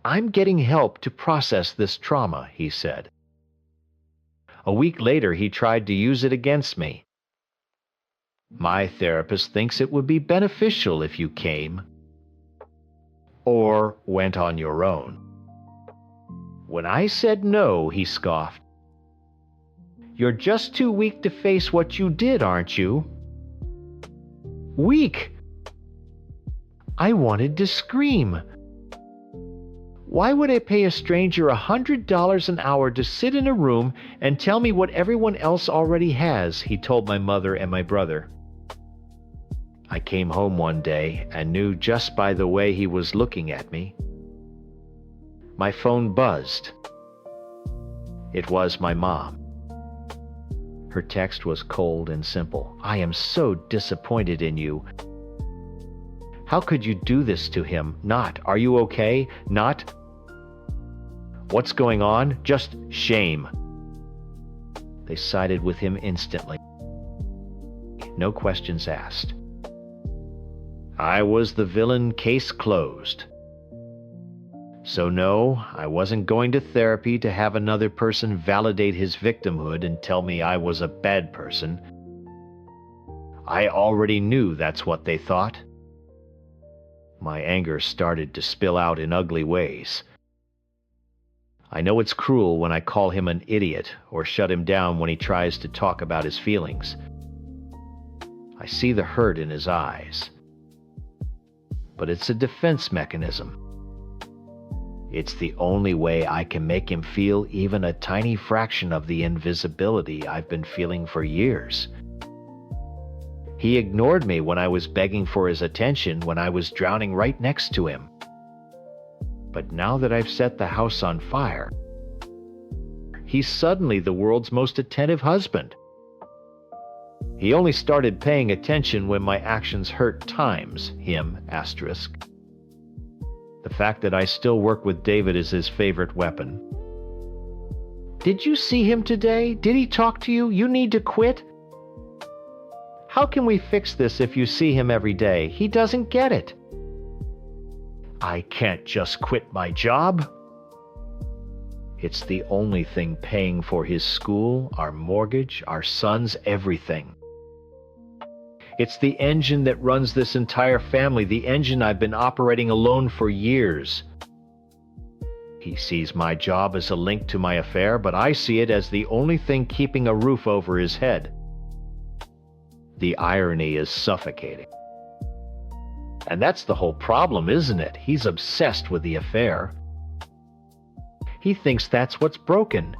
"I'm getting help to process this trauma," he said. A week later, he tried to use it against me. "My therapist thinks it would be beneficial if you came, or went on your own." When I said no, he scoffed. "You're just too weak to face what you did, aren't you?" Weak! I wanted to scream. Why would I pay a stranger $100 an hour to sit in a room and tell me what everyone else already has? He told my mother and my brother. I came home one day and knew just by the way he was looking at me. My phone buzzed. It was my mom. Her text was cold and simple. "I am so disappointed in you. How could you do this to him? Not, are you okay? Not, what's going on? Just shame." They sided with him instantly. No questions asked. I was the villain, case closed. So no, I wasn't going to therapy to have another person validate his victimhood and tell me I was a bad person. I already knew that's what they thought. My anger started to spill out in ugly ways. I know it's cruel when I call him an idiot or shut him down when he tries to talk about his feelings. I see the hurt in his eyes. But it's a defense mechanism. It's the only way I can make him feel even a tiny fraction of the invisibility I've been feeling for years. He ignored me when I was begging for his attention when I was drowning right next to him. But now that I've set the house on fire, he's suddenly the world's most attentive husband. He only started paying attention when my actions hurt times him, asterisk. The fact that I still work with David is his favorite weapon. "Did you see him today? Did he talk to you? You need to quit." How can we fix this if you see him every day? He doesn't get it. I can't just quit my job. It's the only thing paying for his school, our mortgage, our son's everything. It's the engine that runs this entire family, the engine I've been operating alone for years. He sees my job as a link to my affair, but I see it as the only thing keeping a roof over his head. The irony is suffocating. And that's the whole problem, isn't it? He's obsessed with the affair. He thinks that's what's broken.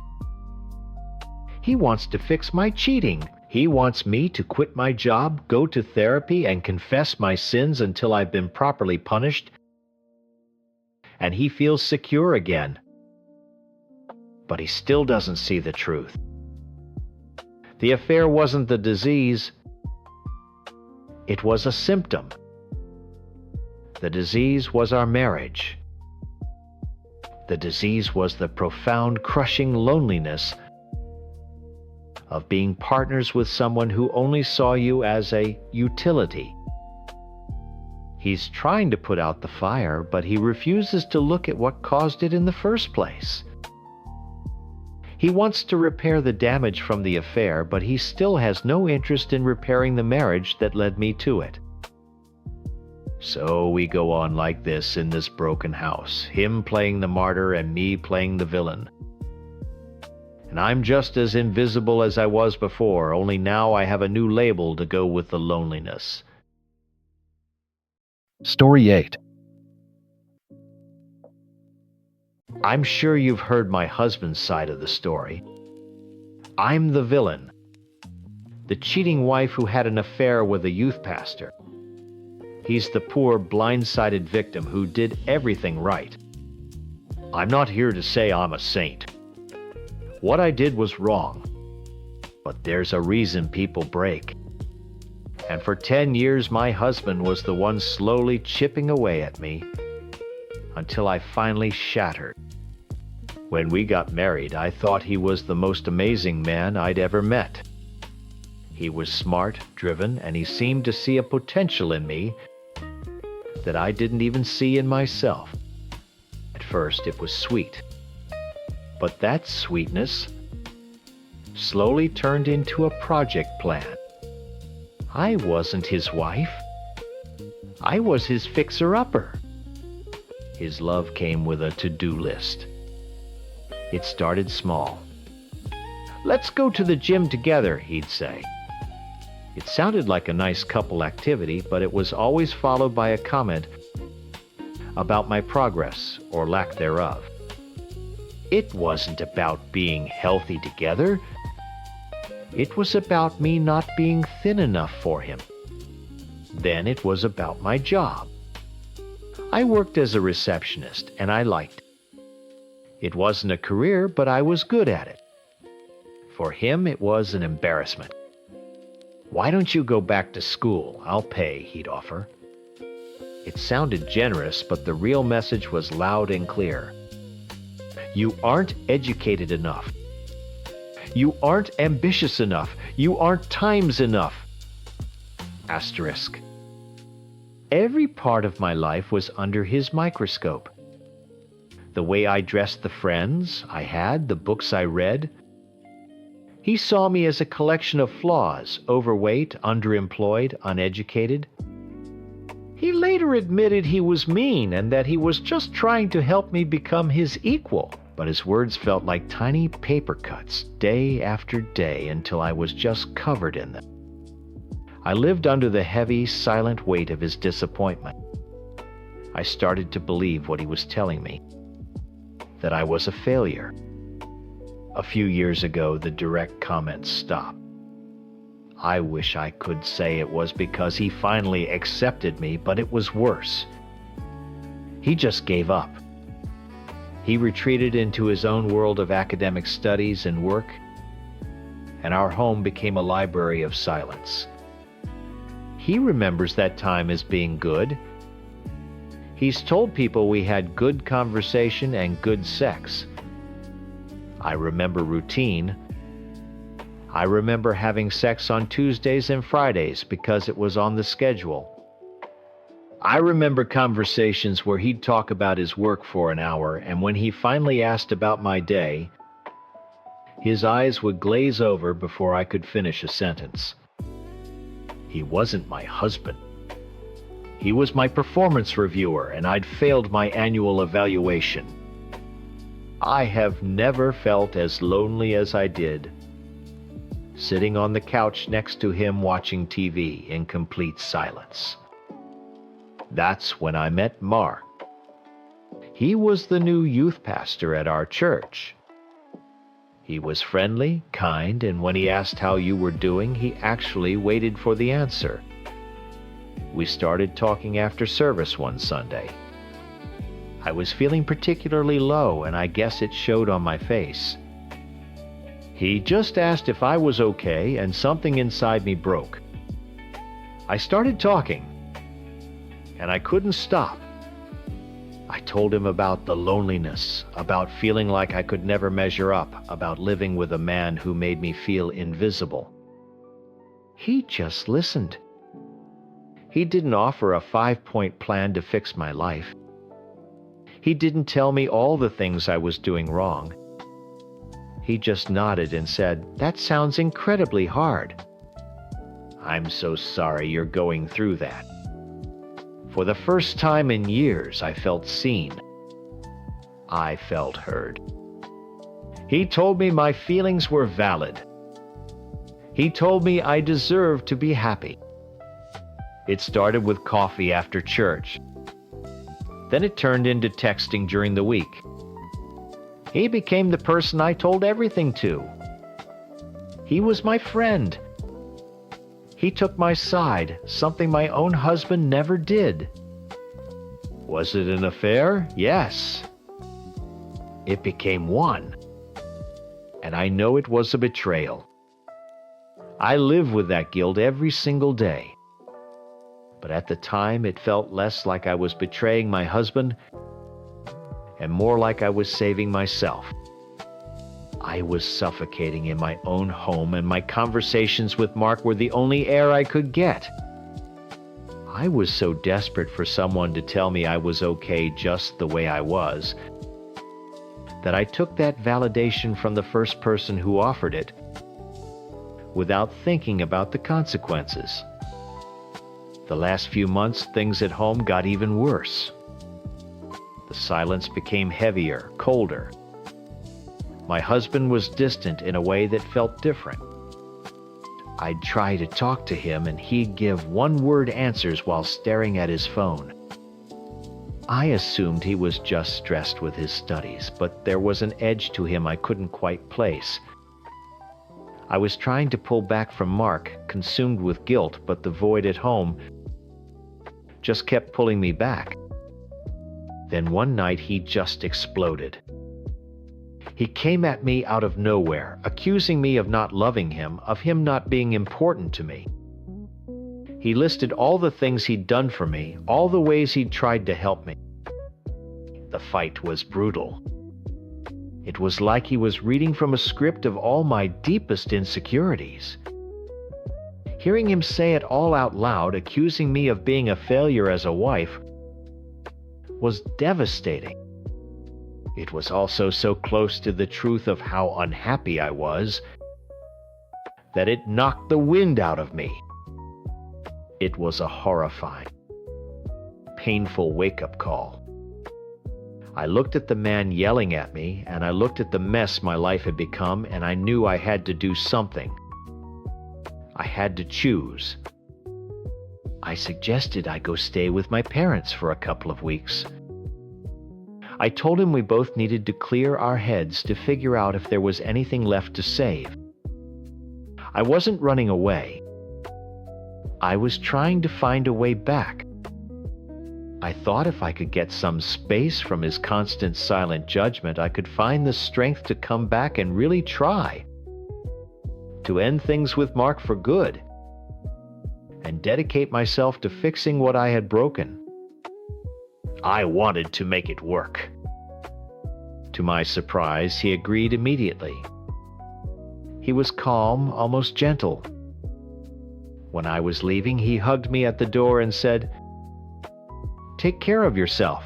He wants to fix my cheating. He wants me to quit my job, go to therapy, and confess my sins until I've been properly punished. and he feels secure again. But he still doesn't see the truth. The affair wasn't the disease, it was a symptom. The disease was our marriage. The disease was the profound, crushing loneliness of being partners with someone who only saw you as a utility. He's trying to put out the fire, but he refuses to look at what caused it in the first place. He wants to repair the damage from the affair, but he still has no interest in repairing the marriage that led me to it. So we go on like this in this broken house, him playing the martyr and me playing the villain. And I'm just as invisible as I was before, only now I have a new label to go with the loneliness. Story 8. I'm sure you've heard my husband's side of the story. I'm the villain, the cheating wife who had an affair with a youth pastor. He's the poor, blindsided victim who did everything right. I'm not here to say I'm a saint. What I did was wrong, but there's a reason people break. And for 10 years, my husband was the one slowly chipping away at me until I finally shattered. When we got married, I thought he was the most amazing man I'd ever met. He was smart, driven, and he seemed to see a potential in me that I didn't even see in myself. At first, it was sweet. But that sweetness slowly turned into a project plan. I wasn't his wife. I was his fixer-upper. His love came with a to-do list. It started small. Let's go to the gym together, he'd say. It sounded like a nice couple activity, but it was always followed by a comment about my progress or lack thereof. It wasn't about being healthy together. It was about me not being thin enough for him. Then it was about my job. I worked as a receptionist, and I liked it. It wasn't a career, but I was good at it. For him, it was an embarrassment. Why don't you go back to school? I'll pay, he'd offer. It sounded generous, but the real message was loud and clear. You aren't educated enough. You aren't ambitious enough. You aren't times enough. Asterisk. Every part of my life was under his microscope. The way I dressed, the friends I had, the books I read. He saw me as a collection of flaws, overweight, underemployed, uneducated. He later admitted he was mean and that he was just trying to help me become his equal, but his words felt like tiny paper cuts day after day until I was just covered in them. I lived under the heavy, silent weight of his disappointment. I started to believe what he was telling me, that I was a failure. A few years ago, the direct comments stopped. I wish I could say it was because he finally accepted me, but it was worse. He just gave up. He retreated into his own world of academic studies and work, and our home became a library of silence. He remembers that time as being good. He's told people we had good conversation and good sex. I remember routine. I remember having sex on Tuesdays and Fridays because it was on the schedule. I remember conversations where he'd talk about his work for an hour, and when he finally asked about my day, his eyes would glaze over before I could finish a sentence. He wasn't my husband. He was my performance reviewer, and I'd failed my annual evaluation. I have never felt as lonely as I did, sitting on the couch next to him watching TV in complete silence. That's when I met Mark. He was the new youth pastor at our church. He was friendly, kind, and when he asked how you were doing, he actually waited for the answer. We started talking after service one Sunday. I was feeling particularly low, and I guess it showed on my face. He just asked if I was okay, and something inside me broke. I started talking, and I couldn't stop. I told him about the loneliness, about feeling like I could never measure up, about living with a man who made me feel invisible. He just listened. He didn't offer a 5-point plan to fix my life. He didn't tell me all the things I was doing wrong. He just nodded and said, "That sounds incredibly hard. I'm so sorry you're going through that." For the first time in years, I felt seen. I felt heard. He told me my feelings were valid. He told me I deserved to be happy. It started with coffee after church. Then it turned into texting during the week. He became the person I told everything to. He was my friend. He took my side, something my own husband never did. Was it an affair? Yes. It became one. And I know it was a betrayal. I live with that guilt every single day. But at the time, it felt less like I was betraying my husband and more like I was saving myself. I was suffocating in my own home, and my conversations with Mark were the only air I could get. I was so desperate for someone to tell me I was okay just the way I was that I took that validation from the first person who offered it without thinking about the consequences. The last few months, things at home got even worse. The silence became heavier, colder. My husband was distant in a way that felt different. I'd try to talk to him, and he'd give one-word answers while staring at his phone. I assumed he was just stressed with his studies, but there was an edge to him I couldn't quite place. I was trying to pull back from Mark, consumed with guilt, but the void at home just kept pulling me back. Then one night he just exploded. He came at me out of nowhere, accusing me of not loving him, of him not being important to me. He listed all the things he'd done for me, all the ways he'd tried to help me. The fight was brutal. It was like he was reading from a script of all my deepest insecurities. Hearing him say it all out loud, accusing me of being a failure as a wife, was devastating. It was also so close to the truth of how unhappy I was that it knocked the wind out of me. It was a horrifying, painful wake-up call. I looked at the man yelling at me, and I looked at the mess my life had become, and I knew I had to do something. I had to choose. I suggested I go stay with my parents for a couple of weeks. I told him we both needed to clear our heads to figure out if there was anything left to save. I wasn't running away. I was trying to find a way back. I thought if I could get some space from his constant silent judgment, I could find the strength to come back and really try. To end things with Mark for good. And dedicate myself to fixing what I had broken. I wanted to make it work. To my surprise, he agreed immediately. He was calm, almost gentle. When I was leaving, he hugged me at the door and said, "Take care of yourself."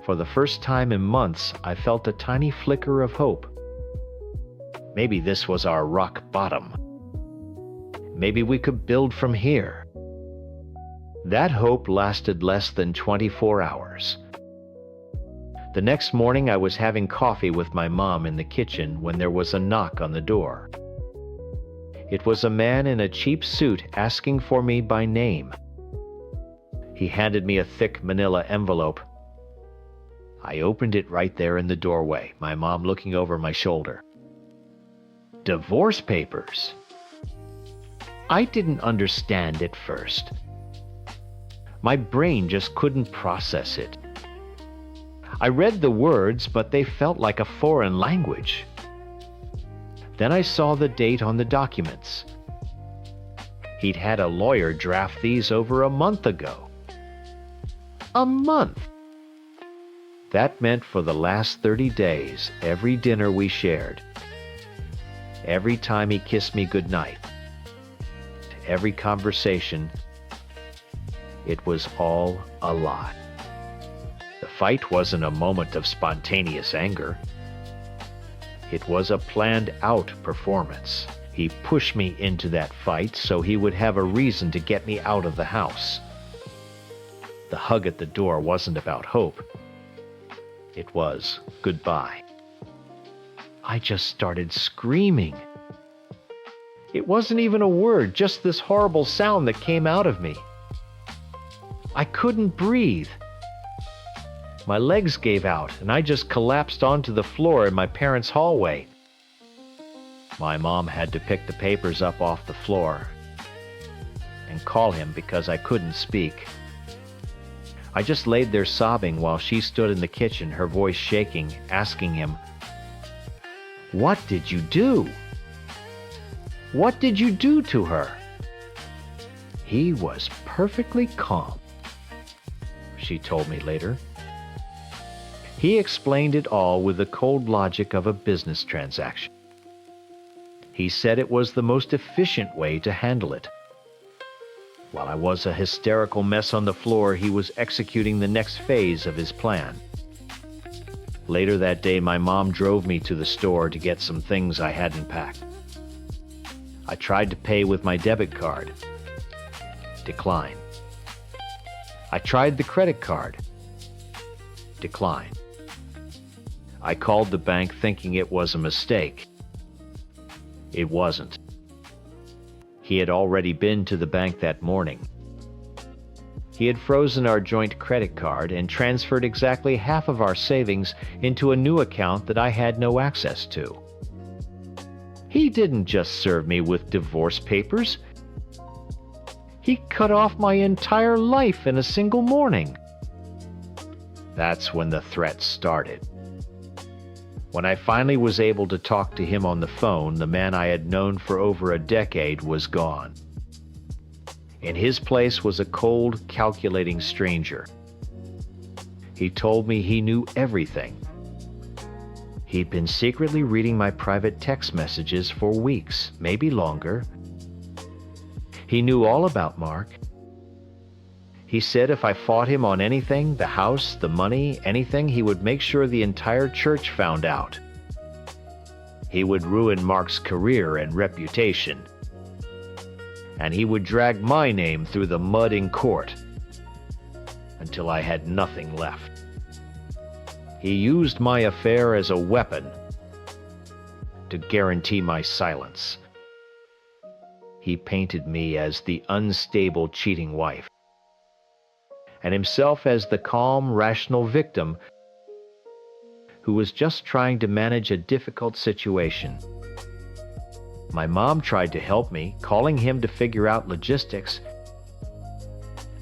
For the first time in months, I felt a tiny flicker of hope. Maybe this was our rock bottom. Maybe we could build from here. That hope lasted less than 24 hours. The next morning, I was having coffee with my mom in the kitchen when there was a knock on the door. It was a man in a cheap suit asking for me by name. He handed me a thick manila envelope. I opened it right there in the doorway, my mom looking over my shoulder. Divorce papers. I didn't understand at first. My brain just couldn't process it. I read the words, but they felt like a foreign language. Then I saw the date on the documents. He'd had a lawyer draft these over a month ago. A month! That meant for the last 30 days, every dinner we shared, every time he kissed me goodnight, every conversation, it was all a lie. The fight wasn't a moment of spontaneous anger. It was a planned-out performance. He pushed me into that fight so he would have a reason to get me out of the house. The hug at the door wasn't about hope. It was goodbye. I just started screaming. It wasn't even a word, just this horrible sound that came out of me. I couldn't breathe. My legs gave out, and I just collapsed onto the floor in my parents' hallway. My mom had to pick the papers up off the floor and call him because I couldn't speak. I just laid there sobbing while she stood in the kitchen, her voice shaking, asking him, "What did you do? What did you do to her?" He was perfectly calm, she told me later. He explained it all with the cold logic of a business transaction. He said it was the most efficient way to handle it. While I was a hysterical mess on the floor, he was executing the next phase of his plan. Later that day, my mom drove me to the store to get some things I hadn't packed. I tried to pay with my debit card. Decline. I tried the credit card. Decline. I called the bank thinking it was a mistake. It wasn't. He had already been to the bank that morning. He had frozen our joint credit card and transferred exactly half of our savings into a new account that I had no access to. He didn't just serve me with divorce papers. He cut off my entire life in a single morning. That's when the threats started. When I finally was able to talk to him on the phone, the man I had known for over a decade was gone. In his place was a cold, calculating stranger. He told me he knew everything. He'd been secretly reading my private text messages for weeks, maybe longer. He knew all about Mark. He said if I fought him on anything, the house, the money, anything, he would make sure the entire church found out. He would ruin Mark's career and reputation. And he would drag my name through the mud in court until I had nothing left. He used my affair as a weapon to guarantee my silence. He painted me as the unstable, cheating wife, and himself as the calm, rational victim who was just trying to manage a difficult situation. My mom tried to help me, calling him to figure out logistics,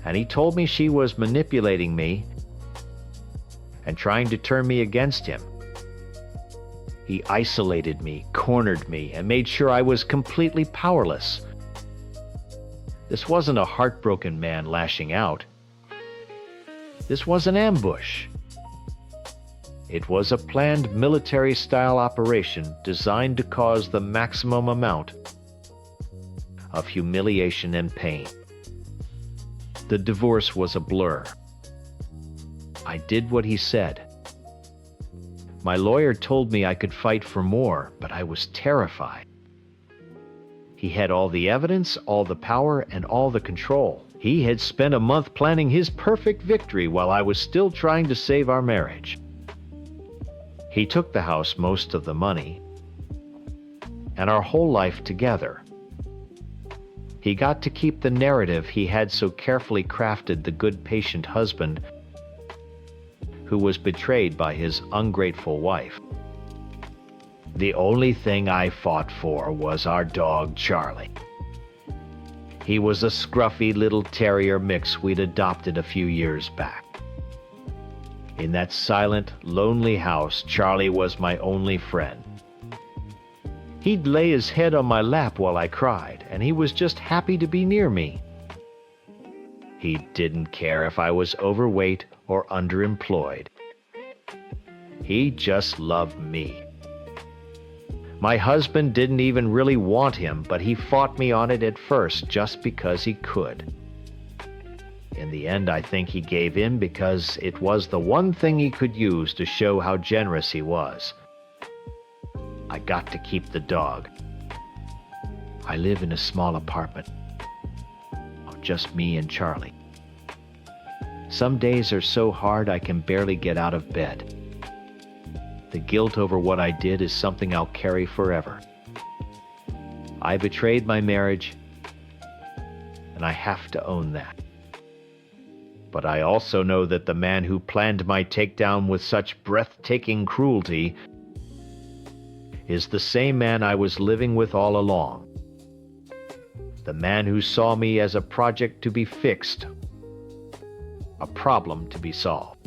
and he told me she was manipulating me and trying to turn me against him. He isolated me, cornered me, and made sure I was completely powerless. This wasn't a heartbroken man lashing out. This was an ambush. It was a planned military-style operation designed to cause the maximum amount of humiliation and pain. The divorce was a blur. I did what he said. My lawyer told me I could fight for more, but I was terrified. He had all the evidence, all the power, and all the control. He had spent a month planning his perfect victory while I was still trying to save our marriage. He took the house, most of the money, and our whole life together. He got to keep the narrative he had so carefully crafted, the good, patient husband who was betrayed by his ungrateful wife. The only thing I fought for was our dog, Charlie. He was a scruffy little terrier mix we'd adopted a few years back. In that silent, lonely house, Charlie was my only friend. He'd lay his head on my lap while I cried, and he was just happy to be near me. He didn't care if I was overweight or underemployed. He just loved me. My husband didn't even really want him, but he fought me on it at first just because he could. In the end, I think he gave in because it was the one thing he could use to show how generous he was. I got to keep the dog. I live in a small apartment. Just me and Charlie. Some days are so hard I can barely get out of bed. The guilt over what I did is something I'll carry forever. I betrayed my marriage, and I have to own that. But I also know that the man who planned my takedown with such breathtaking cruelty is the same man I was living with all along. The man who saw me as a project to be fixed, a problem to be solved.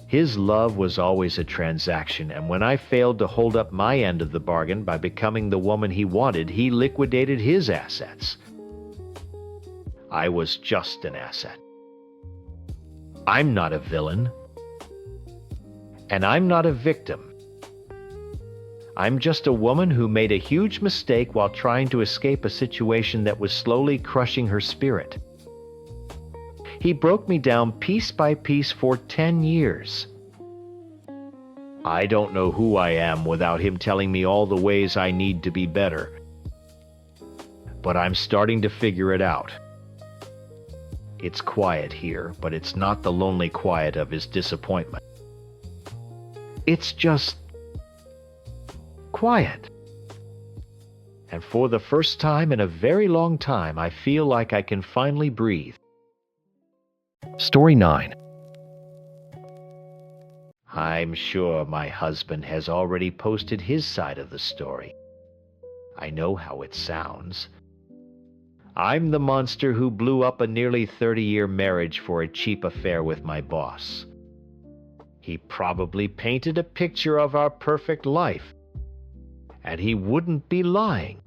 His love was always a transaction, and when I failed to hold up my end of the bargain by becoming the woman he wanted, he liquidated his assets. I was just an asset. I'm not a villain, and I'm not a victim. I'm just a woman who made a huge mistake while trying to escape a situation that was slowly crushing her spirit. He broke me down piece by piece for 10 years. I don't know who I am without him telling me all the ways I need to be better. But I'm starting to figure it out. It's quiet here, but it's not the lonely quiet of his disappointment. It's just quiet. And for the first time in a very long time, I feel like I can finally breathe. Story 9. I'm sure my husband has already posted his side of the story. I know how it sounds. I'm the monster who blew up a nearly 30-year marriage for a cheap affair with my boss. He probably painted a picture of our perfect life. And he wouldn't be lying.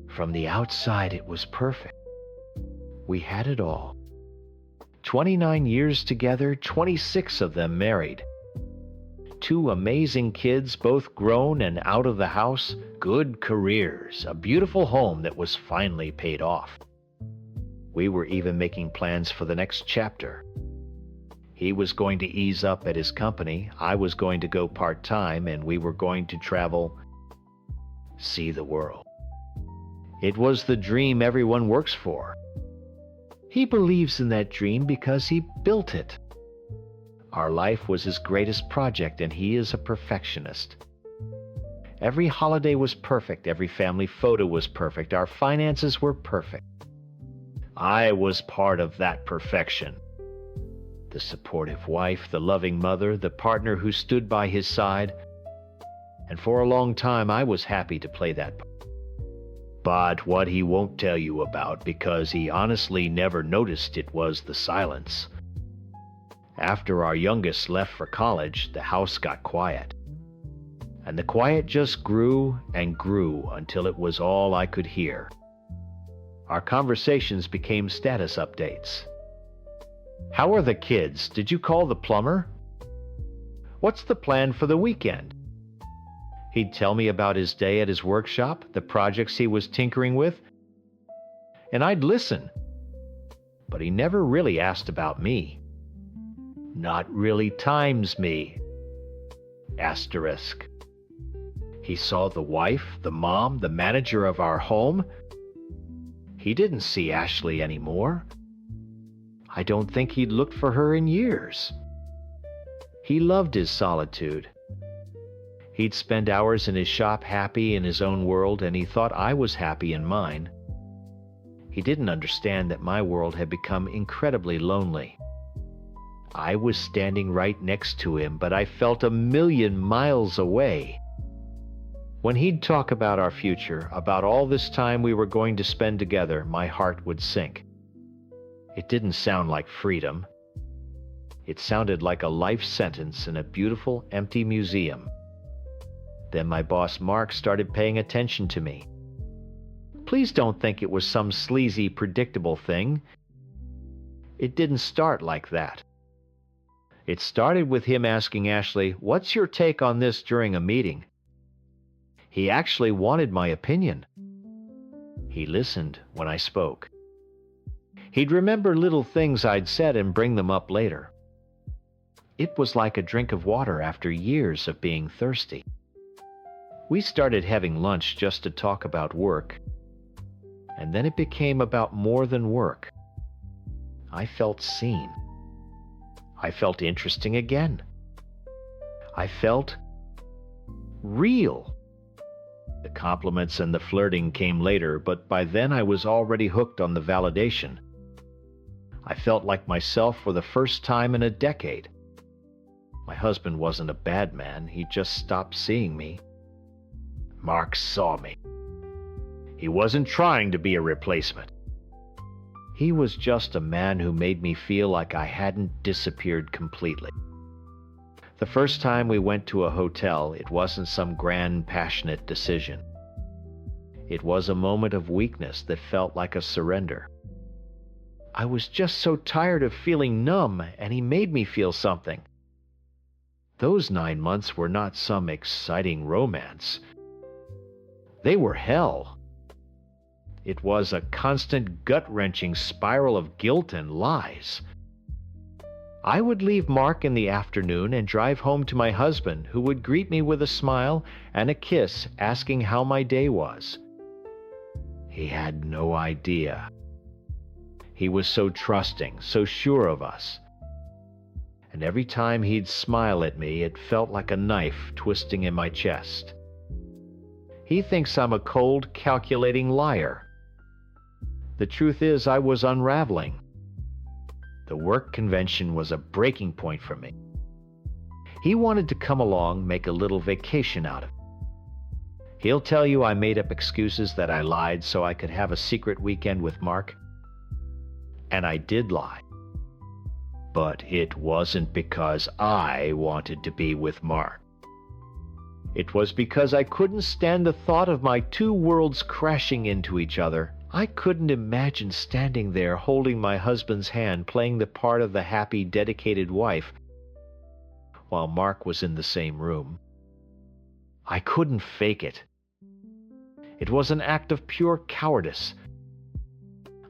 From the outside, it was perfect. We had it all. 29 years together, 26 of them married. 2 amazing kids, both grown and out of the house, good careers, a beautiful home that was finally paid off. We were even making plans for the next chapter. He was going to ease up at his company, I was going to go part-time, and we were going to travel, see the world. It was the dream everyone works for. He believes in that dream because he built it. Our life was his greatest project, and he is a perfectionist. Every holiday was perfect. Every family photo was perfect. Our finances were perfect. I was part of that perfection. The supportive wife, the loving mother, the partner who stood by his side. And for a long time, I was happy to play that part. But what he won't tell you about, because he honestly never noticed it, was the silence. After our youngest left for college, the house got quiet. And the quiet just grew and grew until it was all I could hear. Our conversations became status updates. How are the kids? Did you call the plumber? What's the plan for the weekend? He'd tell me about his day at his workshop, the projects he was tinkering with, and I'd listen. But he never really asked about me. Not really times me. Asterisk. He saw the wife, the mom, the manager of our home. He didn't see Ashley anymore. I don't think he'd looked for her in years. He loved his solitude. He'd spend hours in his shop happy in his own world, and he thought I was happy in mine. He didn't understand that my world had become incredibly lonely. I was standing right next to him, but I felt a million miles away. When he'd talk about our future, about all this time we were going to spend together, my heart would sink. It didn't sound like freedom. It sounded like a life sentence in a beautiful, empty museum. Then my boss Mark started paying attention to me. Please don't think it was some sleazy, predictable thing. It didn't start like that. It started with him asking Ashley, "What's your take on this?" during a meeting. He actually wanted my opinion. He listened when I spoke. He'd remember little things I'd said and bring them up later. It was like a drink of water after years of being thirsty. We started having lunch just to talk about work, and then it became about more than work. I felt seen. I felt interesting again. I felt real. The compliments and the flirting came later, but by then I was already hooked on the validation. I felt like myself for the first time in a decade. My husband wasn't a bad man, he just stopped seeing me. Mark saw me. He wasn't trying to be a replacement. He was just a man who made me feel like I hadn't disappeared completely. The first time we went to a hotel, it wasn't some grand, passionate decision. It was a moment of weakness that felt like a surrender. I was just so tired of feeling numb, and he made me feel something. Those 9 months were not some exciting romance. They were hell. It was a constant gut-wrenching spiral of guilt and lies. I would leave Mark in the afternoon and drive home to my husband, who would greet me with a smile and a kiss, asking how my day was. He had no idea. He was so trusting, so sure of us. And every time he'd smile at me, it felt like a knife twisting in my chest. He thinks I'm a cold, calculating liar. The truth is, I was unraveling. The work convention was a breaking point for me. He wanted to come along, make a little vacation out of it. He'll tell you I made up excuses, that I lied so I could have a secret weekend with Mark. And I did lie. But it wasn't because I wanted to be with Mark. It was because I couldn't stand the thought of my two worlds crashing into each other. I couldn't imagine standing there holding my husband's hand, playing the part of the happy, dedicated wife, while Mark was in the same room. I couldn't fake it. It was an act of pure cowardice.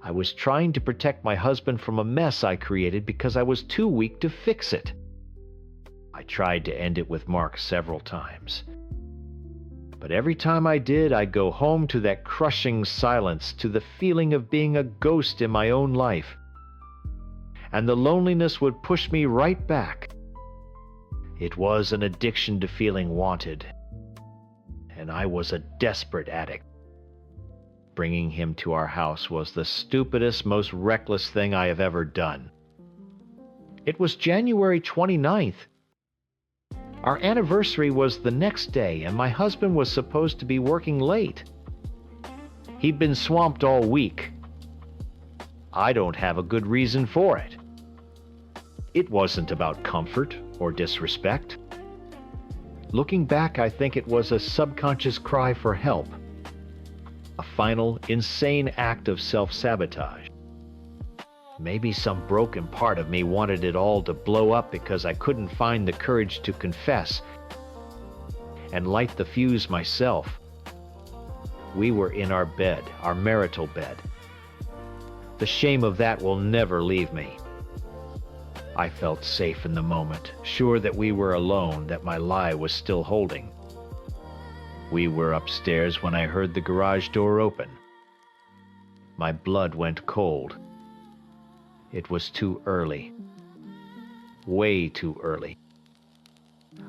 I was trying to protect my husband from a mess I created because I was too weak to fix it. I tried to end it with Mark several times. But every time I did, I'd go home to that crushing silence, to the feeling of being a ghost in my own life. And the loneliness would push me right back. It was an addiction to feeling wanted. And I was a desperate addict. Bringing him to our house was the stupidest, most reckless thing I have ever done. It was January 29th. Our anniversary was the next day, and my husband was supposed to be working late. He'd been swamped all week. I don't have a good reason for it. It wasn't about comfort or disrespect. Looking back, I think it was a subconscious cry for help. A final, insane act of self-sabotage. Maybe some broken part of me wanted it all to blow up because I couldn't find the courage to confess and light the fuse myself. We were in our bed, our marital bed. The shame of that will never leave me. I felt safe in the moment, sure that we were alone, that my lie was still holding. We were upstairs when I heard the garage door open. My blood went cold. It was too early. Way too early.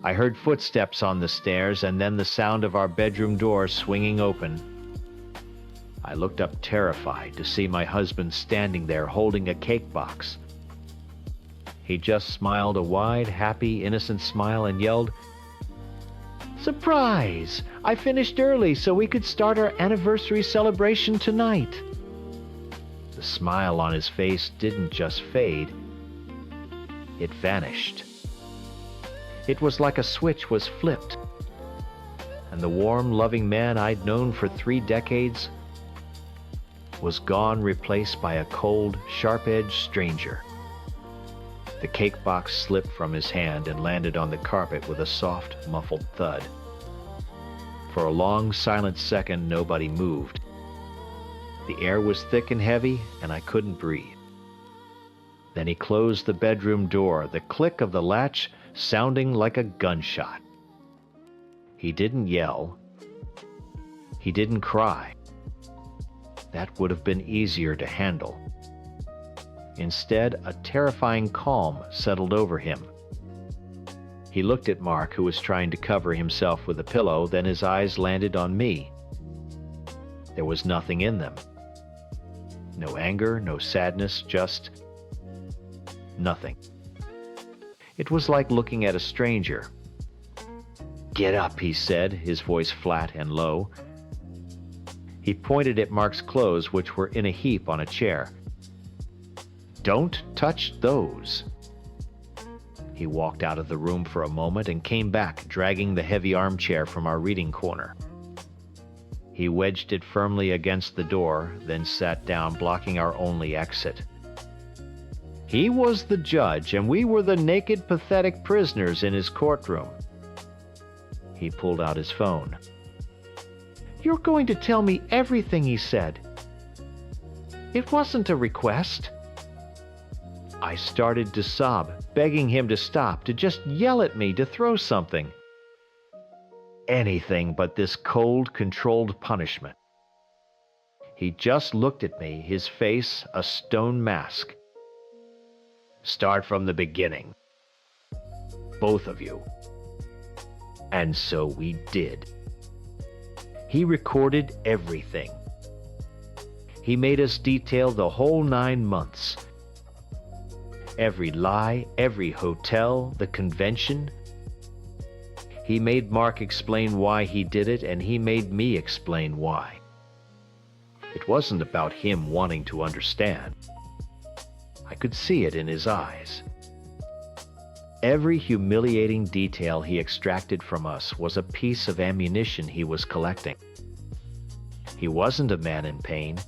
I heard footsteps on the stairs and then the sound of our bedroom door swinging open. I looked up terrified to see my husband standing there holding a cake box. He just smiled a wide, happy, innocent smile and yelled, "Surprise! I finished early so we could start our anniversary celebration tonight." The smile on his face didn't just fade. It vanished. It was like a switch was flipped, and the warm, loving man I'd known for 3 decades was gone, replaced by a cold, sharp-edged stranger. The cake box slipped from his hand and landed on the carpet with a soft, muffled thud. For a long, silent second, nobody moved. The air was thick and heavy, and I couldn't breathe. Then he closed the bedroom door, the click of the latch sounding like a gunshot. He didn't yell. He didn't cry. That would have been easier to handle. Instead, a terrifying calm settled over him. He looked at Mark, who was trying to cover himself with a pillow, then his eyes landed on me. There was nothing in them. No anger, no sadness, just nothing. It was like looking at a stranger. "Get up," he said, his voice flat and low. He pointed at Mark's clothes, which were in a heap on a chair. "Don't touch those." He walked out of the room for a moment and came back, dragging the heavy armchair from our reading corner. He wedged it firmly against the door, then sat down, blocking our only exit. He was the judge, and we were the naked, pathetic prisoners in his courtroom. He pulled out his phone. "You're going to tell me everything he said. It wasn't a request." I started to sob, begging him to stop, to just yell at me, to throw something. Anything but this cold, controlled punishment. He just looked at me, his face a stone mask. "Start from the beginning. Both of you." And so we did. He recorded everything. He made us detail the whole 9 months. Every lie, every hotel, the convention. He made Mark explain why he did it, and he made me explain why. It wasn't about him wanting to understand. I could see it in his eyes. Every humiliating detail he extracted from us was a piece of ammunition he was collecting. He wasn't a man in pain.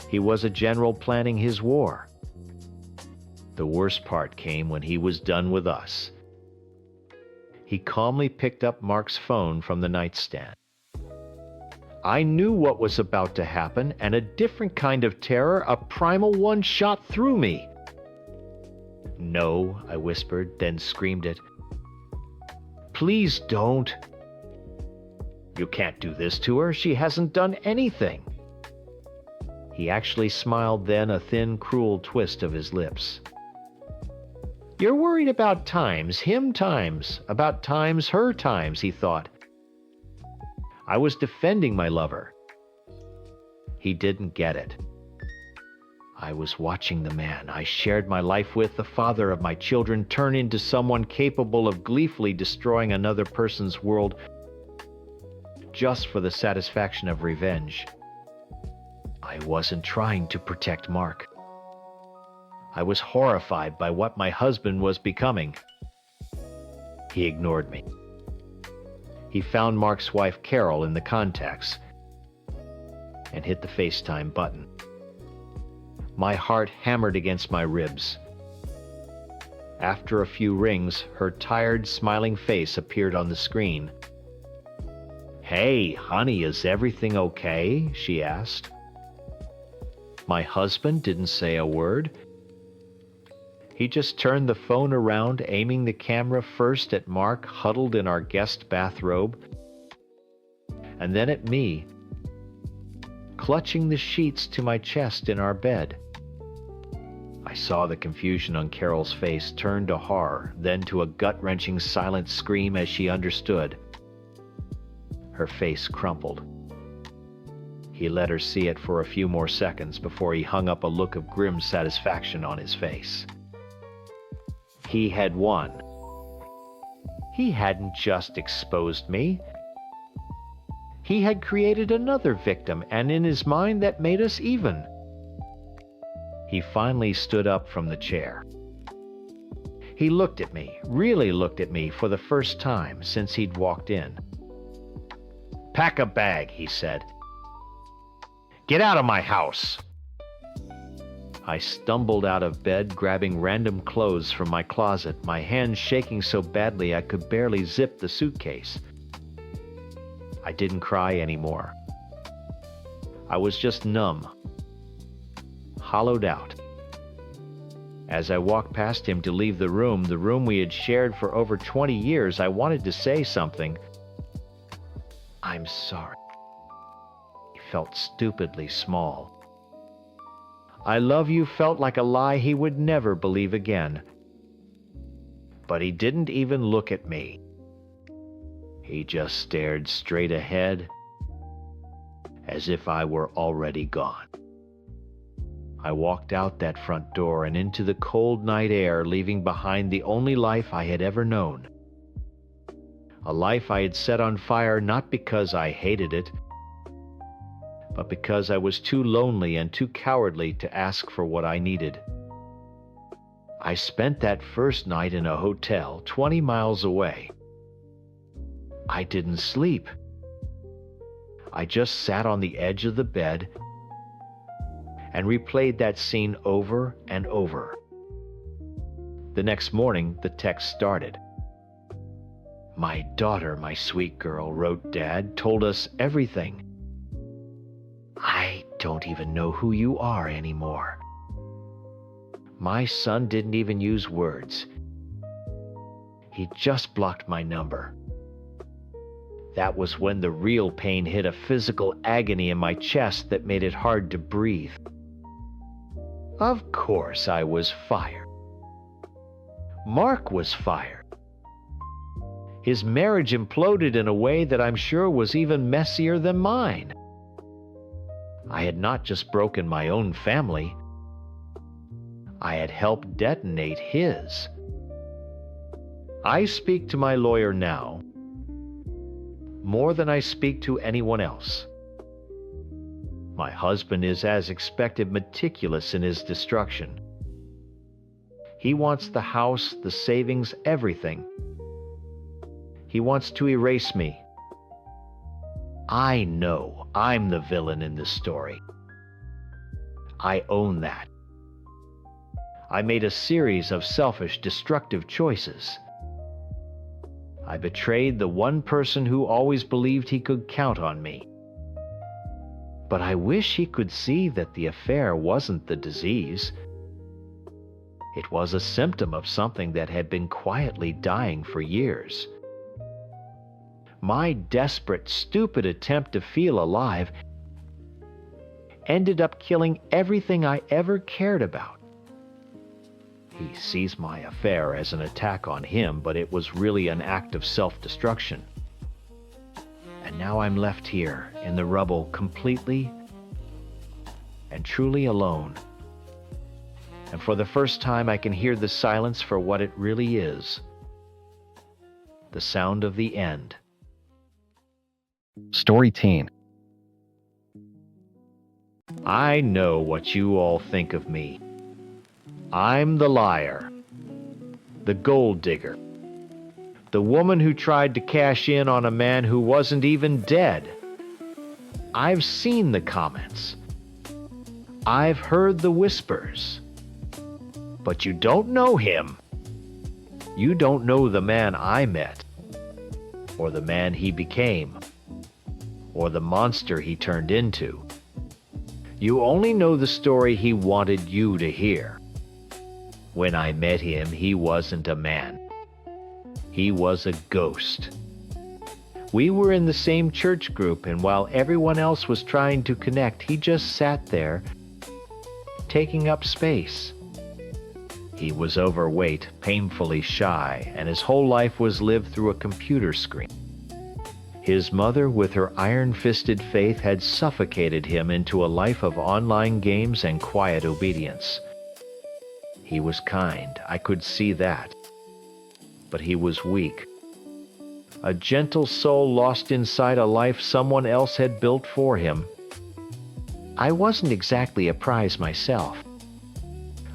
He was a general planning his war. The worst part came when he was done with us. He calmly picked up Mark's phone from the nightstand. I knew what was about to happen, and a different kind of terror, a primal one, shot through me. "No," I whispered, then screamed it. "Please don't. You can't do this to her. She hasn't done anything." He actually smiled then, a thin, cruel twist of his lips. "You're worried about times, him times, about times, her times," he thought. I was defending my lover. He didn't get it. I was watching the man I shared my life with, the father of my children, turn into someone capable of gleefully destroying another person's world just for the satisfaction of revenge. I wasn't trying to protect Mark. I was horrified by what my husband was becoming. He ignored me. He found Mark's wife Carol in the contacts and hit the FaceTime button. My heart hammered against my ribs. After a few rings, her tired, smiling face appeared on the screen. "Hey, honey, is everything okay?" she asked. My husband didn't say a word. He just turned the phone around, aiming the camera first at Mark huddled in our guest bathrobe, and then at me, clutching the sheets to my chest in our bed. I saw the confusion on Carol's face turn to horror, then to a gut-wrenching silent scream as she understood. Her face crumpled. He let her see it for a few more seconds before he hung up a look of grim satisfaction on his face. He had won. He hadn't just exposed me. He had created another victim, and in his mind that made us even. He finally stood up from the chair. He looked at me, really looked at me for the first time since he'd walked in. "Pack a bag," he said. "Get out of my house." I stumbled out of bed, grabbing random clothes from my closet, my hands shaking so badly I could barely zip the suitcase. I didn't cry anymore. I was just numb, hollowed out. As I walked past him to leave the room we had shared for over 20 years, I wanted to say something. "I'm sorry." He felt stupidly small. "I love you" felt like a lie he would never believe again. But he didn't even look at me. He just stared straight ahead, as if I were already gone. I walked out that front door and into the cold night air, leaving behind the only life I had ever known. A life I had set on fire not because I hated it, but because I was too lonely and too cowardly to ask for what I needed. I spent that first night in a hotel 20 miles away. I didn't sleep. I just sat on the edge of the bed and replayed that scene over and over. The next morning, the text started. "My daughter, my sweet girl," wrote Dad, "told us everything. I don't even know who you are anymore." My son didn't even use words. He just blocked my number. That was when the real pain hit, a physical agony in my chest that made it hard to breathe. Of course I was fired. Mark was fired. His marriage imploded in a way that I'm sure was even messier than mine. I had not just broken my own family, I had helped detonate his. I speak to my lawyer now more than I speak to anyone else. My husband is, as expected, meticulous in his destruction. He wants the house, the savings, everything. He wants to erase me. I know I'm the villain in this story. I own that. I made a series of selfish, destructive choices. I betrayed the one person who always believed he could count on me. But I wish he could see that the affair wasn't the disease. It was a symptom of something that had been quietly dying for years. My desperate, stupid attempt to feel alive ended up killing everything I ever cared about. He sees my affair as an attack on him, but it was really an act of self-destruction. And now I'm left here in the rubble, completely and truly alone. And for the first time, I can hear the silence for what it really is. The sound of the end. Story Teen. I know what you all think of me. I'm the liar, the gold digger, the woman who tried to cash in on a man who wasn't even dead. I've seen the comments. I've heard the whispers. But you don't know him. You don't know the man I met, or the man he became, or the monster he turned into. You only know the story he wanted you to hear. When I met him, he wasn't a man. He was a ghost. We were in the same church group, and while everyone else was trying to connect, he just sat there, taking up space. He was overweight, painfully shy, and his whole life was lived through a computer screen. His mother, with her iron-fisted faith, had suffocated him into a life of online games and quiet obedience. He was kind, I could see that. But he was weak. A gentle soul lost inside a life someone else had built for him. I wasn't exactly a prize myself.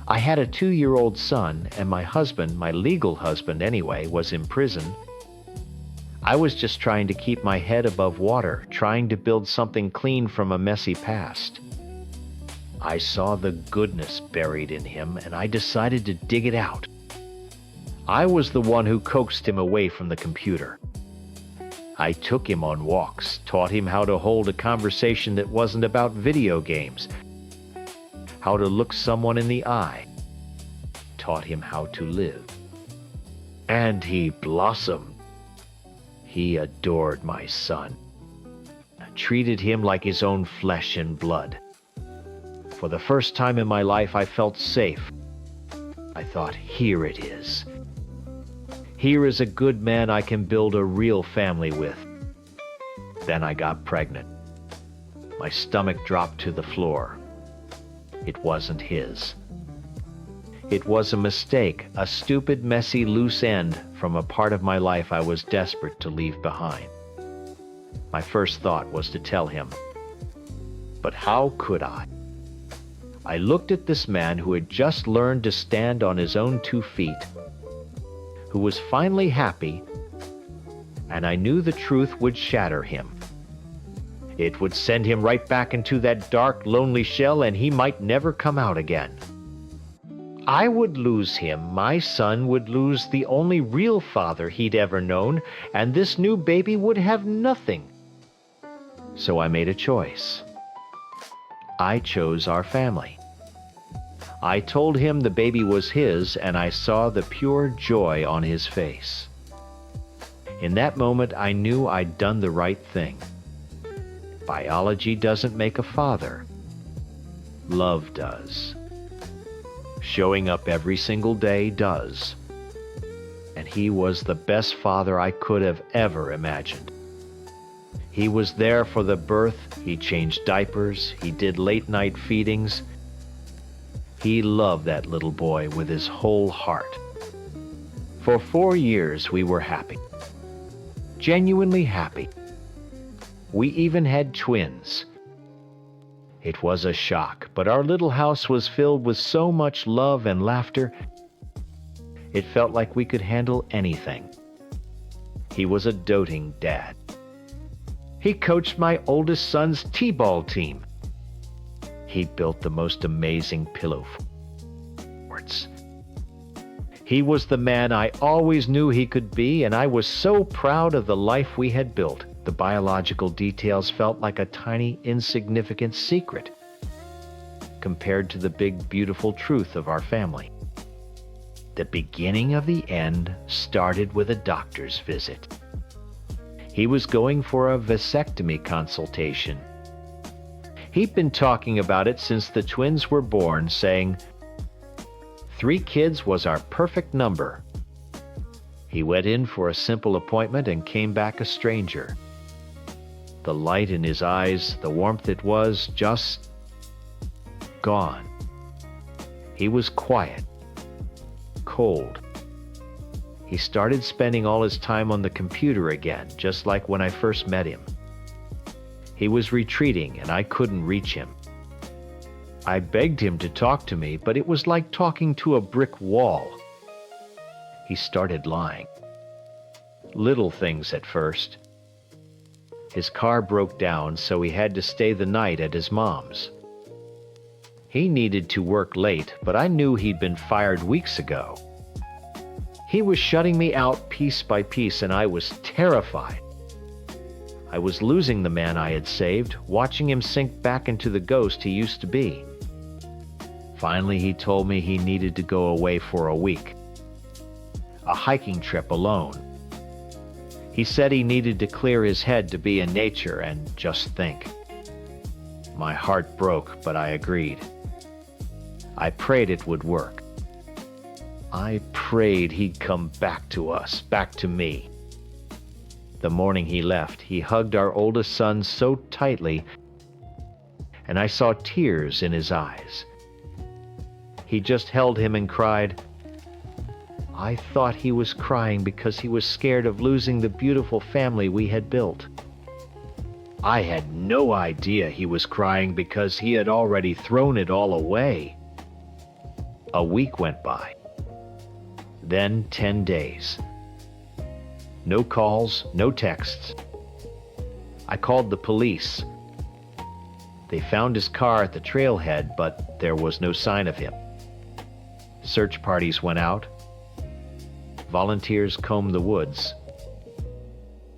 I had a 2-year-old son, and my husband, my legal husband anyway, was in prison. I was just trying to keep my head above water, trying to build something clean from a messy past. I saw the goodness buried in him, and I decided to dig it out. I was the one who coaxed him away from the computer. I took him on walks, taught him how to hold a conversation that wasn't about video games, how to look someone in the eye, taught him how to live. And he blossomed. He adored my son, treated him like his own flesh and blood. For the first time in my life, I felt safe. I thought, here it is. Here is a good man I can build a real family with. Then I got pregnant. My stomach dropped to the floor. It wasn't his. It was a mistake, a stupid, messy, loose end from a part of my life I was desperate to leave behind. My first thought was to tell him. But how could I? I looked at this man who had just learned to stand on his own 2 feet, who was finally happy, and I knew the truth would shatter him. It would send him right back into that dark, lonely shell, and he might never come out again. I would lose him, my son would lose the only real father he'd ever known, and this new baby would have nothing. So I made a choice. I chose our family. I told him the baby was his, and I saw the pure joy on his face. In that moment, I knew I'd done the right thing. Biology doesn't make a father. Love does. Showing up every single day does. And he was the best father I could have ever imagined. He was there for the birth, he changed diapers, he did late-night feedings. He loved that little boy with his whole heart. For 4 years we were happy. Genuinely happy. We even had twins. It was a shock, but our little house was filled with so much love and laughter, it felt like we could handle anything. He was a doting dad. He coached my oldest son's t-ball team. He built the most amazing pillow forts. He was the man I always knew he could be, and I was so proud of the life we had built. The biological details felt like a tiny, insignificant secret compared to the big, beautiful truth of our family. The beginning of the end started with a doctor's visit. He was going for a vasectomy consultation. He'd been talking about it since the twins were born, saying 3 kids was our perfect number. He went in for a simple appointment and came back a stranger. The light in his eyes, the warmth, it was just gone. He was quiet, cold. He started spending all his time on the computer again, just like when I first met him. He was retreating, and I couldn't reach him. I begged him to talk to me, but it was like talking to a brick wall. He started lying. Little things at first. His car broke down, so he had to stay the night at his mom's. He needed to work late, but I knew he'd been fired weeks ago. He was shutting me out piece by piece, and I was terrified. I was losing the man I had saved, watching him sink back into the ghost he used to be. Finally, he told me he needed to go away for a week. A hiking trip alone. He said he needed to clear his head to be in nature and just think. My heart broke, but I agreed. I prayed it would work. I prayed he'd come back to us, back to me. The morning he left, he hugged our oldest son so tightly, and I saw tears in his eyes. He just held him and cried. I thought he was crying because he was scared of losing the beautiful family we had built. I had no idea he was crying because he had already thrown it all away. A week went by. Then 10 days. No calls, no texts. I called the police. They found his car at the trailhead, but there was no sign of him. Search parties went out. Volunteers combed the woods.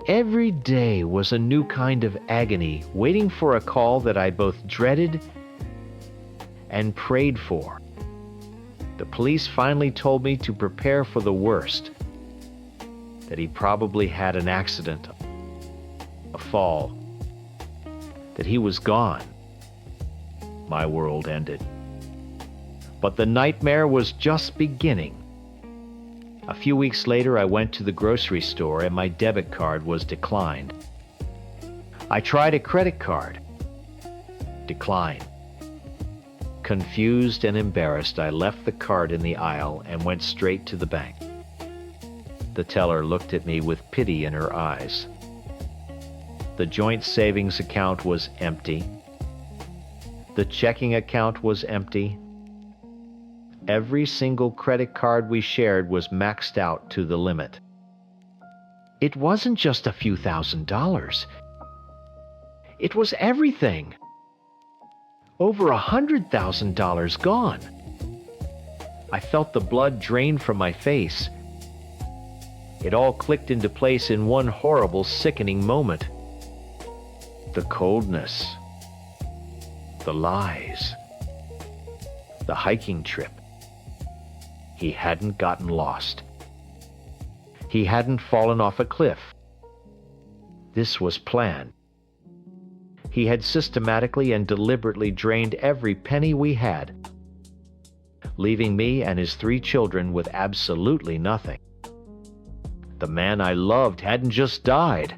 Every day was a new kind of agony, waiting for a call that I both dreaded and prayed for. The police finally told me to prepare for the worst, that he probably had an accident, a fall, that he was gone. My world ended. But the nightmare was just beginning. A few weeks later, I went to the grocery store and my debit card was declined. I tried a credit card. Declined. Confused and embarrassed, I left the card in the aisle and went straight to the bank. The teller looked at me with pity in her eyes. The joint savings account was empty. The checking account was empty. Every single credit card we shared was maxed out to the limit. It wasn't just a few $1,000s. It was everything. Over $100,000 gone. I felt the blood drain from my face. It all clicked into place in one horrible, sickening moment. The coldness. The lies. The hiking trip. He hadn't gotten lost. He hadn't fallen off a cliff. This was planned. He had systematically and deliberately drained every penny we had, leaving me and his 3 children with absolutely nothing. The man I loved hadn't just died.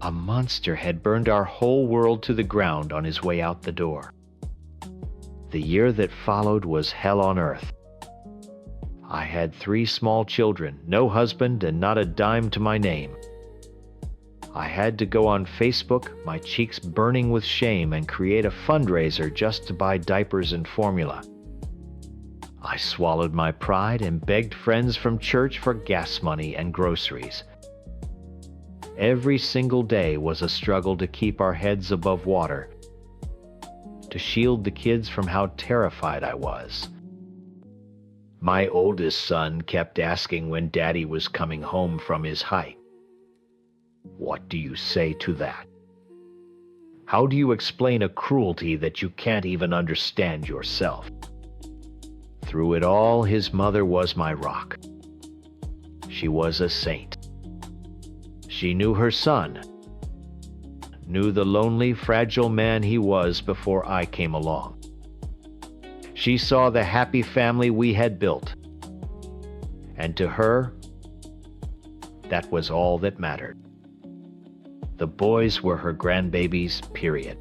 A monster had burned our whole world to the ground on his way out the door. The year that followed was hell on earth. I had 3 small children, no husband, and not a dime to my name. I had to go on Facebook, my cheeks burning with shame, and create a fundraiser just to buy diapers and formula. I swallowed my pride and begged friends from church for gas money and groceries. Every single day was a struggle to keep our heads above water, to shield the kids from how terrified I was. My oldest son kept asking when Daddy was coming home from his hike. What do you say to that? How do you explain a cruelty that you can't even understand yourself? Through it all, his mother was my rock. She was a saint. She knew her son, knew the lonely, fragile man he was before I came along. She saw the happy family we had built. And to her, that was all that mattered. The boys were her grandbabies, period.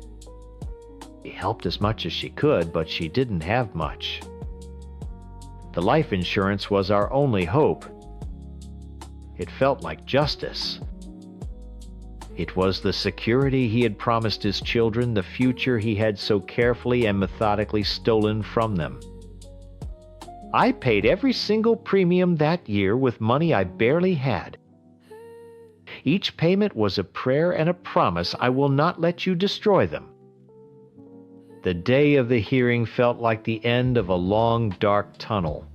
She helped as much as she could, but she didn't have much. The life insurance was our only hope. It felt like justice. It was the security he had promised his children, the future he had so carefully and methodically stolen from them. I paid every single premium that year with money I barely had. Each payment was a prayer and a promise I will not let you destroy them. The day of the hearing felt like the end of a long, dark tunnel.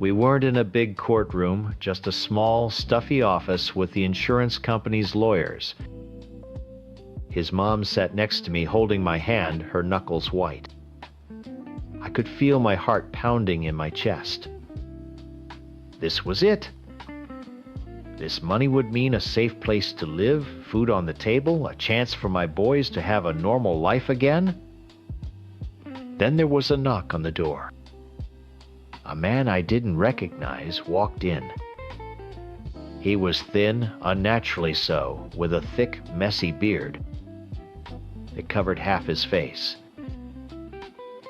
We weren't in a big courtroom, just a small, stuffy office with the insurance company's lawyers. His mom sat next to me holding my hand, her knuckles white. I could feel my heart pounding in my chest. This was it. This money would mean a safe place to live, food on the table, a chance for my boys to have a normal life again. Then there was a knock on the door. A man I didn't recognize walked in. He was thin, unnaturally so, with a thick, messy beard. It covered half his face.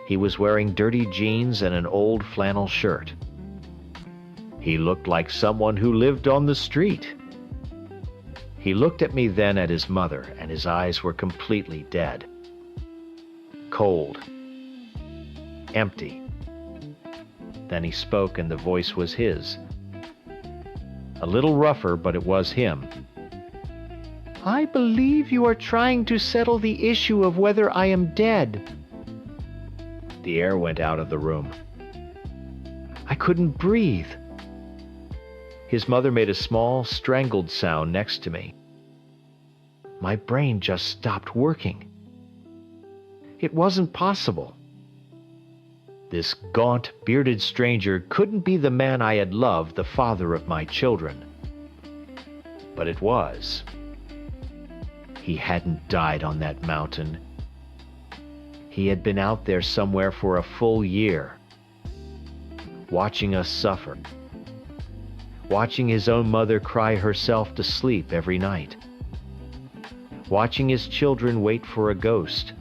He was wearing dirty jeans and an old flannel shirt. He looked like someone who lived on the street. He looked at me, then at his mother, and his eyes were completely dead. Cold. empty. Then he spoke, and the voice was his. A little rougher, but it was him. "I believe you are trying to settle the issue of whether I am dead." The air went out of the room. I couldn't breathe. His mother made a small, strangled sound next to me. My brain just stopped working. It wasn't possible. This gaunt, bearded stranger couldn't be the man I had loved, the father of my children. But it was. He hadn't died on that mountain. He had been out there somewhere for a full year, watching us suffer, watching his own mother cry herself to sleep every night, watching his children wait for a ghost.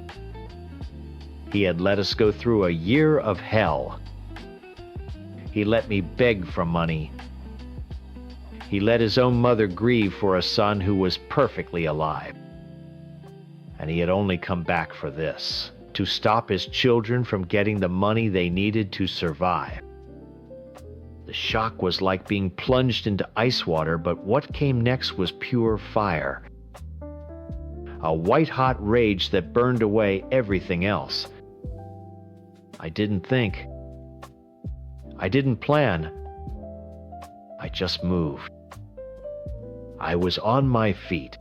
He had let us go through a year of hell. He let me beg for money. He let his own mother grieve for a son who was perfectly alive. And he had only come back for this, to stop his children from getting the money they needed to survive. The shock was like being plunged into ice water, but what came next was pure fire. A white-hot rage that burned away everything else. I didn't think. I didn't plan. I just moved. I was on my feet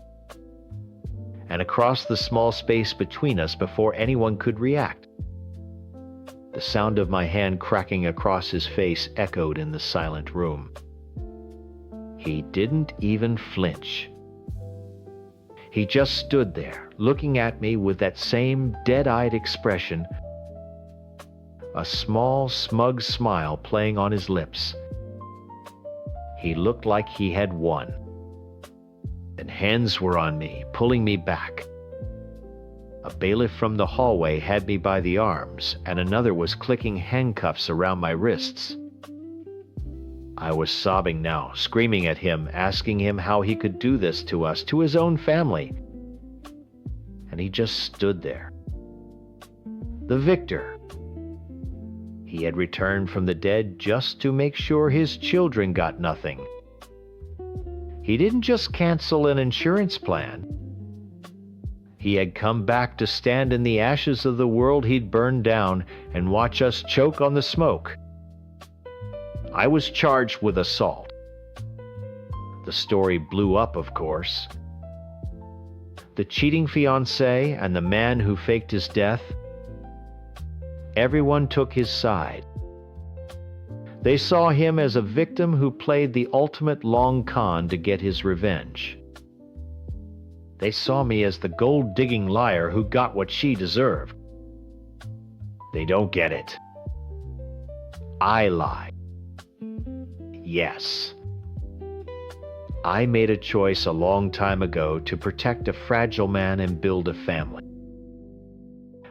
and across the small space between us before anyone could react. The sound of my hand cracking across his face echoed in the silent room. He didn't even flinch. He just stood there, looking at me with that same dead-eyed expression, a small, smug smile playing on his lips. He looked like he had won. And hands were on me, pulling me back. A bailiff from the hallway had me by the arms, and another was clicking handcuffs around my wrists. I was sobbing now, screaming at him, asking him how he could do this to us, to his own family. And he just stood there. The victor. He had returned from the dead just to make sure his children got nothing. He didn't just cancel an insurance plan. He had come back to stand in the ashes of the world he'd burned down and watch us choke on the smoke. I was charged with assault. The story blew up, of course. The cheating fiancé and the man who faked his death, everyone took his side. They saw him as a victim who played the ultimate long con to get his revenge. They saw me as the gold-digging liar who got what she deserved. They don't get it. I lied. Yes. I made a choice a long time ago to protect a fragile man and build a family.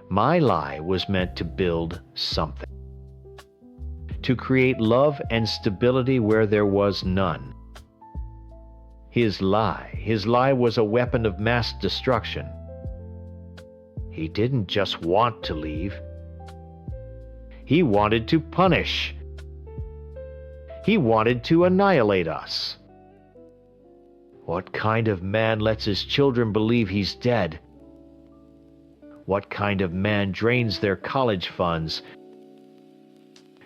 My lie was meant to build something. To create love and stability where there was none. His lie was a weapon of mass destruction. He didn't just want to leave. He wanted to punish. He wanted to annihilate us. What kind of man lets his children believe he's dead? What kind of man drains their college funds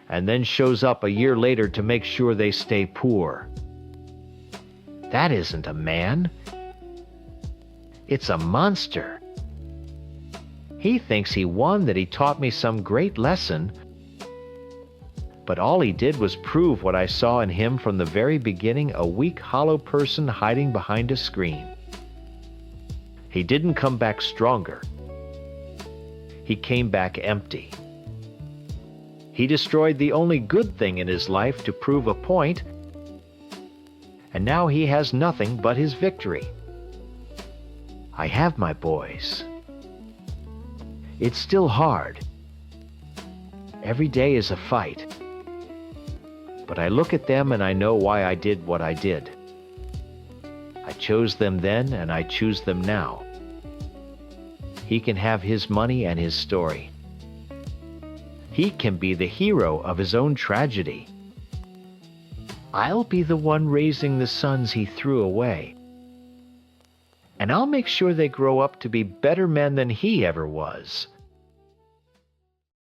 and then shows up a year later to make sure they stay poor? That isn't a man. It's a monster. He thinks he won, that he taught me some great lesson. But all he did was prove what I saw in him from the very beginning, a weak, hollow person hiding behind a screen. He didn't come back stronger. He came back empty. He destroyed the only good thing in his life to prove a point, and now he has nothing but his victory. I have my boys. It's still hard. Every day is a fight. But I look at them and I know why I did what I did. I chose them then and I choose them now. He can have his money and his story. he can be the hero of his own tragedy. I'll be the one raising the sons he threw away. And I'll make sure they grow up to be better men than he ever was.